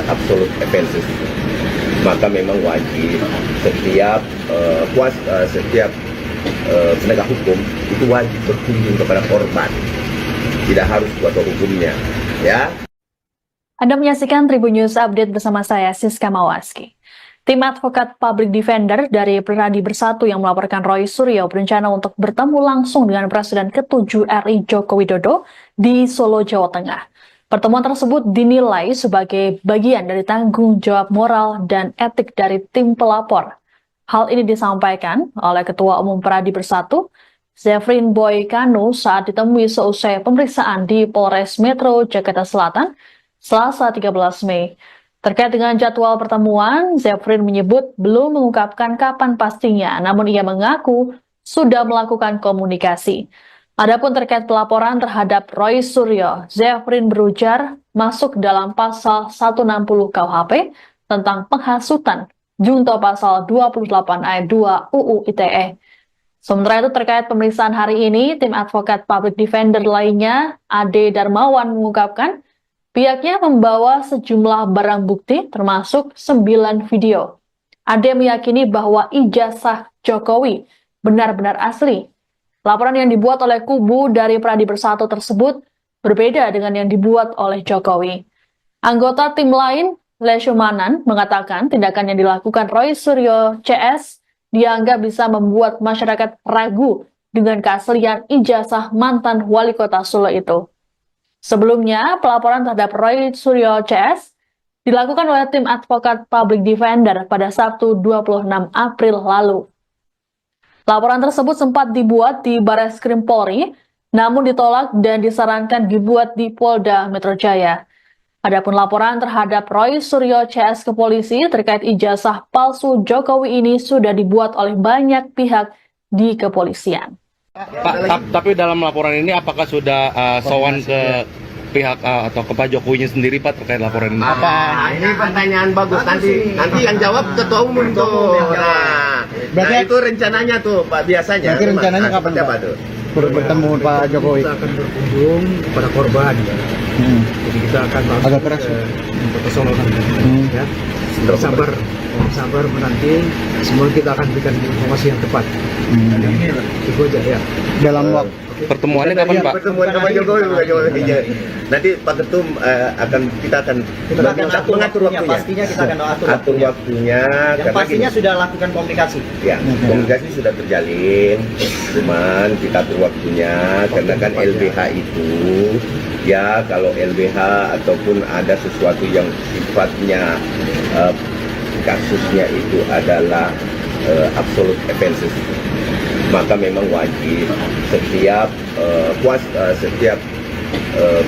[SPEAKER 3] absolute offenses, maka memang wajib setiap penegak hukum itu wajib berkunjung kepada korban, tidak harus kuasa hukumnya, ya.
[SPEAKER 1] Anda menyaksikan Tribun News Update bersama saya, Siska Mawaski. Tim advokat public defender dari Pradi Bersatu yang melaporkan Roy Suryo berencana untuk bertemu langsung dengan Presiden ke-7 RI Joko Widodo di Solo, Jawa Tengah. Pertemuan tersebut dinilai sebagai bagian dari tanggung jawab moral dan etik dari tim pelapor. Hal ini disampaikan oleh Ketua Umum Pradi Bersatu, Zefrin Boy Kanu saat ditemui seusai pemeriksaan di Polres Metro Jakarta Selatan, Selasa 13 Mei. Terkait dengan jadwal pertemuan, Zefrin menyebut belum mengungkapkan kapan pastinya, namun ia mengaku sudah melakukan komunikasi. Adapun terkait pelaporan terhadap Roy Suryo, Zefrin berujar masuk dalam pasal 160 KUHP tentang penghasutan, junto pasal 28 ayat 2 UU ITE. Sementara itu terkait pemeriksaan hari ini, tim advokat public defender lainnya, Ade Darmawan, mengungkapkan pihaknya membawa sejumlah barang bukti termasuk 9 video. Ade meyakini bahwa ijazah Jokowi benar-benar asli. Laporan yang dibuat oleh kubu dari Pradi Bersatu tersebut berbeda dengan yang dibuat oleh Jokowi. Anggota tim lain, Leshumanan, mengatakan tindakan yang dilakukan Roy Suryo CS dianggap bisa membuat masyarakat ragu dengan keaslian ijazah mantan wali kota Solo itu. Sebelumnya, pelaporan terhadap Roy Suryo CS dilakukan oleh tim advokat public defender pada Sabtu 26 April lalu. Laporan tersebut sempat dibuat di Barreskrim Polri, namun ditolak dan disarankan dibuat di Polda Metro Jaya. Adapun laporan terhadap Roy Suryo CS ke polisi terkait ijazah palsu Jokowi ini sudah dibuat oleh banyak pihak di kepolisian.
[SPEAKER 2] Pak, tapi dalam laporan ini apakah sudah sowan ke pihak atau ke Pak Jokowinya sendiri Pak terkait laporan ini?
[SPEAKER 3] Ini pertanyaan bagus, nanti yang jawab ketua umum tuh. Nah, itu rencananya tuh Pak, biasanya.
[SPEAKER 4] Berarti rencananya kapan
[SPEAKER 3] seperti apa
[SPEAKER 4] Pak?
[SPEAKER 3] tuh?
[SPEAKER 4] Bertemu Pak Jokowi.
[SPEAKER 5] Kita akan berkunjung kepada korban. Jadi kita akan
[SPEAKER 4] Agak keras,
[SPEAKER 5] ke Solo nanti. Ya. Sabar menanti. Semua kita akan berikan informasi yang tepat. Itu aja ya.
[SPEAKER 4] Dalam waktu
[SPEAKER 2] Pertemuannya kapan Pak?
[SPEAKER 3] Pertemuan sama Jokowi. Nanti Pak Ketum kita akan mengatur waktunya.
[SPEAKER 6] Pastinya kita akan
[SPEAKER 3] atur waktunya.
[SPEAKER 6] Yang pastinya sudah lakukan komunikasi.
[SPEAKER 3] Ya, komunikasi sudah terjalin, cuman kita atur waktunya karena kan LBH itu ya kalau LBH ataupun ada sesuatu yang sifatnya kasusnya itu adalah absolute offenses, maka memang wajib setiap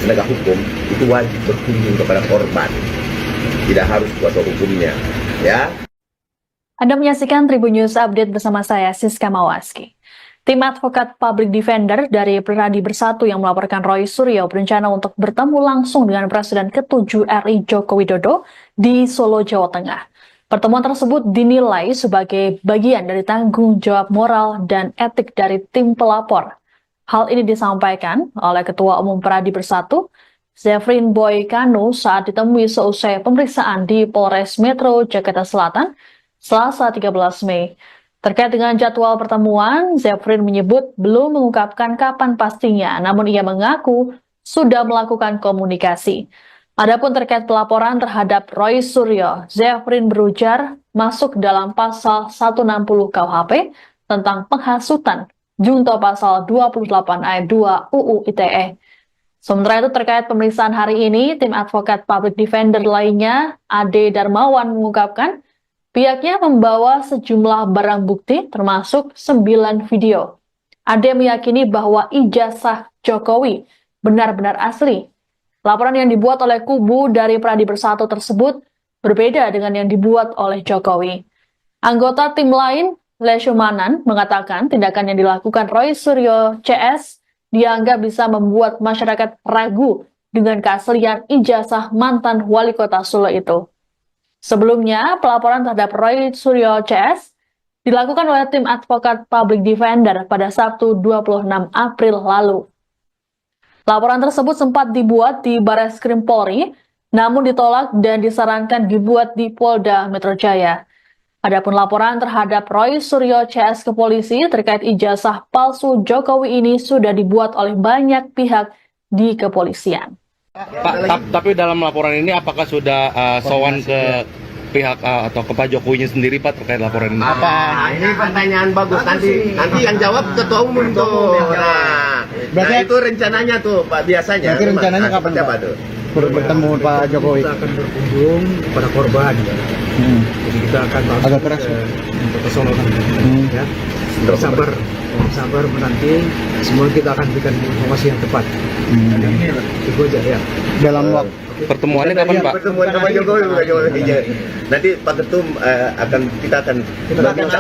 [SPEAKER 3] penegak hukum itu wajib berkunjung kepada korban, tidak harus kuasa hukumnya, ya.
[SPEAKER 1] Anda menyaksikan Tribun News Update bersama saya, Siska Mawaski. Tim advokat public defender dari Pradi Bersatu yang melaporkan Roy Suryo berencana untuk bertemu langsung dengan Presiden ke-7 RI Joko Widodo di Solo, Jawa Tengah. Pertemuan tersebut dinilai sebagai bagian dari tanggung jawab moral dan etik dari tim pelapor. Hal ini disampaikan oleh Ketua Umum Pradi Bersatu, Zefrin Boy Kanu saat ditemui seusai pemeriksaan di Polres Metro Jakarta Selatan, Selasa 13 Mei. Terkait dengan jadwal pertemuan, Zefrin menyebut belum mengungkapkan kapan pastinya, namun ia mengaku sudah melakukan komunikasi. Adapun terkait pelaporan terhadap Roy Suryo, Zefrin berujar masuk dalam pasal 160 KUHP tentang penghasutan, junto pasal 28 ayat 2 UU ITE. Sementara itu terkait pemeriksaan hari ini, tim advokat public defender lainnya, Ade Darmawan, mengungkapkan pihaknya membawa sejumlah barang bukti termasuk 9 video. Ade meyakini bahwa ijazah Jokowi benar-benar asli. Laporan yang dibuat oleh kubu dari Pradi Bersatu tersebut berbeda dengan yang dibuat oleh Jokowi. Anggota tim lain, Leshumanan, mengatakan tindakan yang dilakukan Roy Suryo CS dianggap bisa membuat masyarakat ragu dengan keaslian ijazah mantan wali kota Solo itu. Sebelumnya, pelaporan terhadap Roy Suryo CS dilakukan oleh tim advokat public defender pada Sabtu 26 April lalu. Laporan tersebut sempat dibuat di Barreskrim Polri, namun ditolak dan disarankan dibuat di Polda Metro Jaya. Adapun laporan terhadap Roy Suryo CS ke polisi terkait ijazah palsu Jokowi ini sudah dibuat oleh banyak pihak di kepolisian.
[SPEAKER 2] Pak, tapi dalam laporan ini apakah sudah sowan ke pihak atau ke Pak Jokowinya sendiri Pak terkait laporan ini?
[SPEAKER 3] Ini pertanyaan bagus. Nanti yang jawab ketua umum tuh. Nah, itu rencananya tuh Pak biasanya.
[SPEAKER 4] Berarti rencananya kapan,
[SPEAKER 3] siapa
[SPEAKER 4] Pak?
[SPEAKER 3] tuh?
[SPEAKER 4] Bertemu Pak Jokowi.
[SPEAKER 5] Kita akan berkunjung kepada korban. Jadi kita akan langsung
[SPEAKER 4] Agak keras,
[SPEAKER 5] ke Solo nanti. Ya. Sabar menanti. Semua kita akan berikan informasi yang tepat. Itu aja ya.
[SPEAKER 4] Dalam waktu
[SPEAKER 2] Pertemuannya kapan Pak?
[SPEAKER 3] Pertemuan sama Jokowi, Pak Jokowi. Nanti Pak Ketum kita akan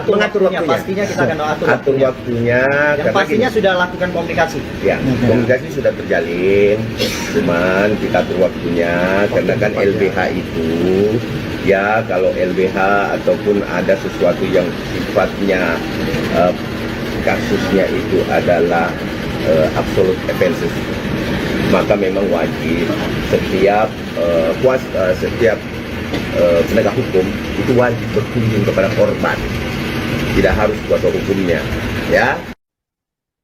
[SPEAKER 3] mengatur waktunya.
[SPEAKER 6] Pastinya kita akan
[SPEAKER 3] atur waktunya.
[SPEAKER 6] Yang
[SPEAKER 3] karena
[SPEAKER 6] pastinya sudah lakukan komunikasi.
[SPEAKER 3] ya, komunikasi sudah terjalin, cuman kita atur waktunya karena kan LBH itu ya kalau LBH ataupun ada sesuatu yang sifatnya kasusnya itu adalah absolute offenses, maka memang wajib setiap penegak hukum itu wajib berkunjung kepada korban, tidak harus kuasa hukumnya, ya.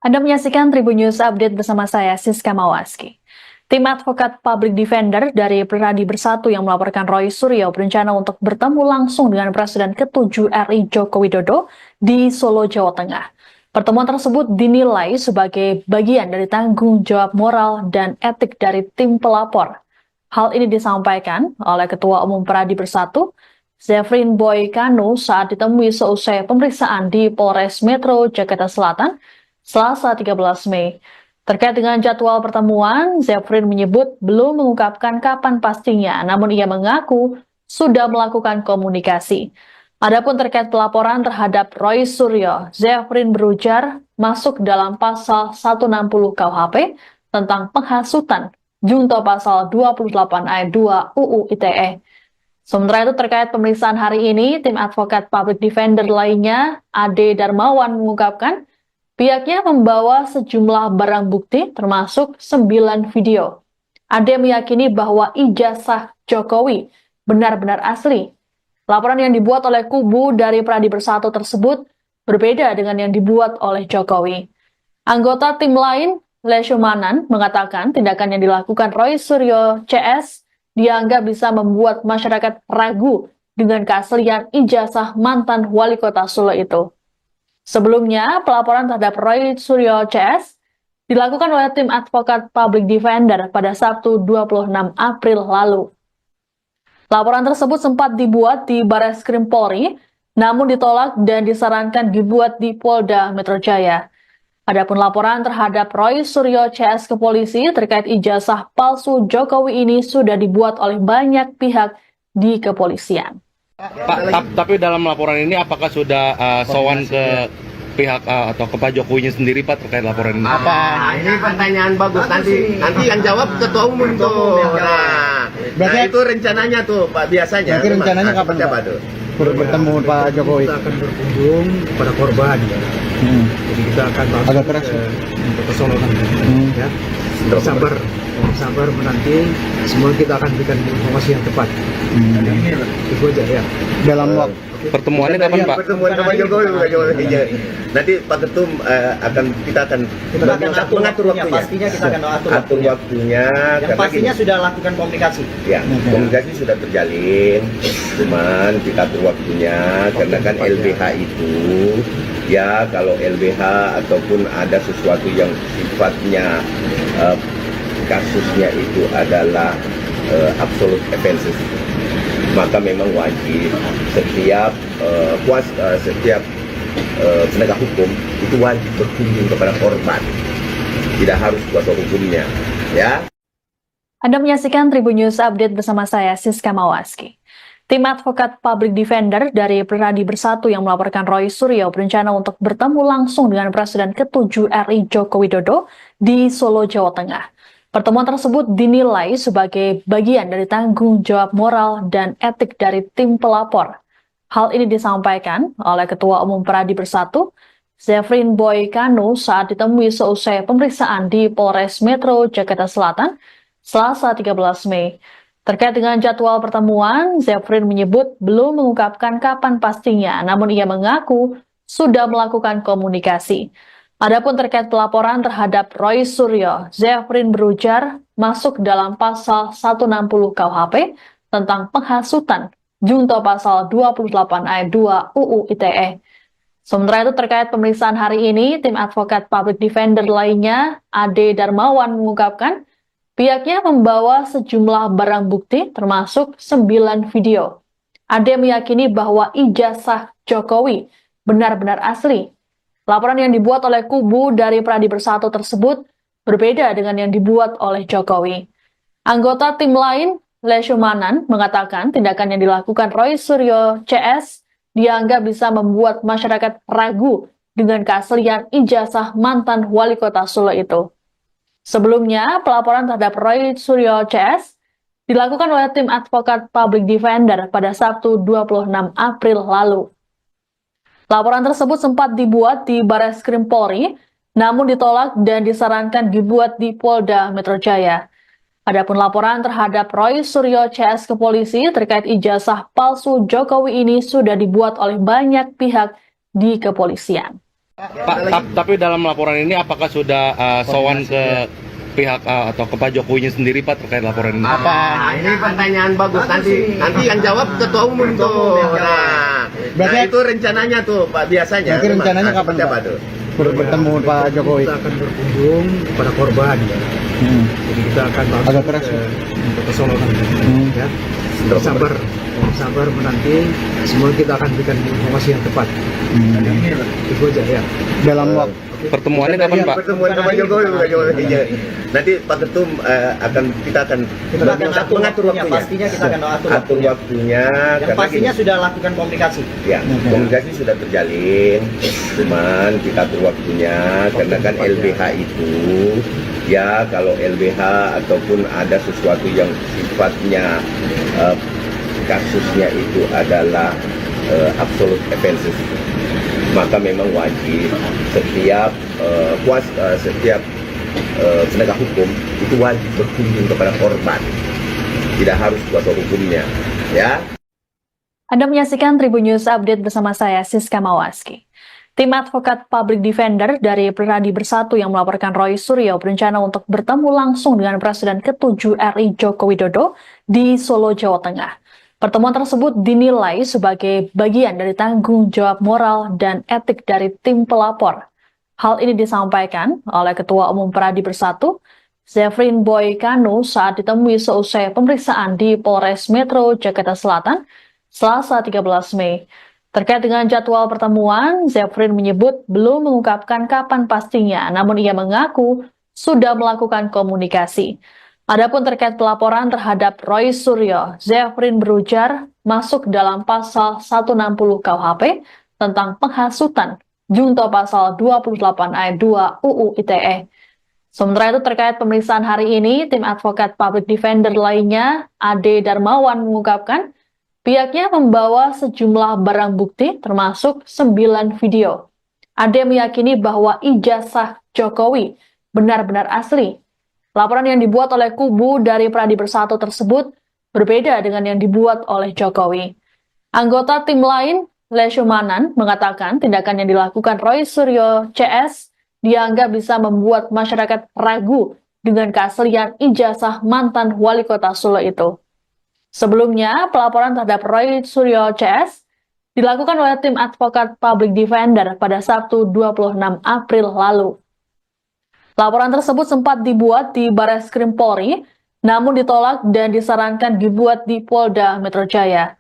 [SPEAKER 1] Anda menyaksikan Tribun News Update bersama saya, Siska Mawaski. Tim advokat public defender dari Pradi Bersatu yang melaporkan Roy Suryo berencana untuk bertemu langsung dengan Presiden ke-7 RI Joko Widodo di Solo, Jawa Tengah. Pertemuan tersebut dinilai sebagai bagian dari tanggung jawab moral dan etik dari tim pelapor. Hal ini disampaikan oleh Ketua Umum Pradi Bersatu, Zefrin Boy Kanu saat ditemui seusai pemeriksaan di Polres Metro Jakarta Selatan, Selasa 13 Mei. Terkait dengan jadwal pertemuan, Zefrin menyebut belum mengungkapkan kapan pastinya, namun ia mengaku sudah melakukan komunikasi. Adapun terkait pelaporan terhadap Roy Suryo, Zefrin berujar masuk dalam pasal 160 KUHP tentang penghasutan, junto pasal 28 ayat 2 UU ITE. Sementara itu terkait pemeriksaan hari ini, tim advokat public defender lainnya, Ade Darmawan mengungkapkan, pihaknya membawa sejumlah barang bukti termasuk 9 video. Ade meyakini bahwa ijazah Jokowi benar-benar asli. Laporan yang dibuat oleh kubu dari Pradi Bersatu tersebut berbeda dengan yang dibuat oleh Jokowi. Anggota tim lain, Leshumanan, mengatakan tindakan yang dilakukan Roy Suryo CS dianggap bisa membuat masyarakat ragu dengan keaslian ijazah mantan wali kota Solo itu. Sebelumnya, pelaporan terhadap Roy Suryo CS dilakukan oleh tim advokat public defender pada Sabtu 26 April lalu. Laporan tersebut sempat dibuat di Barreskrim Polri, namun ditolak dan disarankan dibuat di Polda Metro Jaya. Adapun laporan terhadap Roy Suryo CS ke polisi terkait ijazah palsu Jokowi ini sudah dibuat oleh banyak pihak di kepolisian.
[SPEAKER 2] Pak, tapi dalam laporan ini apakah sudah sowan ke pihak atau ke Pak Jokowinya sendiri Pak terkait laporan ini?
[SPEAKER 3] Ini pertanyaan bagus. Nanti yang jawab ketua umum tuh. Nah, itu rencananya tuh Pak biasanya.
[SPEAKER 4] Berarti rencananya kapan,
[SPEAKER 3] siapa
[SPEAKER 4] Pak?
[SPEAKER 3] tuh?
[SPEAKER 4] Bertemu Pak Jokowi.
[SPEAKER 5] Kita akan berkunjung kepada korban. Jadi kita akan langsung
[SPEAKER 4] Agak keras,
[SPEAKER 5] ke Solo nanti. Ya. Sabar menanti. Semua kita akan berikan informasi yang tepat. Itu aja ya.
[SPEAKER 4] Dalam waktu
[SPEAKER 2] Pertemuannya kapan Pak?
[SPEAKER 3] Pertemuan sama Jokowi, Pak Jokowi. Nanti Pak Ketum kita akan mengatur waktunya.
[SPEAKER 6] Pastinya kita akan
[SPEAKER 3] atur waktunya.
[SPEAKER 6] Yang
[SPEAKER 3] karena
[SPEAKER 6] pastinya sudah lakukan komunikasi.
[SPEAKER 3] ya, komunikasi sudah terjalin, cuman kita atur waktunya karena kan LBH itu ya kalau LBH ataupun ada sesuatu yang sifatnya kasusnya itu adalah absolute offenses, maka memang wajib setiap penegak hukum itu wajib berkunjung kepada korban, tidak harus kuasa hukumnya, ya.
[SPEAKER 1] Anda menyaksikan Tribun News Update bersama saya, Siska Mawaski. Tim advokat public defender dari Pradi Bersatu yang melaporkan Roy Suryo berencana untuk bertemu langsung dengan Presiden ke-7 RI Joko Widodo di Solo, Jawa Tengah. Pertemuan tersebut dinilai sebagai bagian dari tanggung jawab moral dan etik dari tim pelapor. Hal ini disampaikan oleh Ketua Umum Pradi Bersatu, Zefrin Boy Kanu saat ditemui seusai pemeriksaan di Polres Metro Jakarta Selatan, Selasa 13 Mei. Terkait dengan jadwal pertemuan, Zefrin menyebut belum mengungkapkan kapan pastinya, namun ia mengaku sudah melakukan komunikasi. Adapun terkait pelaporan terhadap Roy Suryo, Zefrin berujar masuk dalam pasal 160 KUHP tentang penghasutan, junto pasal 28 ayat 2 UU ITE. Sementara itu terkait pemeriksaan hari ini, tim advokat public defender lainnya, Ade Darmawan mengungkapkan, pihaknya membawa sejumlah barang bukti termasuk 9 video. Ade meyakini bahwa ijazah Jokowi benar-benar asli. Laporan yang dibuat oleh kubu dari Pradi Bersatu tersebut berbeda dengan yang dibuat oleh Jokowi. Anggota tim lain, Leshumanan, mengatakan tindakan yang dilakukan Roy Suryo CS dianggap bisa membuat masyarakat ragu dengan keaslian ijazah mantan wali kota Solo itu. Sebelumnya, pelaporan terhadap Roy Suryo CS dilakukan oleh tim advokat public defender pada Sabtu 26 April lalu. Laporan tersebut sempat dibuat di Barreskrim Polri, namun ditolak dan disarankan dibuat di Polda Metro Jaya. Adapun laporan terhadap Roy Suryo CS ke polisi terkait ijazah palsu Jokowi ini sudah dibuat oleh banyak pihak di kepolisian.
[SPEAKER 2] Pak, tapi dalam laporan ini apakah sudah sowan ke pihak atau ke Pak Jokowinya sendiri Pak terkait laporan ini?
[SPEAKER 3] Ini pertanyaan bagus. Nanti yang jawab ketua umum tuh. Nah, itu rencananya tuh Pak, biasanya.
[SPEAKER 4] Nanti rencananya kapan Pak? Bertemu Pak Jokowi.
[SPEAKER 5] Kita akan berkunjung kepada korban. Jadi kita akan
[SPEAKER 4] agak keras
[SPEAKER 5] ke Solo nanti. Ya. Sabar menanti. Semua kita akan berikan informasi yang tepat. Itu aja ya.
[SPEAKER 4] Dalam waktu
[SPEAKER 2] Pertemuannya kapan Pak?
[SPEAKER 3] Pertemuan sama Jokowi. Nanti Pak Ketum kita akan mengatur waktunya.
[SPEAKER 6] Pastinya kita akan
[SPEAKER 3] atur waktunya.
[SPEAKER 6] Yang pastinya sudah lakukan komunikasi.
[SPEAKER 3] Ya, komunikasi sudah terjalin, cuman kita atur waktunya karena kan LBH itu ya kalau LBH ataupun ada sesuatu yang sifatnya kasusnya itu adalah absolute offenses, maka memang wajib setiap penegak hukum itu wajib berkunjung kepada korban, tidak harus kuasa hukumnya, ya.
[SPEAKER 1] Anda menyaksikan Tribun News Update bersama saya, Siska Mawaski. Tim advokat public defender dari Pradi Bersatu yang melaporkan Roy Suryo berencana untuk bertemu langsung dengan Presiden ke-7 RI Joko Widodo di Solo, Jawa Tengah. Pertemuan tersebut dinilai sebagai bagian dari tanggung jawab moral dan etik dari tim pelapor. Hal ini disampaikan oleh Ketua Umum Pradi Bersatu, Zefrin Boy Kanu saat ditemui seusai pemeriksaan di Polres Metro Jakarta Selatan, Selasa 13 Mei. Terkait dengan jadwal pertemuan, Zefrin menyebut belum mengungkapkan kapan pastinya, namun ia mengaku sudah melakukan komunikasi. Adapun terkait pelaporan terhadap Roy Suryo, Zefrin berujar masuk dalam pasal 160 KUHP tentang penghasutan, junto pasal 28 ayat 2 UU ITE. Sementara itu terkait pemeriksaan hari ini, tim advokat public defender lainnya, Ade Darmawan mengungkapkan, pihaknya membawa sejumlah barang bukti termasuk 9 video. Ade meyakini bahwa ijazah Jokowi benar-benar asli. Laporan yang dibuat oleh kubu dari Pradi Bersatu tersebut berbeda dengan yang dibuat oleh Jokowi. Anggota tim lain, Leshumanan, mengatakan tindakan yang dilakukan Roy Suryo CS dianggap bisa membuat masyarakat ragu dengan keaslian ijazah mantan wali kota Solo itu. Sebelumnya, pelaporan terhadap Roy Suryo CS dilakukan oleh tim advokat public defender pada Sabtu 26 April lalu. Laporan tersebut sempat dibuat di Barreskrim Polri, namun ditolak dan disarankan dibuat di Polda Metro Jaya.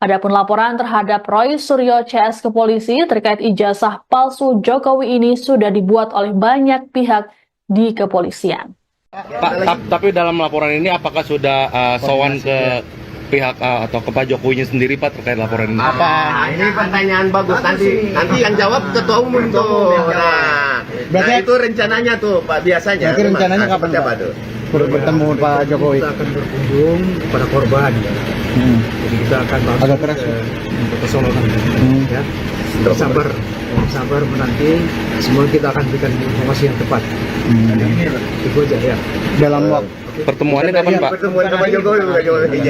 [SPEAKER 1] Adapun laporan terhadap Roy Suryo CS ke polisi terkait ijazah palsu Jokowi ini sudah dibuat oleh banyak pihak di kepolisian.
[SPEAKER 2] Pak, tapi dalam laporan ini apakah sudah sowan ke pihak atau ke Pak Jokowinya sendiri Pak terkait laporan ini?
[SPEAKER 3] Ini pertanyaan bagus. Nanti yang jawab ketua umum tuh. Nah, itu rencananya tuh Pak, biasanya.
[SPEAKER 4] Nanti rencananya kapan Pak? Bertemu Pak Jokowi.
[SPEAKER 5] Kita akan berkunjung kepada korban. Jadi kita akan
[SPEAKER 4] agak keras
[SPEAKER 5] ke Solo nanti. Ya. sabar menanti. Semua kita akan berikan informasi yang tepat. Itu aja ya.
[SPEAKER 4] Dalam waktu
[SPEAKER 2] Pertemuannya kapan Pak?
[SPEAKER 3] Pertemuan sama Jokowi, Pak Jokowi.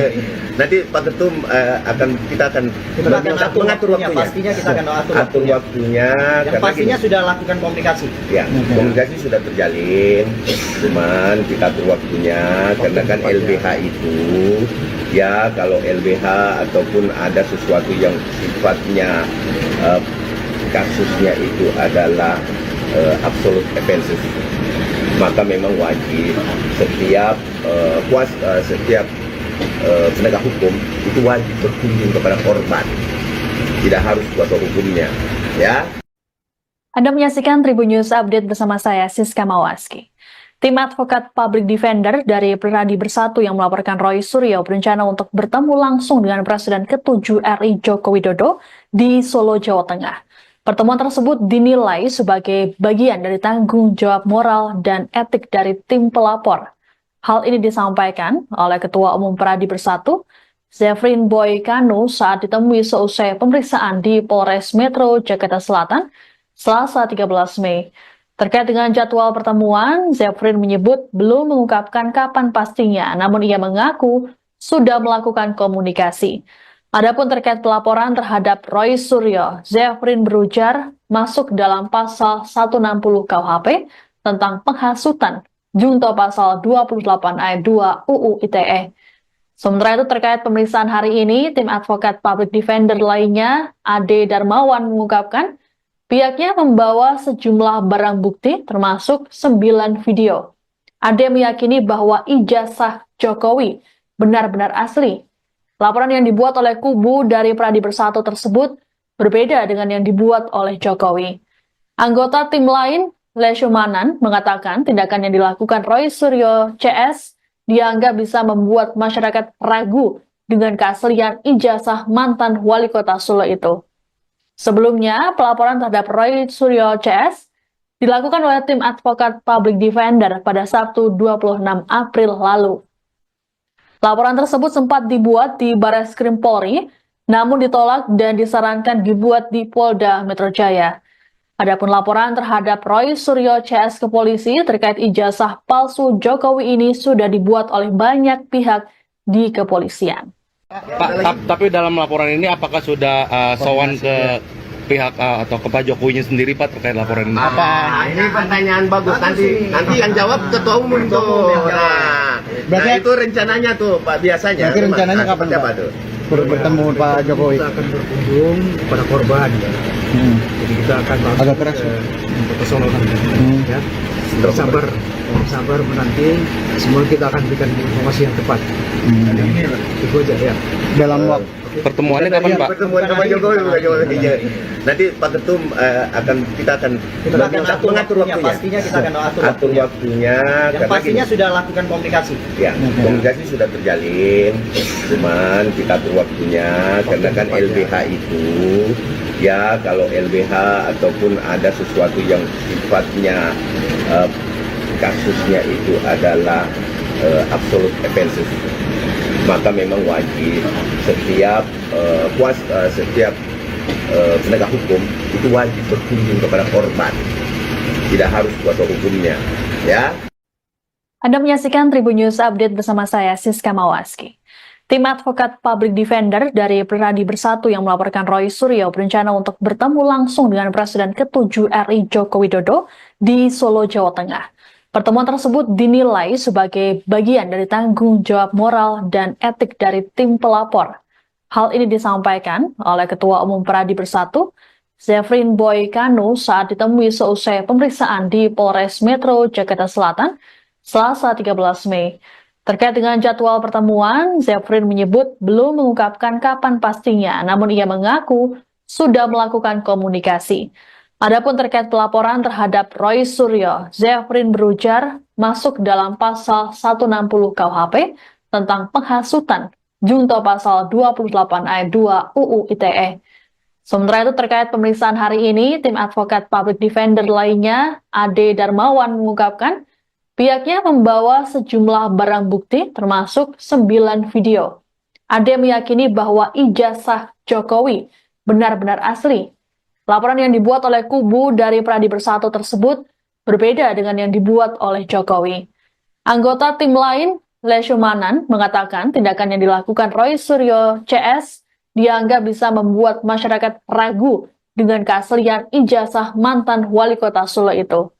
[SPEAKER 3] Nanti Pak Ketum kita akan mengatur waktunya.
[SPEAKER 6] Pastinya kita akan
[SPEAKER 3] Atur waktunya.
[SPEAKER 6] Yang
[SPEAKER 3] Karena
[SPEAKER 6] pastinya
[SPEAKER 3] gini,
[SPEAKER 6] sudah lakukan komunikasi.
[SPEAKER 3] ya, komunikasi sudah terjalin, cuman kita atur waktunya karena kan LBH itu ya kalau LBH ataupun ada sesuatu yang sifatnya kasusnya itu adalah absolute offenses, maka memang wajib setiap setiap penegak hukum itu wajib berkunjung kepada korban, tidak harus kuasa hukumnya, ya.
[SPEAKER 1] Anda menyaksikan Tribun News Update bersama saya, Siska Mawaski. Tim advokat public defender dari Pradi Bersatu yang melaporkan Roy Suryo berencana untuk bertemu langsung dengan Presiden ke-7 RI Joko Widodo di Solo, Jawa Tengah. Pertemuan tersebut dinilai sebagai bagian dari tanggung jawab moral dan etik dari tim pelapor. Hal ini disampaikan oleh Ketua Umum Pradi Bersatu, Zefrin Boy Kanu saat ditemui seusai pemeriksaan di Polres Metro Jakarta Selatan, Selasa 13 Mei. Terkait dengan jadwal pertemuan, Zefrin menyebut belum mengungkapkan kapan pastinya, namun ia mengaku sudah melakukan komunikasi. Adapun terkait pelaporan terhadap Roy Suryo, Zefrin berujar masuk dalam pasal 160 KUHP tentang penghasutan, junto pasal 28 ayat 2 UU ITE. Sementara itu terkait pemeriksaan hari ini, tim advokat public defender lainnya, Ade Darmawan mengungkapkan, pihaknya membawa sejumlah barang bukti termasuk 9 video. Ade meyakini bahwa ijazah Jokowi benar-benar asli. Laporan yang dibuat oleh kubu dari Pradi Bersatu tersebut berbeda dengan yang dibuat oleh Jokowi. Anggota tim lain, Leshumanan, mengatakan tindakan yang dilakukan Roy Suryo CS dianggap bisa membuat masyarakat ragu dengan keaslian ijazah mantan wali kota Solo itu. Sebelumnya, pelaporan terhadap Roy Suryo CS dilakukan oleh tim advokat public defender pada Sabtu 26 April lalu. Laporan tersebut sempat dibuat di Barreskrim Polri, namun ditolak dan disarankan dibuat di Polda Metro Jaya. Adapun laporan terhadap Roy Suryo CS ke polisi terkait ijazah palsu Jokowi ini sudah dibuat oleh banyak pihak di kepolisian.
[SPEAKER 2] Pak, tapi dalam laporan ini apakah sudah sowan ke pihak atau ke Pak Jokowinya sendiri Pak terkait laporan ini?
[SPEAKER 3] Ini pertanyaan bagus, nanti yang jawab ketua umum tuh. Nah, itu rencananya tuh Pak, biasanya.
[SPEAKER 4] Berarti rencananya kapan,
[SPEAKER 3] seperti
[SPEAKER 4] Pak?
[SPEAKER 3] apa tuh?
[SPEAKER 4] bertemu Pak Jokowi.
[SPEAKER 5] Kita akan berkunjung kepada korban. Ya. Jadi kita akan langsung
[SPEAKER 4] Agak keras,
[SPEAKER 5] ke Solo nanti. Ya. Sabar menanti. Semua kita akan berikan informasi yang tepat. Itu aja ya.
[SPEAKER 4] Dalam waktu
[SPEAKER 2] Pertemuannya kapan Pak?
[SPEAKER 3] Pertemuan sama Jokowi, Pak Jokowi. Nanti Pak Ketum kita akan mengatur waktunya.
[SPEAKER 6] Pastinya kita akan
[SPEAKER 3] atur waktunya.
[SPEAKER 6] Yang
[SPEAKER 3] Karena
[SPEAKER 6] pastinya
[SPEAKER 3] gini,
[SPEAKER 6] sudah lakukan komunikasi.
[SPEAKER 3] ya, komunikasi sudah terjalin, cuman kita atur waktunya karena kan LBH itu ya kalau LBH ataupun ada sesuatu yang sifatnya kasusnya itu adalah absolute offenses, maka memang wajib setiap penegak hukum itu wajib berkunjung kepada korban, tidak harus kuasa hukumnya, ya.
[SPEAKER 1] Anda menyaksikan Tribun News Update bersama saya, Siska Mawaski. Tim advokat public defender dari Pradi Bersatu yang melaporkan Roy Suryo berencana untuk bertemu langsung dengan Presiden ke-7 RI Joko Widodo di Solo, Jawa Tengah. Pertemuan tersebut dinilai sebagai bagian dari tanggung jawab moral dan etik dari tim pelapor. Hal ini disampaikan oleh Ketua Umum Pradi Bersatu, Zefrin Boy Kanu saat ditemui seusai pemeriksaan di Polres Metro Jakarta Selatan, Selasa 13 Mei. Terkait dengan jadwal pertemuan, Zefrin menyebut belum mengungkapkan kapan pastinya, namun ia mengaku sudah melakukan komunikasi. Adapun terkait pelaporan terhadap Roy Suryo, Zefrin berujar masuk dalam pasal 160 KUHP tentang penghasutan, junto pasal 28 ayat 2 UU ITE. Sementara itu terkait pemeriksaan hari ini, tim advokat public defender lainnya, Ade Darmawan mengungkapkan, pihaknya membawa sejumlah barang bukti termasuk 9 video. Ade meyakini bahwa ijazah Jokowi benar-benar asli. Laporan yang dibuat oleh kubu dari Pradi Bersatu tersebut berbeda dengan yang dibuat oleh Jokowi. Anggota tim lain, Leshumanan, mengatakan tindakan yang dilakukan Roy Suryo CS dianggap bisa membuat masyarakat ragu dengan keaslian ijazah mantan wali kota Solo itu.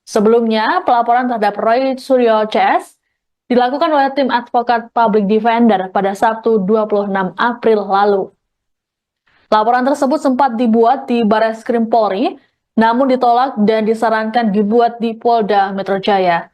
[SPEAKER 1] Sebelumnya, pelaporan terhadap Roy Suryo CS dilakukan oleh tim advokat public defender pada Sabtu 26 April lalu. Laporan tersebut sempat dibuat di Barreskrim Polri, namun ditolak dan disarankan dibuat di Polda Metro Jaya.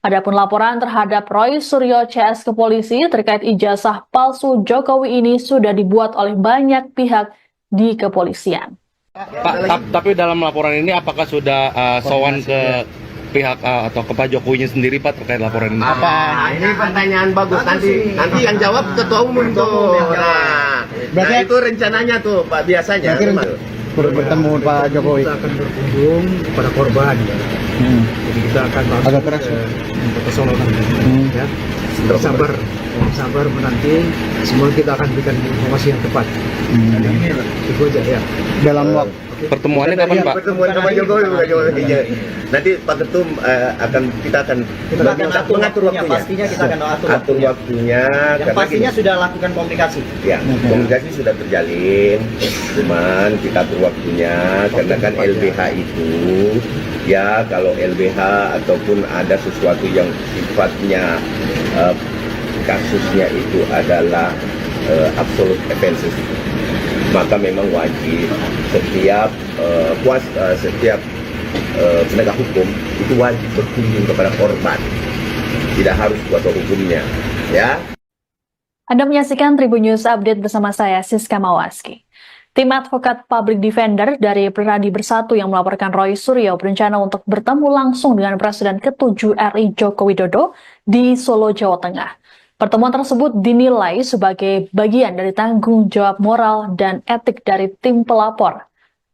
[SPEAKER 1] Adapun laporan terhadap Roy Suryo CS ke polisi terkait ijazah palsu Jokowi ini sudah dibuat oleh banyak pihak di kepolisian.
[SPEAKER 2] Pak, tapi dalam laporan ini apakah sudah sowan ke pihak atau ke Pak Jokowinya sendiri Pak terkait laporan ini?
[SPEAKER 3] Ini pertanyaan bagus. Nanti yang jawab ketua umum tuh. Nah, itu rencananya tuh Pak biasanya.
[SPEAKER 4] Bertemu Pak Jokowi.
[SPEAKER 5] Kita akan berkunjung kepada korban. Jadi kita akan
[SPEAKER 4] Agak keras.
[SPEAKER 5] ke Solo nanti. Ya. Sabar menanti. Semua kita akan berikan informasi yang tepat. Itu aja ya.
[SPEAKER 4] Dalam waktu
[SPEAKER 2] Pertemuannya kapan Pak?
[SPEAKER 3] Pertemuan sama Jokowi. Nanti Pak Ketum kita akan mengatur waktunya.
[SPEAKER 6] Pastinya kita akan
[SPEAKER 3] atur waktunya.
[SPEAKER 6] Yang pastinya sudah lakukan komunikasi.
[SPEAKER 3] Ya, komunikasi sudah terjalin, cuman kita atur waktunya karena kan LBH itu ya kalau LBH ataupun ada sesuatu yang sifatnya kasusnya itu adalah absolute offenses, maka memang wajib setiap penegak hukum itu wajib berkunjung kepada korban, tidak harus kuasa hukumnya, ya.
[SPEAKER 1] Anda menyaksikan Tribun News Update bersama saya, Siska Mawaski. Tim advokat public defender dari Pradi Bersatu yang melaporkan Roy Suryo berencana untuk bertemu langsung dengan Presiden ke-7 RI Joko Widodo di Solo, Jawa Tengah. Pertemuan tersebut dinilai sebagai bagian dari tanggung jawab moral dan etik dari tim pelapor.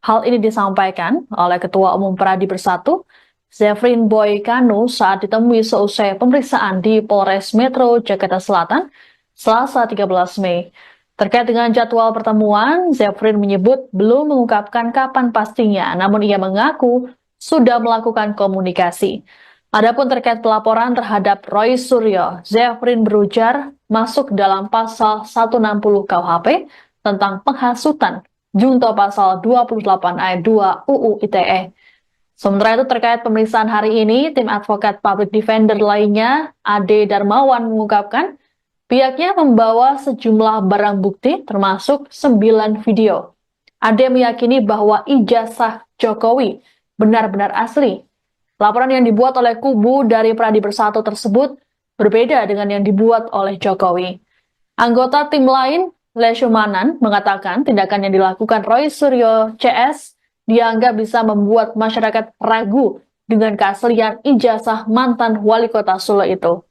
[SPEAKER 1] Hal ini disampaikan oleh Ketua Umum Pradi Bersatu, Zefrin Boy Kanu saat ditemui seusai pemeriksaan di Polres Metro Jakarta Selatan, Selasa 13 Mei. Terkait dengan jadwal pertemuan, Zefrin menyebut belum mengungkapkan kapan pastinya, namun ia mengaku sudah melakukan komunikasi. Adapun terkait pelaporan terhadap Roy Suryo, Zefrin berujar masuk dalam pasal 160 KUHP tentang penghasutan, junto pasal 28 ayat 2 UU ITE. Sementara itu terkait pemeriksaan hari ini, tim advokat public defender lainnya, Ade Darmawan mengungkapkan, pihaknya membawa sejumlah barang bukti termasuk 9 video. Ade meyakini bahwa ijazah Jokowi benar-benar asli. Laporan yang dibuat oleh kubu dari Pradi Bersatu tersebut berbeda dengan yang dibuat oleh Jokowi. Anggota tim lain, Leshumanan, mengatakan tindakan yang dilakukan Roy Suryo CS dianggap bisa membuat masyarakat ragu dengan keaslian ijazah mantan wali kota Solo itu.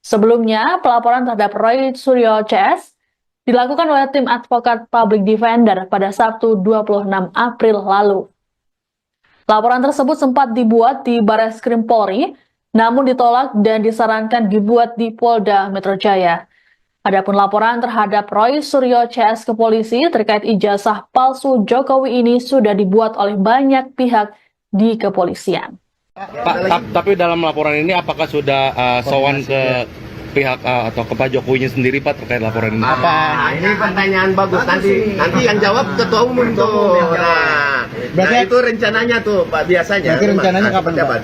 [SPEAKER 1] Sebelumnya, pelaporan terhadap Roy Suryo CS dilakukan oleh tim advokat public defender pada Sabtu 26 April lalu. Laporan tersebut sempat dibuat di Barreskrim Polri, namun ditolak dan disarankan dibuat di Polda Metro Jaya. Adapun laporan terhadap Roy Suryo CS ke polisi terkait ijazah palsu Jokowi ini sudah dibuat oleh banyak pihak di kepolisian.
[SPEAKER 2] Pak, tapi dalam laporan ini apakah sudah sowan ke pihak atau ke Pak Jokowinya sendiri Pak terkait laporan ini?
[SPEAKER 3] Ini pertanyaan bagus. Nanti yang jawab ketua umum tuh. Nah, itu rencananya tuh Pak biasanya.
[SPEAKER 4] Nanti rencananya kapan Pak?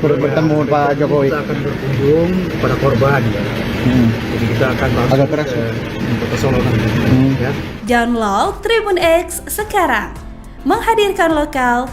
[SPEAKER 4] Bertemu Pak Jokowi.
[SPEAKER 5] Kita akan berkunjung kepada korban. Jadi kita akan
[SPEAKER 4] Agak keras.
[SPEAKER 5] ke Solo nanti. Ya.
[SPEAKER 7] Download Tribun X sekarang, menghadirkan lokal